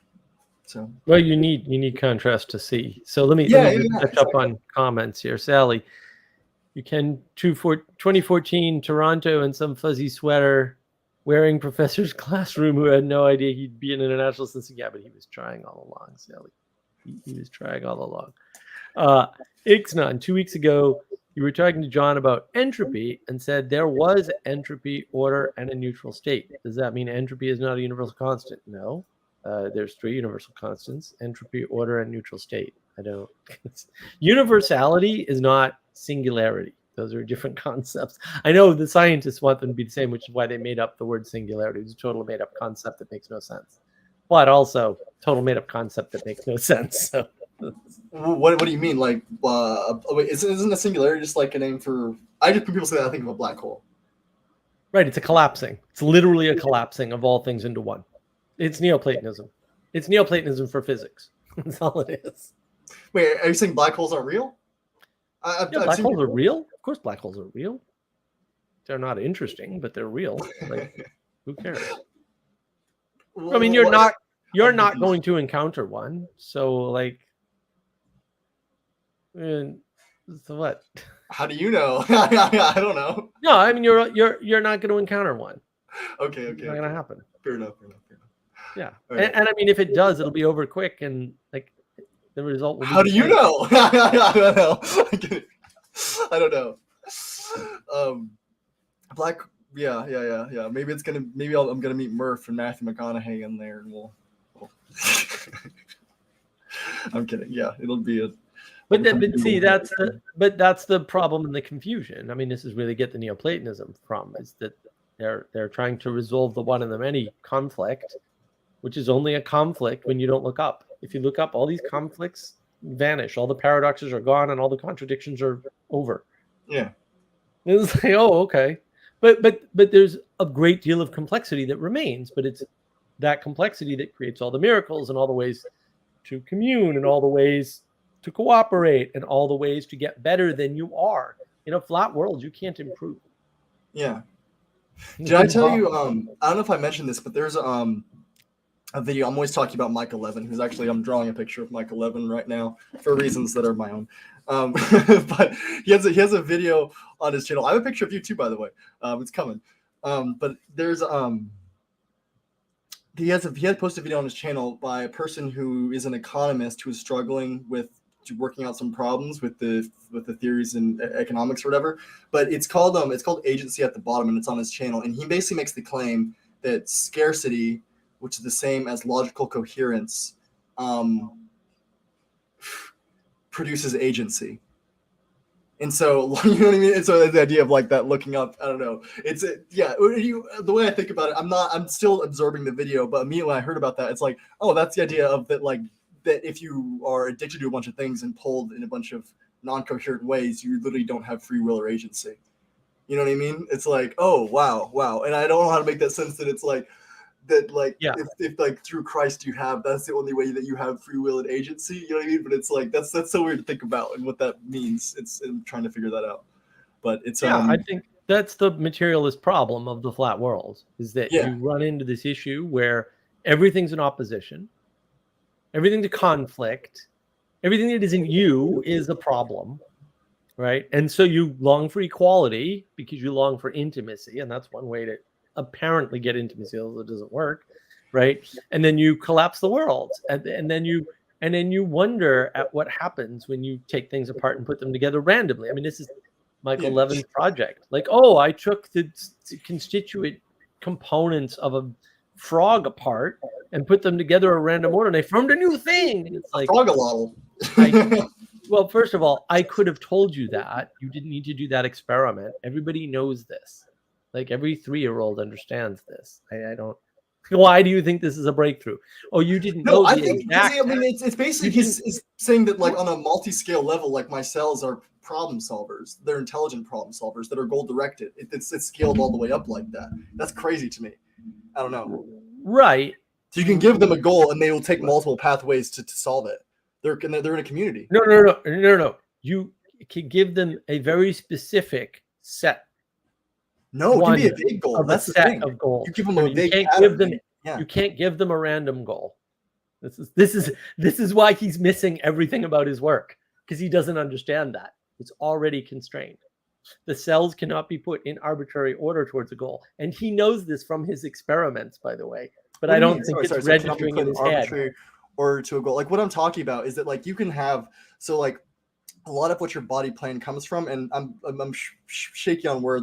So well, you need contrast to see. So let me catch up on comments here. Sally, you can 2014 Toronto in some fuzzy sweater, wearing professor's classroom, who had no idea he'd be an international citizen. Yeah, but he was trying all along, Sally. He was trying all along. Ixnon, 2 weeks ago, you were talking to John about entropy and said there was entropy, order, and a neutral state. Does that mean entropy is not a universal constant? No. There's 3 universal constants: entropy, order, and neutral state. I don't. Universality is not singularity. Those are different concepts. I know the scientists want them to be the same, which is why they made up the word singularity. It's a total made-up concept that makes no sense. But also, total made-up concept that makes no sense. So. What do you mean? Like, wait, isn't a singularity just like a name for? When people say that, I think of a black hole. Right, it's a collapsing. It's literally a collapsing of all things into one. It's Neoplatonism. It's Neoplatonism for physics. That's all it is. Wait, are you saying black holes aren't real? Black holes are real. Of course, black holes are real. They're not interesting, but they're real. Like, who cares? I mean, you're not going to encounter one. So, like, so what? How do you know? I don't know. No, I mean, you're not going to encounter one. Okay. It's not going to happen. Fair enough. Yeah, right. and I mean, if it does, it'll be over quick, and like the result will be. How do you know? I don't know. I don't know. Black. Yeah. Maybe I'm gonna meet Murph and Matthew McConaughey in there, and we'll I'm kidding. Yeah, it'll be a. But see, that's the problem and the confusion. I mean, this is where they get the Neoplatonism from, is that they're trying to resolve the one and the many conflict which is only a conflict when you don't look up. If you look up, all these conflicts vanish, all the paradoxes are gone, and all the contradictions are over. Yeah. It's like, oh, okay. But there's a great deal of complexity that remains, but it's that complexity that creates all the miracles and all the ways to commune and all the ways to cooperate and all the ways to get better than you are. In a flat world, you can't improve. Yeah. Did I tell you? I don't know if I mentioned this, but there's a video. I'm always talking about Mike 11, who's actually, I'm drawing a picture of Mike 11 right now for reasons that are my own. But he has a video on his channel. I have a picture of you too, by the way. It's coming. But there's he had posted a video on his channel by a person who is an economist who is struggling with working out some problems with the theories in economics or whatever. But it's called Agency at the Bottom, and it's on his channel. And he basically makes the claim that scarcity, which is the same as logical coherence, produces agency. And so, you know what I mean? And so the idea of like that looking up, I don't know. The way I think about it, I'm still absorbing the video, but immediately when I heard about that, it's like, oh, that's the idea of that, like, that if you are addicted to a bunch of things and pulled in a bunch of non-coherent ways, you literally don't have free will or agency. You know what I mean? It's like, oh, wow. And I don't know how to make that sense that it's like, that like if like through Christ that's the only way that you have free will and agency, you know what I mean? But it's like that's so weird to think about and what that means. I'm trying to figure that out. But it's I think that's the materialist problem of the flat world, is that you run into this issue where everything's in opposition, everything's a conflict, everything that isn't you is a problem, right? And so you long for equality because you long for intimacy, and that's one way to apparently get intimacy, although it doesn't work, right? And then you collapse the world, and then you wonder at what happens when you take things apart and put them together randomly. I mean, this is Michael Levin's project. Like, oh, I took the constituent components of a frog apart and put them together in random order, and they formed a new thing. And it's like frog-a-lottle. Well, first of all, I could have told you that. You didn't need to do that experiment. Everybody knows this. Like every 3-year-old understands this. I don't. Why do you think this is a breakthrough? Oh, you didn't know. I think it's basically he's saying that like on a multi-scale level, like my cells are problem solvers. They're intelligent problem solvers that are goal directed. It's scaled all the way up like that. That's crazy to me. I don't know. Right. So you can give them a goal and they will take multiple pathways to solve it. They're in a community. No. You can give them a very specific set. No, it can be a big goal. That's the thing. Of goals. You give them a big. You can't give them a random goal. This is why he's missing everything about his work, because he doesn't understand that. It's already constrained. The cells cannot be put in arbitrary order towards a goal, and he knows this from his experiments, by the way. But I don't think it's registering in his head. Order to a goal. Like what I'm talking about is that like you can have like a lot of what your body plan comes from, and I'm shaky on where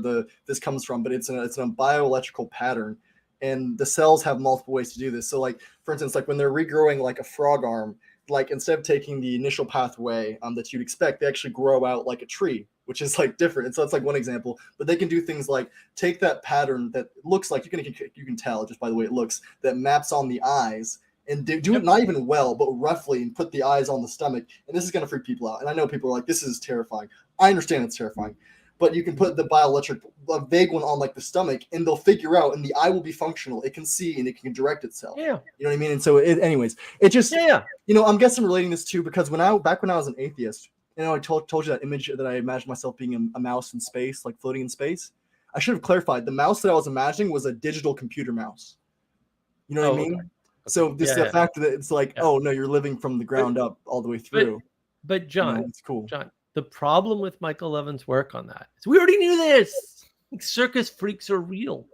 this comes from, but it's in a bioelectrical pattern, and the cells have multiple ways to do this. So like for instance, like when they're regrowing like a frog arm, like instead of taking the initial pathway that you'd expect, they actually grow out like a tree, which is like different. And so that's like one example. But they can do things like take that pattern that looks like you can tell just by the way it looks, that maps on the eyes, and do it not even well, but roughly, and put the eyes on the stomach. And this is going to freak people out. And I know people are like, this is terrifying. I understand it's terrifying. But you can put the bioelectric, a vague one on like the stomach, and they'll figure out, and the eye will be functional. It can see and it can direct itself. Yeah. You know what I mean? And so anyways, it just, you know, I'm guessing relating this to, because back when I was an atheist, you know, I told you that image that I imagined myself being a mouse in space, like floating in space. I should have clarified. The mouse that I was imagining was a digital computer mouse. You know what I mean? Okay. So this the fact that it's like, oh no, you're living from the ground up all the way through. But John, it's cool. John, the problem with Michael Levin's work on that is we already knew this. Like, circus freaks are real.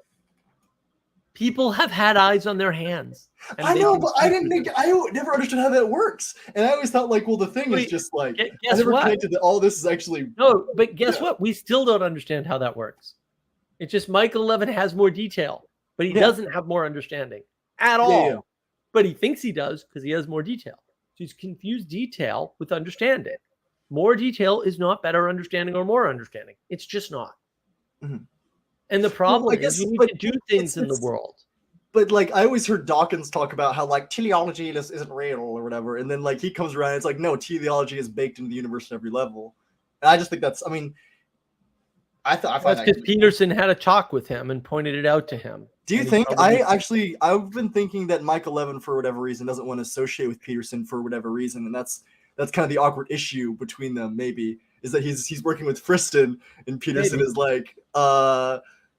People have had eyes on their hands. I know, but I never understood how that works. And I always thought like, well, the thing is just like, I never connected that all this is actually. No, but guess what? We still don't understand how that works. It's just Michael Levin has more detail, but he doesn't have more understanding at all. Yeah. But he thinks he does because he has more detail. So he's confused detail with understanding. More detail is not better understanding or more understanding. It's just not. Mm-hmm. And the problem is you need to do things in the world. But like I always heard Dawkins talk about how like teleology isn't real or whatever, and then like he comes around and it's like no, teleology is baked into the universe at every level. And I just think that's, I mean, I find That's that. because Peterson had a talk with him and pointed it out to him. Do you think I've been thinking that Michael Levin for whatever reason doesn't want to associate with Peterson for whatever reason, and that's kind of the awkward issue between them. Maybe is that he's working with Friston and Peterson is like,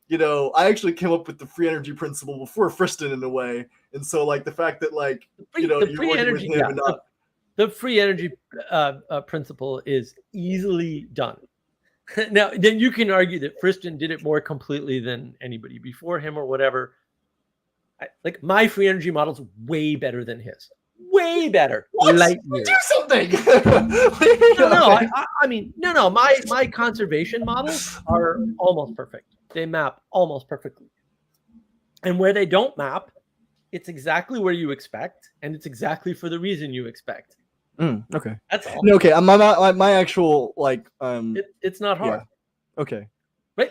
you know, I actually came up with the free energy principle before Friston in a way, and so like the fact that like you know you're working with him and not the free energy principle is easily done. Now, then you can argue that Friston did it more completely than anybody before him or whatever. Like my free energy model is way better than his. Way better. Light years. Do something. I mean, no. My conservation models are almost perfect. They map almost perfectly. And where they don't map, it's exactly where you expect, and it's exactly for the reason you expect. Okay. That's all. Okay. My actual like it's not hard. Yeah. Okay. Right.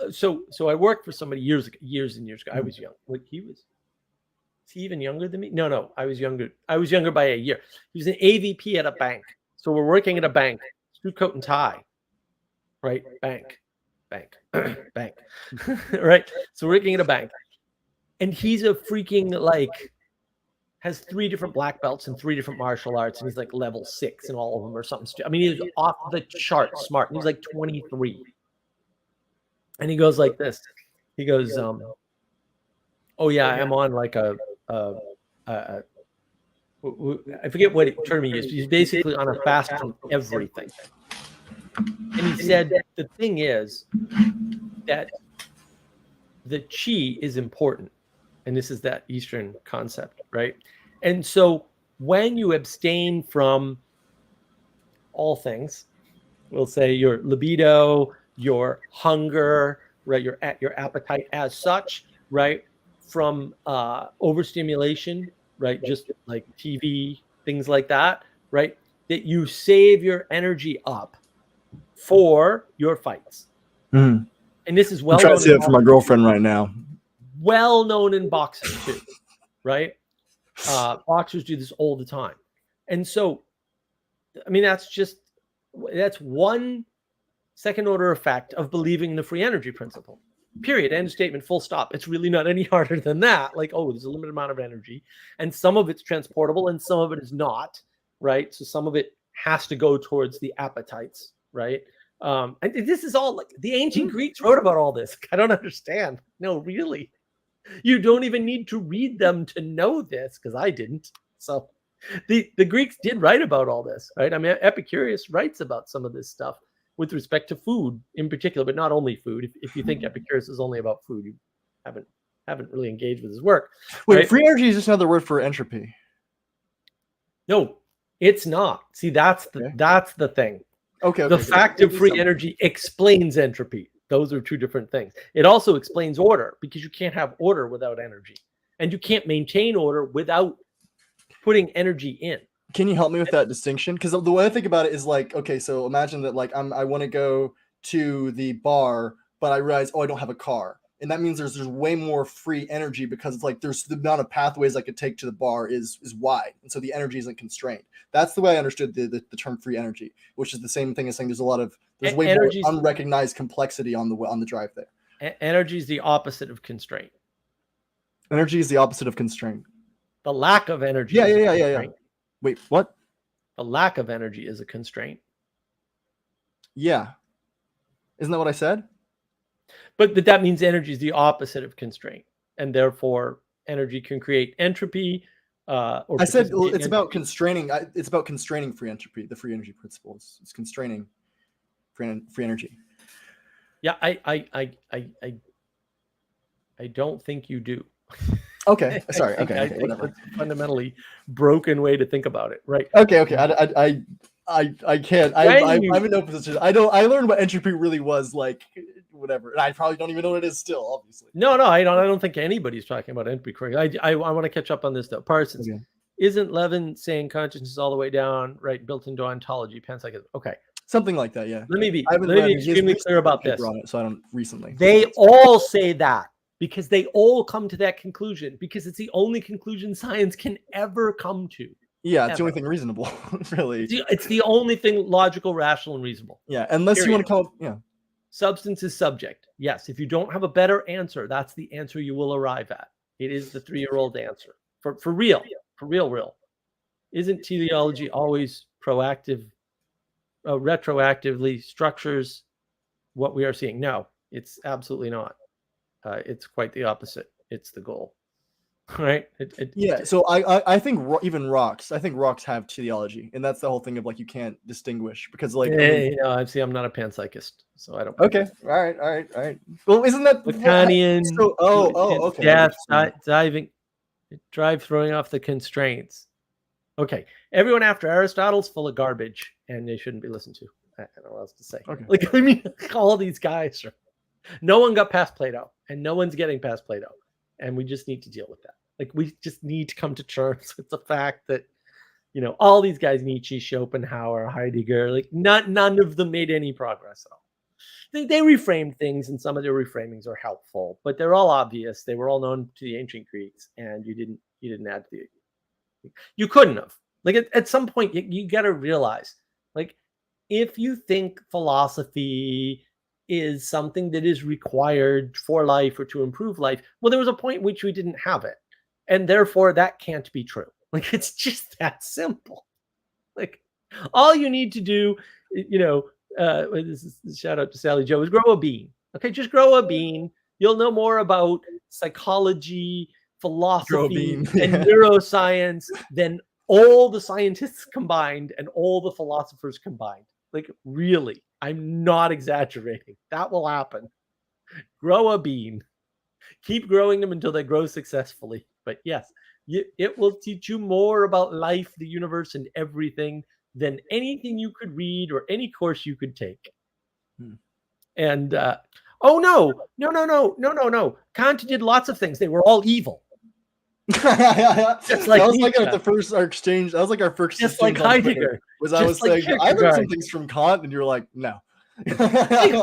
So I worked for somebody years and years ago. I was young. Like is he even younger than me? No, I was younger. I was younger by a year. He was an AVP at a bank. So we're working at a bank, suit, coat, and tie. Right? Bank. Right? So we're working at a bank. And he's a freaking has 3 different black belts and 3 different martial arts, and he's like level 6 in all of them or something. I mean, he's off the chart smart. And he's like 23. And he goes like this. He goes, oh yeah, I'm on like I forget what term he used. He's basically on a fast from everything. And he said the thing is that the chi is important. And this is that Eastern concept, right? And so when you abstain from all things, we'll say your libido, your hunger, right, your appetite as such, right, from overstimulation, right, just like TV, things like that, right, that you save your energy up for your fights. And this is well known. I'm trying to see it for my girlfriend right now. Well known in boxing too, right? Boxers do this all the time. And so, I mean, that's one second order effect of believing the free energy principle. Period. End statement, full stop. It's really not any harder than that. Like, oh, there's a limited amount of energy, and some of it's transportable and some of it is not, right? So some of it has to go towards the appetites, right? And this is all like the ancient Greeks wrote about all this. I don't understand. No, really. You don't even need to read them to know this, because I didn't. So the Greeks did write about all this, right? I mean, Epicurus writes about some of this stuff with respect to food in particular, but not only food. If you think Epicurus is only about food, you haven't really engaged with his work. Wait, right? Free energy is just another word for entropy. No, it's not. See, that's the thing. Okay. The fact of free energy explains entropy. Those are 2 different things. It also explains order, because you can't have order without energy, and you can't maintain order without putting energy in. Can you help me with that distinction? Because the way I think about it is like, okay, so imagine that like I want to go to the bar, but I realize, oh, I don't have a car. And that means there's way more free energy, because it's like there's the amount of pathways I could take to the bar is wide. And so the energy isn't constrained. That's the way I understood the term free energy, which is the same thing as saying there's way more unrecognized complexity on the drive there. Energy is the opposite of constraint. Energy is the opposite of constraint. The lack of energy. Yeah. Wait, what? The lack of energy is a constraint. Yeah. Isn't that what I said? But that means energy is the opposite of constraint, and therefore energy can create entropy. I said it's about constraining. It's about constraining free entropy. The free energy principle is constraining free energy. Yeah, I don't think you do. Okay, sorry. Okay, whatever. It's a fundamentally broken way to think about it, right? Okay. I can't. I'm in no position. I learned what entropy really was like, whatever, and I probably don't even know what it is still. Obviously. No, I don't think anybody's talking about entropy correctly. I want to catch up on this though. Parsons, isn't Levin saying consciousness all the way down, right, built into ontology, panpsychism? Okay. Something like that, yeah. Let me be extremely clear about this. So I don't recently. They all say that, because they all come to that conclusion because it's the only conclusion science can ever come to. Yeah, it's the only thing reasonable, really. It's the only thing logical, rational, and reasonable. Yeah, unless you want to call it, yeah. Substance is subject. Yes, if you don't have a better answer, that's the answer you will arrive at. It is the 3-year-old answer. For real. For real. Isn't teleology always proactive, retroactively structures what we are seeing? No, it's absolutely not. It's quite the opposite. It's the goal, right? So I think even rocks. I think rocks have teleology, and that's the whole thing of like you can't distinguish because like. See, I'm not a panpsychist, so I don't. Okay, all right. Well, isn't that Lacanian? So, okay. Death, drive, throwing off the constraints. Okay, everyone after Aristotle's full of garbage, and they shouldn't be listened to. I don't know what else to say. Okay. Like, I mean, all these guys are. No one got past Plato, and no one's getting past Plato, and we just need to deal with that. Like, we just need to come to terms with the fact that, all these guys, Nietzsche, Schopenhauer, Heidegger, like none of them made any progress at all. They reframed things, and some of their reframings are helpful, but they're all obvious. They were all known to the ancient Greeks, and you didn't add to the. You couldn't have. Like at some point, you got to realize, like, if you think philosophy is something that is required for life or to improve life, well, there was a point in which we didn't have it, and therefore that can't be true. Like, it's just that simple. Like, all you need to do, this is shout out to Sally Joe, is grow a bean. Okay, just grow a bean. You'll know more about psychology, philosophy, and neuroscience than all the scientists combined and all the philosophers combined. Like, really, I'm not exaggerating. That will happen. Grow a bean. Keep growing them until they grow successfully. But yes, it will teach you more about life, the universe, and everything than anything you could read or any course you could take. And no. Kant did lots of things. They were all evil. Just like that was like the first our exchange. That was like our first. Just like Heidegger. I was saying I learned some things from Kant, and you're like, no. They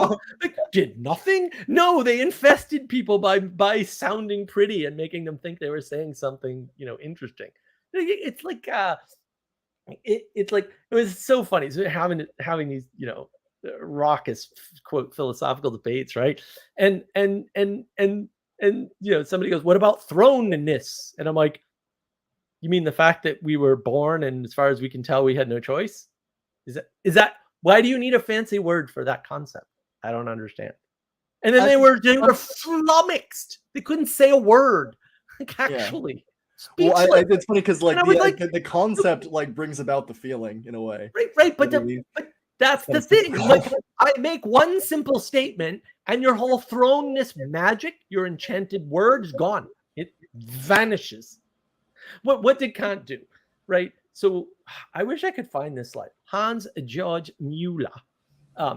did nothing. No, they infested people by sounding pretty and making them think they were saying something, interesting. It's like it's like, it was so funny. So having these, raucous quote philosophical debates, right? And somebody goes, what about thrownness? And I'm like, you mean the fact that we were born and as far as we can tell, we had no choice? Is that why do you need a fancy word for that concept? I don't understand. And then they were flummoxed. They couldn't say a word. Like, actually. Yeah. Well, it's funny because the concept brings about the feeling in a way. Right. But that's the thing. Like, I make one simple statement, and your whole thrownness magic, your enchanted word, is gone. It vanishes. What did Kant do? Right. So I wish I could find this slide. Hans Georg Müller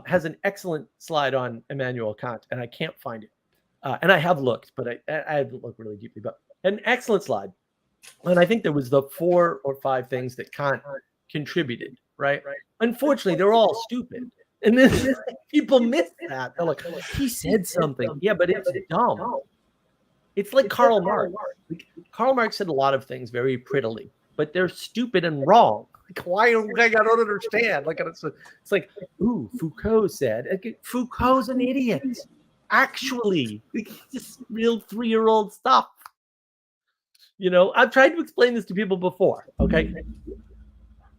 has an excellent slide on Immanuel Kant, and I can't find it. And I have looked, but I haven't looked really deeply. But an excellent slide. And I think there was the 4 or 5 things that Kant contributed, right? Unfortunately, they're all stupid. And then people miss that. They're like, he said something. Yeah, but it's dumb. It's like Karl Marx. Karl Marx said a lot of things very prettily, but they're stupid and wrong. Like, why? I don't understand. Like, it's like, ooh, Foucault said. Foucault's an idiot. Actually, just real 3-year-old stuff. I've tried to explain this to people before. Okay,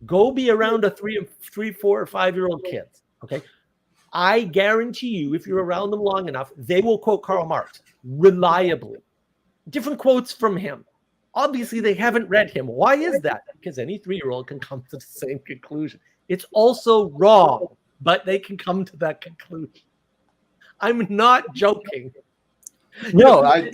go be around a 3, 4, or 5-year-old kids. Okay, I guarantee you, if you're around them long enough, they will quote Karl Marx reliably. Different quotes from him. Obviously, they haven't read him. Why is that? Because any 3-year-old can come to the same conclusion. It's also wrong, but they can come to that conclusion. I'm not joking. No, I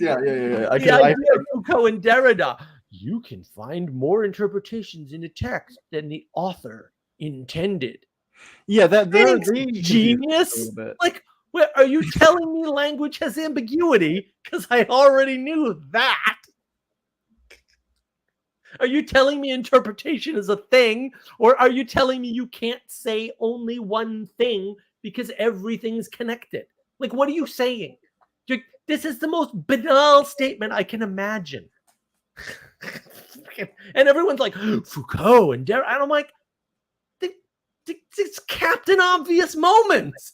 Foucault and Derrida. You can find more interpretations in a text than the author intended. Yeah, they're genius. Like, are you telling me language has ambiguity? Because I already knew that. Are you telling me interpretation is a thing? Or are you telling me you can't say only one thing because everything's connected? Like, what are you saying? This is the most banal statement I can imagine. And everyone's like, Foucault and Derrida. And I'm like, it's Captain Obvious moments.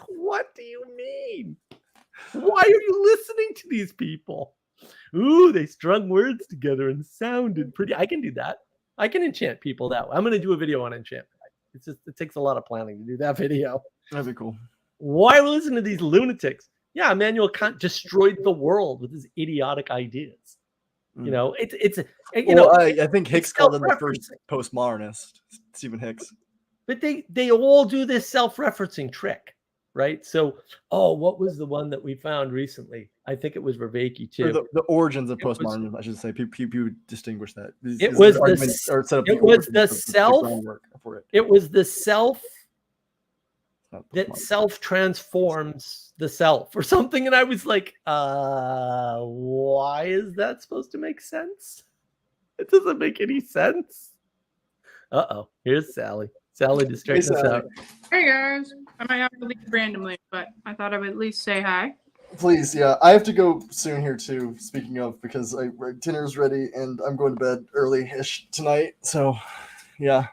What do you mean? Why are you listening to these people? Ooh, they strung words together and sounded pretty. I can do that. I can enchant people that way. I'm going to do a video on enchantment. It takes a lot of planning to do that video. That'd be cool. Why are we listening to these lunatics? Yeah, Immanuel Kant destroyed the world with his idiotic ideas. You know, I think Hicks called him the first postmodernist, Stephen Hicks. But they all do this self-referencing trick, right? So, what was the one that we found recently? I think it was Vervaeke too. The origins of postmodernism, I should say. People distinguish that. It was the self that self-transforms the self or something. And I was like, why is that supposed to make sense? It doesn't make any sense. Here's Sally. Sally to straighten us out. Hey guys, I might have to leave randomly, but I thought I would at least say hi. Please, yeah. I have to go soon here too, speaking of, because dinner's ready and I'm going to bed early-ish tonight. So, yeah.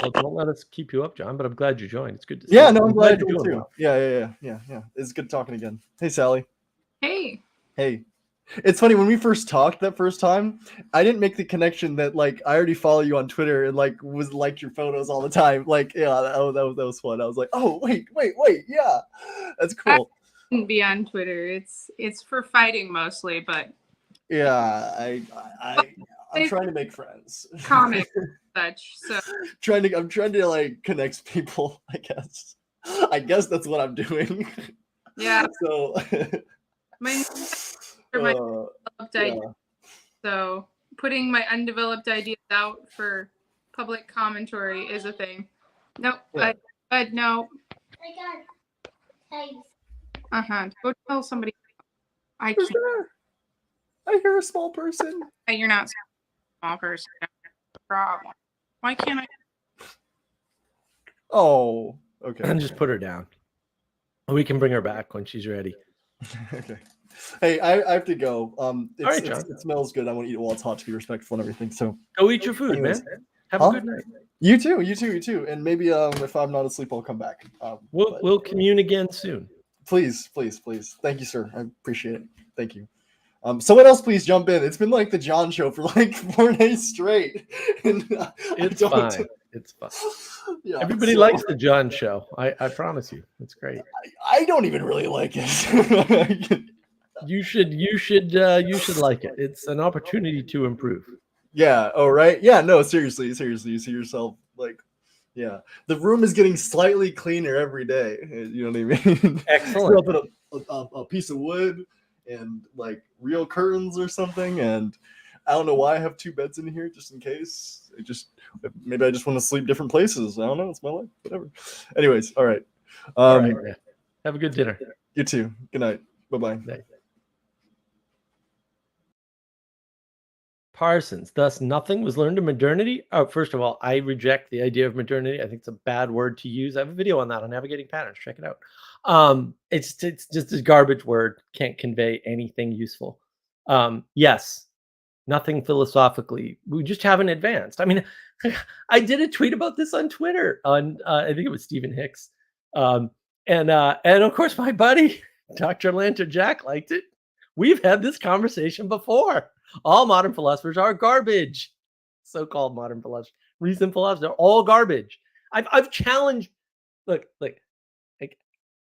Well, don't let us keep you up, John, but I'm glad you joined. It's good to see you. Yeah, no, I'm glad you're doing too. Well. Yeah. It's good talking again. Hey, Sally. Hey. It's funny, when we first talked that first time, I didn't make the connection that like I already follow you on Twitter and like liked your photos all the time. Like, yeah, that was fun. I was like, oh wait, yeah, that's cool. I wouldn't be on Twitter. It's for fighting mostly, but yeah, I'm trying to make friends. Comics and such. So I'm trying to like connect people. I guess that's what I'm doing. Yeah. So my undeveloped idea. So putting my undeveloped ideas out for public commentary is a thing. Nope. Yeah. No. Go tell somebody. I can't. I hear a small person. You're not a small person. Problem. Why can't I? Oh, okay. And just put her down. We can bring her back when she's ready. Okay. Hey, I have to go. All right, John. It smells good. I want to eat it while it's hot to be respectful and everything. So go eat your food, man. Have a good night. You too. And maybe if I'm not asleep, I'll come back. We'll commune again soon. Please. Thank you, sir. I appreciate it. Thank you. Someone else please jump in. It's been like the John show for like 4 days straight. And, it's fine. It's fine. Yeah, everybody likes the John show. I promise you. It's great. I don't even really like it. You should like it. It's an opportunity to improve. Yeah. Oh, right. Yeah. No, seriously. You see yourself like, yeah. The room is getting slightly cleaner every day. You know what I mean? Excellent. Put a piece of wood and like real curtains or something. And I don't know why I have 2 beds in here, just in case. Maybe I just want to sleep different places. I don't know. It's my life. Whatever. Anyways. All right. All right. Have a good dinner. You too. Good night. Bye-bye. Night. Parsons, thus nothing was learned in modernity. Oh, first of all, I reject the idea of modernity. I think it's a bad word to use. I have a video on that on Navigating Patterns. Check it out. It's just a garbage word. Can't convey anything useful. Yes, nothing philosophically. We just haven't advanced. I mean, I did a tweet about this on Twitter on I think it was Stephen Hicks, and of course my buddy Dr. Lantern Jack liked it. We've had this conversation before. All modern philosophers are garbage. So-called modern philosophers, recent philosophers, they're all garbage. I've challenged. Look,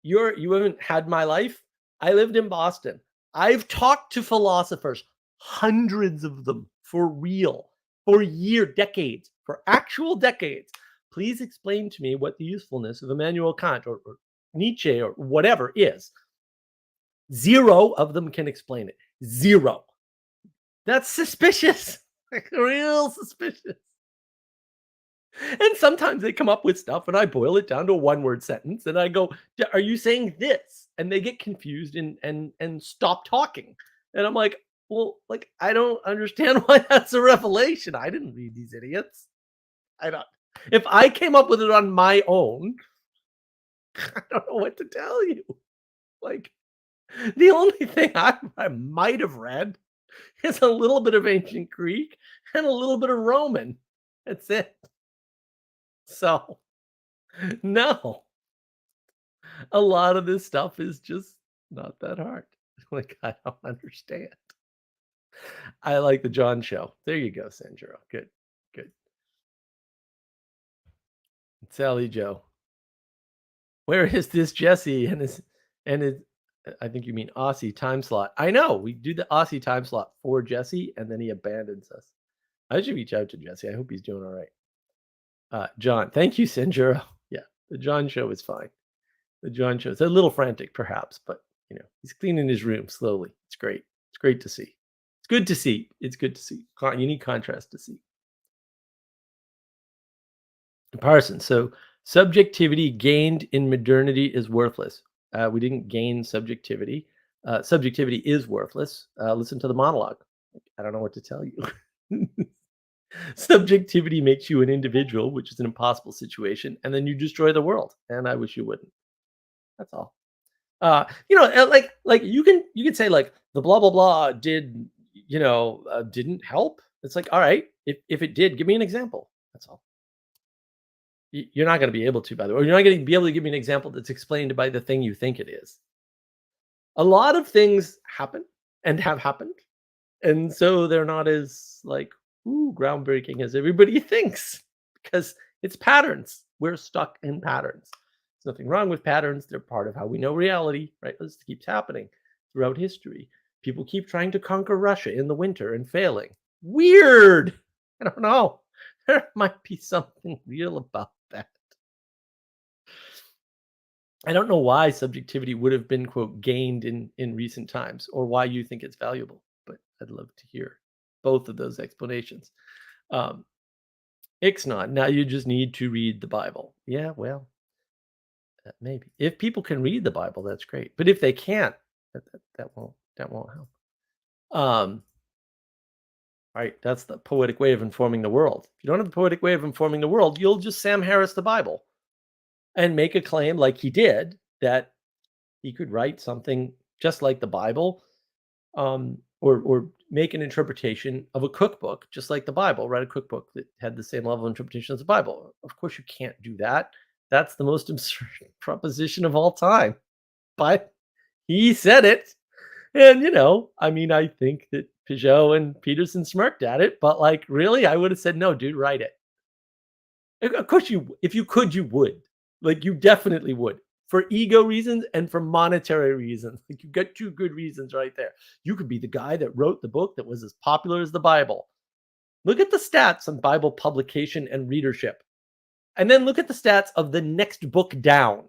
you haven't had my life. I lived in Boston. I've talked to philosophers, hundreds of them, for real, for decades, for actual decades. Please explain to me what the usefulness of Immanuel Kant or Nietzsche or whatever is. 0 of them can explain it. 0. That's suspicious. Real suspicious. And sometimes they come up with stuff and I boil it down to a 1-word sentence and I go, are you saying this? And they get confused and stop talking. And I'm like, well, like, I don't understand why that's a revelation. I didn't read these idiots. If I came up with it on my own, I don't know what to tell you. Like, The only thing I might have read is a little bit of ancient Greek and a little bit of Roman. That's it. So, no, a lot of this stuff is just not that hard. Like, I don't understand. I like the John show. There you go, Sanjuro. Good, good. Sally Joe. Where is this Jesse and his I think you mean Aussie time slot. I know we do the Aussie time slot for Jesse, and then he abandons us. I should reach out to Jesse. I hope he's doing all right. John, thank you, Sanjuro. Yeah, the John show is fine. The John show is a little frantic, perhaps, but he's cleaning his room slowly. It's great. It's great to see. It's good to see. It's good to see. You need contrast to see. Parsons. So subjectivity gained in modernity is worthless. We didn't gain subjectivity. Subjectivity is worthless. Listen to the monologue. I don't know what to tell you. Subjectivity makes you an individual, which is an impossible situation, and then you destroy the world. And I wish you wouldn't. That's all. Like you can say like the blah blah blah did didn't help. It's like, all right, if it did, give me an example. That's all. You're not going to be able to, by the way. Or you're not going to be able to give me an example that's explained by the thing you think it is. A lot of things happen and have happened, and so they're not as like groundbreaking as everybody thinks because it's patterns. We're stuck in patterns. There's nothing wrong with patterns. They're part of how we know reality, right? This keeps happening throughout history. People keep trying to conquer Russia in the winter and failing. Weird. I don't know. There might be something real about that. I don't know why subjectivity would have been, quote, gained in recent times or why you think it's valuable, but I'd love to hear both of those explanations. Ixnod, now you just need to read the Bible. Yeah, well, maybe. If people can read the Bible, that's great. But if they can't, that won't help. Right, that's the poetic way of informing the world. If you don't have a poetic way of informing the world, you'll just Sam Harris the Bible and make a claim like he did that he could write something just like the Bible, or make an interpretation of a cookbook just like the Bible, write a cookbook that had the same level of interpretation as the Bible. Of course, you can't do that. That's the most absurd proposition of all time. But he said it. And, I think that Peugeot and Peterson smirked at it, but like, really, I would have said, no, dude, write it. Of course, if you could, you would. Like, you definitely would. For ego reasons and for monetary reasons. Like, you got two good reasons right there. You could be the guy that wrote the book that was as popular as the Bible. Look at the stats on Bible publication and readership. And then look at the stats of the next book down.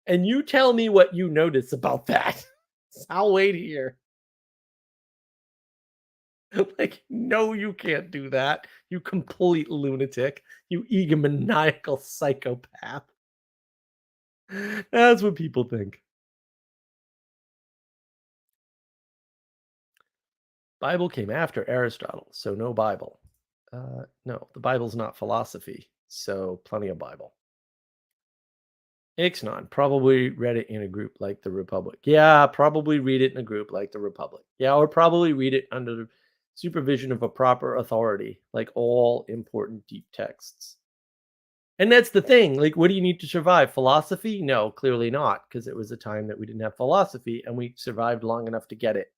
And you tell me what you notice about that. I'll wait here. Like, no, you can't do that. You complete lunatic. You egomaniacal psychopath. That's what people think. Bible came after Aristotle, so no Bible. No, the Bible's not philosophy, so plenty of Bible. Ixnon, probably read it in a group like the Republic. Yeah, probably read it in a group like the Republic. Yeah, or probably read it under the supervision of a proper authority, like all important deep texts. And that's the thing. Like, what do you need to survive? Philosophy? No, clearly not, because it was a time that we didn't have philosophy, and we survived long enough to get it.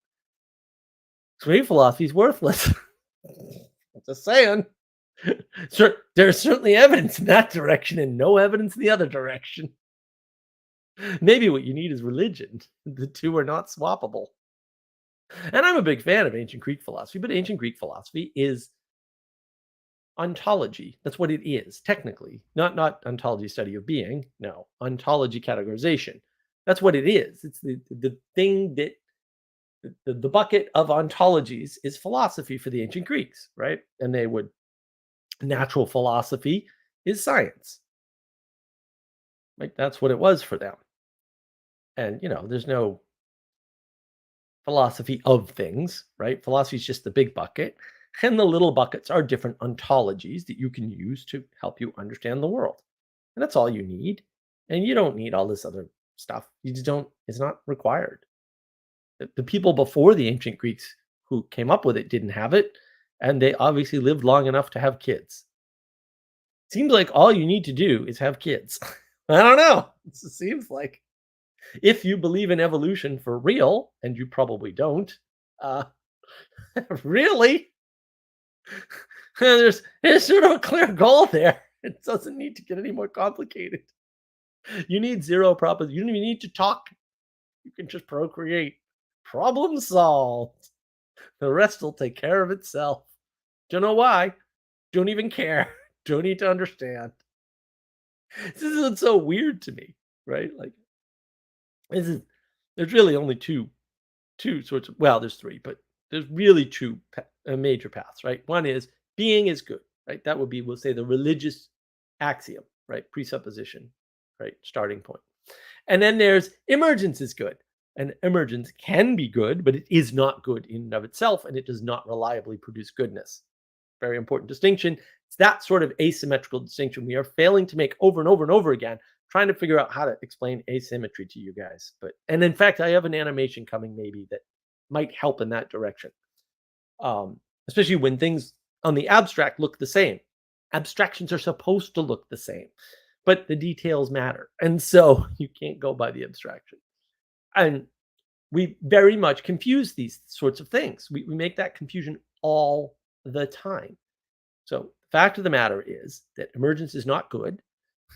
So philosophy is worthless. Just saying. Sure, there's certainly evidence in that direction and no evidence in the other direction. Maybe what you need is religion. The two are not swappable. And I'm a big fan of ancient Greek philosophy, but ancient Greek philosophy is ontology. That's what it is, technically. Not ontology study of being. No, ontology categorization. That's what it is. It's the thing that the bucket of ontologies is philosophy for the ancient Greeks, right? And they would natural philosophy is science. Like, that's what it was for them. And there's no philosophy of things, right? Philosophy is just the big bucket, and the little buckets are different ontologies that you can use to help you understand the world. And that's all you need. And you don't need all this other stuff. You just don't, it's not required. The people before the ancient Greeks who came up with it didn't have it, and they obviously lived long enough to have kids. Seems like all you need to do is have kids. I don't know. It seems like if you believe in evolution for real, and you probably don't, really, there's sort of a clear goal there. It doesn't need to get any more complicated. You need zero proposition. You don't even need to talk. You can just procreate. Problem solved. The rest will take care of itself. Don't know why. Don't even care. Don't need to understand. This is so weird to me, right? Like, there's really only two sorts of, well, there's three, but there's really two major paths, right? One is being is good, right? That would be, we'll say, the religious axiom, right? Presupposition, right? Starting point. And then there's emergence is good. And emergence can be good, but it is not good in and of itself, and it does not reliably produce goodness. Very important distinction. It's that sort of asymmetrical distinction we are failing to make over and over and over again, trying to figure out how to explain asymmetry to you guys. And in fact, I have an animation coming maybe that might help in that direction. Especially when things on the abstract look the same. Abstractions are supposed to look the same, but the details matter. And so you can't go by the abstraction. And we very much confuse these sorts of things. We make that confusion all the time. So the fact of the matter is that emergence is not good.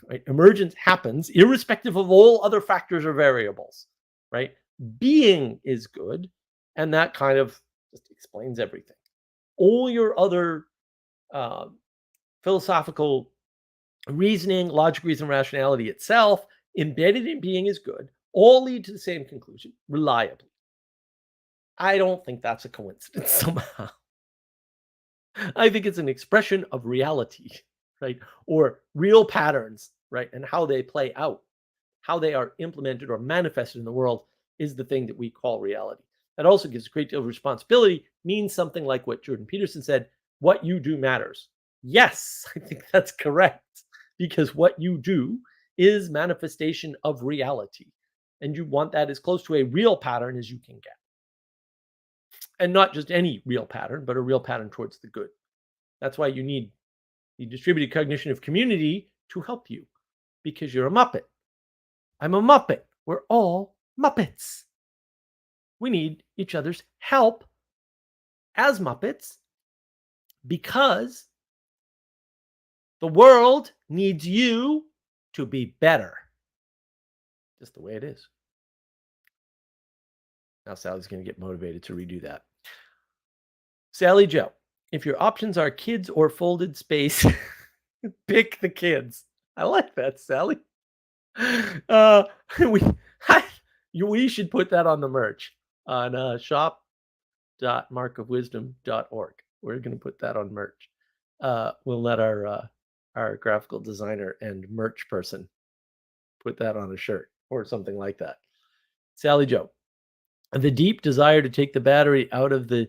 Right? Emergence happens irrespective of all other factors or variables. Right? Being is good, and that kind of just explains everything. All your other philosophical reasoning, logic, reason, rationality itself, embedded in being is good, all lead to the same conclusion, reliably. I don't think that's a coincidence somehow. I think it's an expression of reality, right? Or real patterns, right? And how they play out, how they are implemented or manifested in the world is the thing that we call reality. That also gives a great deal of responsibility, means something like what Jordan Peterson said, what you do matters. Yes, I think that's correct, because what you do is manifestation of reality. And you want that as close to a real pattern as you can get. And not just any real pattern, but a real pattern towards the good. That's why you need the distributed cognition of community to help you, because you're a Muppet. I'm a Muppet. We're all Muppets. We need each other's help as Muppets because the world needs you to be better. Just the way it is. Now Sally's going to get motivated to redo that. Sally Joe, if your options are kids or folded space, pick the kids. I like that, Sally. We should put that on the merch on shop.markofwisdom.org. We're going to put that on merch. We'll let our graphical designer and merch person put that on a shirt or something like that. Sally Joe, the deep desire to take the battery out of the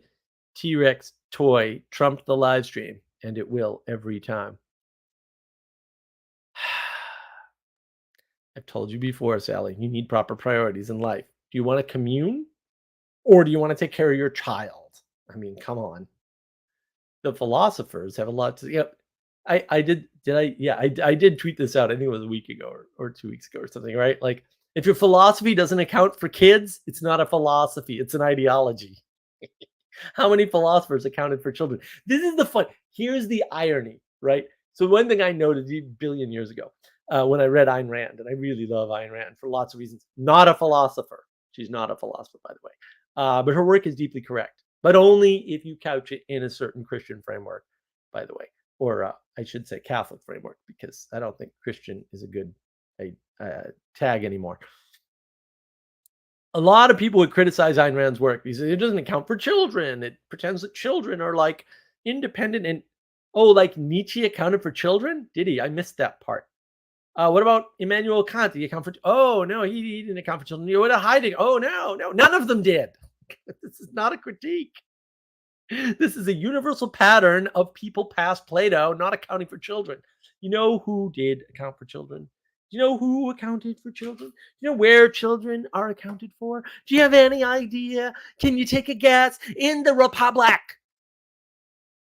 T-Rex toy trumped the live stream, and it will every time. I've told you before, Sally, you need proper priorities in life. Do you want to commune, or do you want to take care of your child? I mean, come on. The philosophers have a lot to. Yeah, I did. I did tweet this out. I think it was a week ago or 2 weeks ago or something, right? Like, if your philosophy doesn't account for kids, it's not a philosophy. It's an ideology. How many philosophers accounted for children? This is the fun. Here's the irony, right? So one thing I noted a billion years ago when I read Ayn Rand, and I really love Ayn Rand for lots of reasons. Not a philosopher. She's not a philosopher, by the way. But her work is deeply correct, but only if you couch it in a certain Christian framework, by the way, or I should say Catholic framework, because I don't think Christian is a good tag anymore. A lot of people would criticize Ayn Rand's work because it doesn't account for children. It pretends that children are like independent and, like Nietzsche accounted for children? Did he? I missed that part. What about Immanuel Kant? Did he account for? Oh, no, he didn't account for children. What a hiding. Oh, no, none of them did. This is not a critique. This is a universal pattern of people past Plato not accounting for children. You know who did account for children? Do you know who accounted for children? Do you know where children are accounted for? Do you have any idea? Can you take a guess? In the Republic.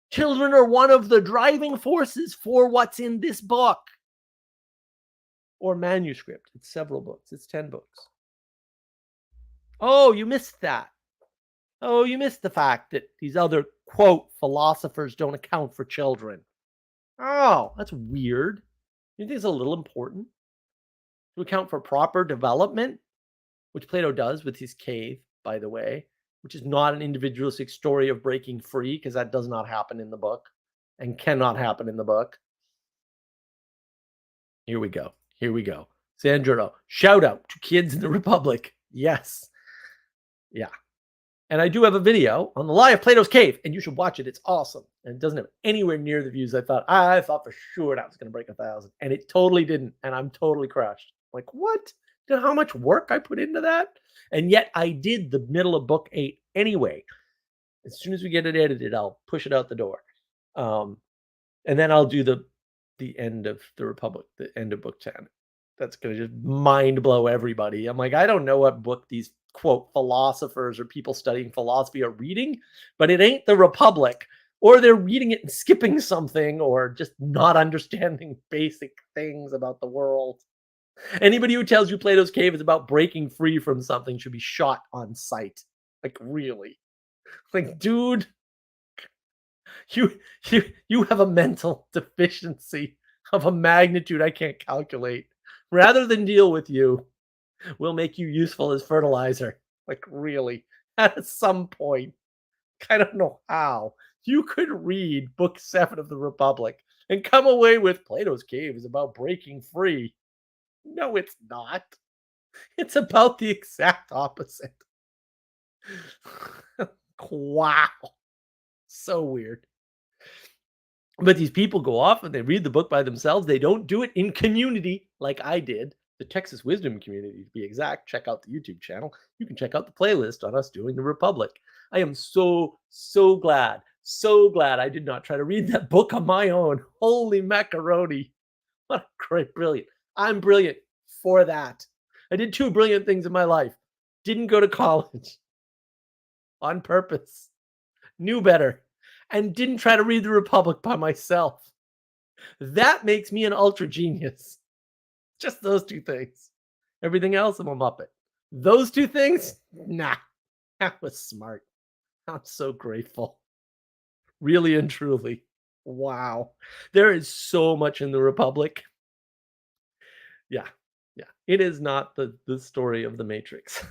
Children are one of the driving forces for what's in this book. Or manuscript. It's several books. It's 10 books. Oh, you missed that. Oh, you missed the fact that these other, quote, philosophers don't account for children. Oh, that's weird. You think it's a little important to account for proper development, which Plato does with his cave, by the way, which is not an individualistic story of breaking free, because that does not happen in the book and cannot happen in the book. Here we go. Here we go. Sandro, shout out to kids in the Republic. Yes. Yeah. And I do have a video on the lie of Plato's cave, and you should watch it. It's awesome. And it doesn't have anywhere near the views I thought. I thought for sure that was going to break 1,000, and it totally didn't. And I'm totally crushed. Like, what? Do you know how much work I put into that? And yet I did the middle of book 8 anyway. As soon as we get it edited, I'll push it out the door. And then I'll do the end of the Republic, the end of book 10. That's going to just mind blow everybody. I'm like, I don't know what book these, quote, philosophers or people studying philosophy are reading, but it ain't the Republic, or they're reading it and skipping something, or just not understanding basic things about the world. Anybody who tells you Plato's cave is about breaking free from something should be shot on sight. Like, really? Like, dude, you have a mental deficiency of a magnitude I can't calculate. Rather than deal with you, we'll make you useful as fertilizer. Like, really, at some point, I don't know how you could read book 7 of the Republic and come away with Plato's cave is about breaking free. No, it's not. It's about the exact opposite. Wow. So weird. But these people go off and they read the book by themselves. They don't do it in community like I did. The Texas Wisdom community, to be exact. Check out the YouTube channel. You can check out the playlist on us doing the Republic. I am so glad I did not try to read that book on my own. Holy macaroni. What a great, brilliant. I'm brilliant for that. I did 2 brilliant things in my life. Didn't go to college on purpose. Knew better. And didn't try to read the Republic by myself. That makes me an ultra genius. Just those 2 things. Everything else, I'm a muppet. Those 2 things? Nah. That was smart. I'm so grateful. Really and truly. Wow. There is so much in the Republic. Yeah. Yeah. It is not the story of the Matrix.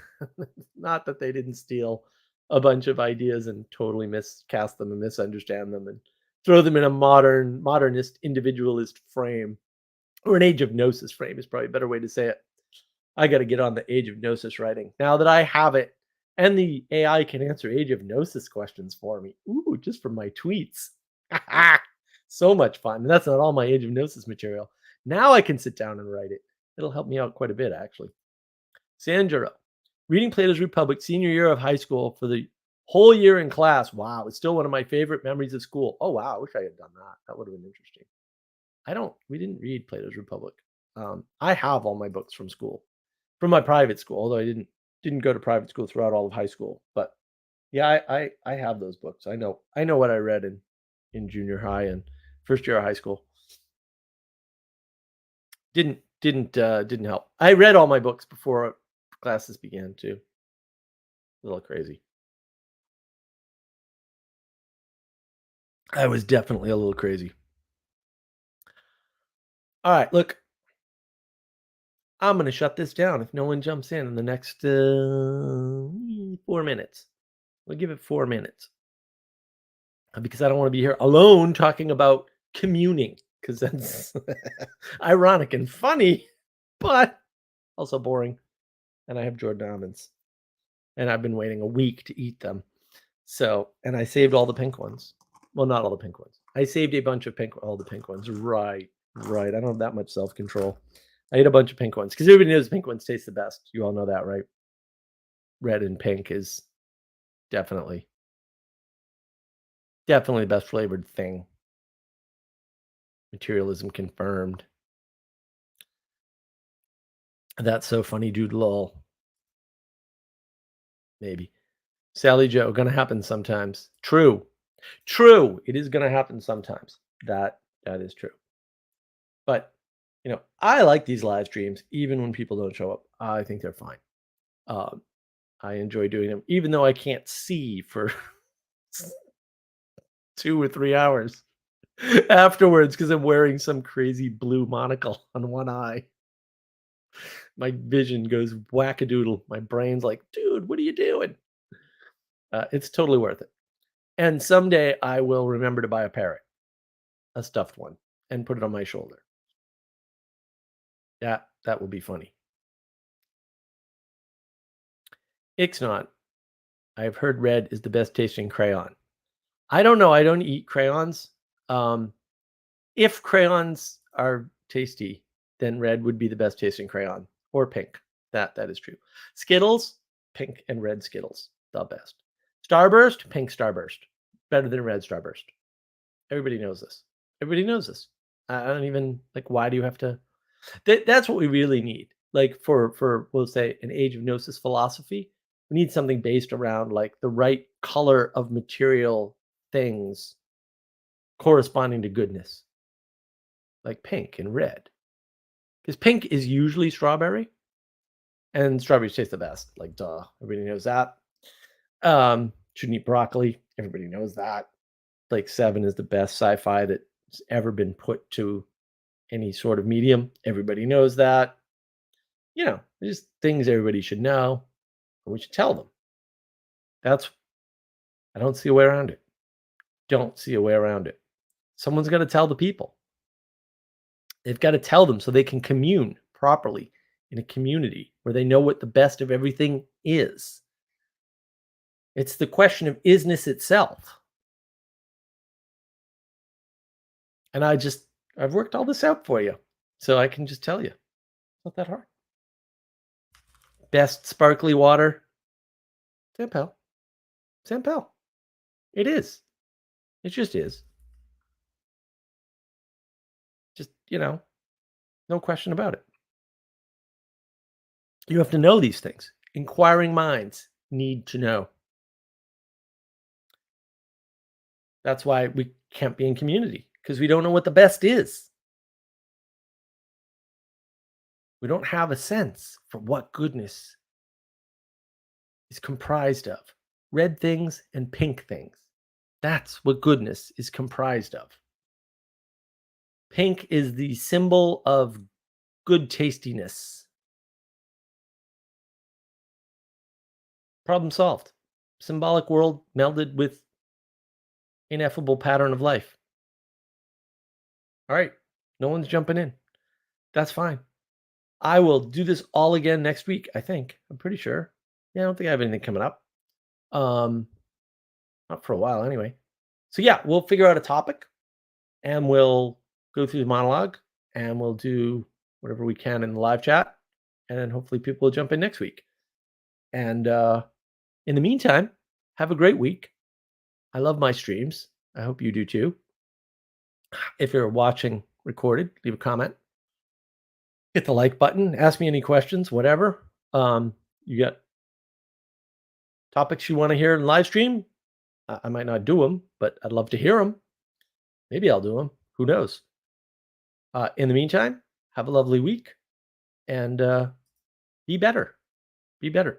Not that they didn't steal a bunch of ideas and totally miscast them and misunderstand them and throw them in a modernist individualist frame, or an age of gnosis frame is probably a better way to say it. I got to get on the age of gnosis writing now that I have it, and the AI can answer age of gnosis questions for me. Ooh, just from my tweets. So much fun. And that's not all my age of gnosis material. Now I can sit down and write it. It'll help me out quite a bit, actually. Sandra, reading Plato's Republic senior year of high school for the whole year in class. Wow, it's still one of my favorite memories of school. Oh, wow, I wish I had done that. That would have been interesting. We didn't read Plato's Republic. I have all my books from school, from my private school, although I didn't go to private school throughout all of high school. But yeah, I have those books. I know what I read in junior high and first year of high school. Didn't help. I read all my books before classes began too. A little crazy. I was definitely a little crazy. All right, look, I'm going to shut this down if no one jumps in the next 4 minutes. We'll give it 4 minutes because I don't want to be here alone talking about communing, because that's ironic and funny, but also boring. And I have Jordan almonds, and I've been waiting a week to eat them. So, and I saved all the pink ones. Well, not all the pink ones. I saved a bunch of all the pink ones. Right. I don't have that much self-control. I ate a bunch of pink ones because everybody knows pink ones taste the best. You all know that, right? Red and pink is definitely the best flavored thing. Materialism confirmed. That's so funny, dude. Lol. Maybe. Sally Joe, gonna happen sometimes. True. True. It is gonna happen sometimes. That is true. But I like these live streams, even when people don't show up. I think they're fine. I enjoy doing them, even though I can't see for 2 or 3 hours afterwards because I'm wearing some crazy blue monocle on one eye. My vision goes wackadoodle. My brain's like, dude, what are you doing? It's totally worth it. And someday I will remember to buy a parrot, a stuffed one, and put it on my shoulder. That will be funny. Ixnot, I've heard red is the best tasting crayon. I don't know. I don't eat crayons. If crayons are tasty, then red would be the best tasting crayon, or pink. That is true. Skittles, pink and red Skittles, the best. Starburst, pink Starburst, better than red Starburst. Everybody knows this. Everybody knows this. I don't even why do you have to? That's what we really need. Like for we'll say an age of gnosis philosophy, we need something based around the right color of material things corresponding to goodness, like pink and red. Because pink is usually strawberry, and strawberries taste the best. Duh, everybody knows that. Shouldn't eat broccoli. Everybody knows that. 7 is the best sci-fi that's ever been put to any sort of medium. Everybody knows that. Just things everybody should know, and we should tell them. I don't see a way around it. Don't see a way around it. Someone's got to tell the people. They've got to tell them so they can commune properly in a community where they know what the best of everything is. It's the question of isness itself. And I've worked all this out for you, so I can just tell you. It's not that hard. Best sparkly water, San Pel. San Pel. It is. It just is. Just, no question about it. You have to know these things. Inquiring minds need to know. That's why we can't be in community, because we don't know what the best is. We don't have a sense for what goodness is comprised of. Red things and pink things. That's what goodness is comprised of. Pink is the symbol of good tastiness. Problem solved. Symbolic world melded with ineffable pattern of life. All right. No one's jumping in. That's fine. I will do this all again next week, I think. I'm pretty sure. Yeah, I don't think I have anything coming up. Not for a while anyway. So yeah, we'll figure out a topic and we'll go through the monologue and we'll do whatever we can in the live chat. And then hopefully people will jump in next week. And in the meantime, have a great week. I love my streams. I hope you do too. If you're watching recorded, leave a comment. Hit the like button. Ask me any questions, whatever. You got topics you want to hear in live stream? I might not do them, but I'd love to hear them. Maybe I'll do them. Who knows? In the meantime, have a lovely week and be better. Be better.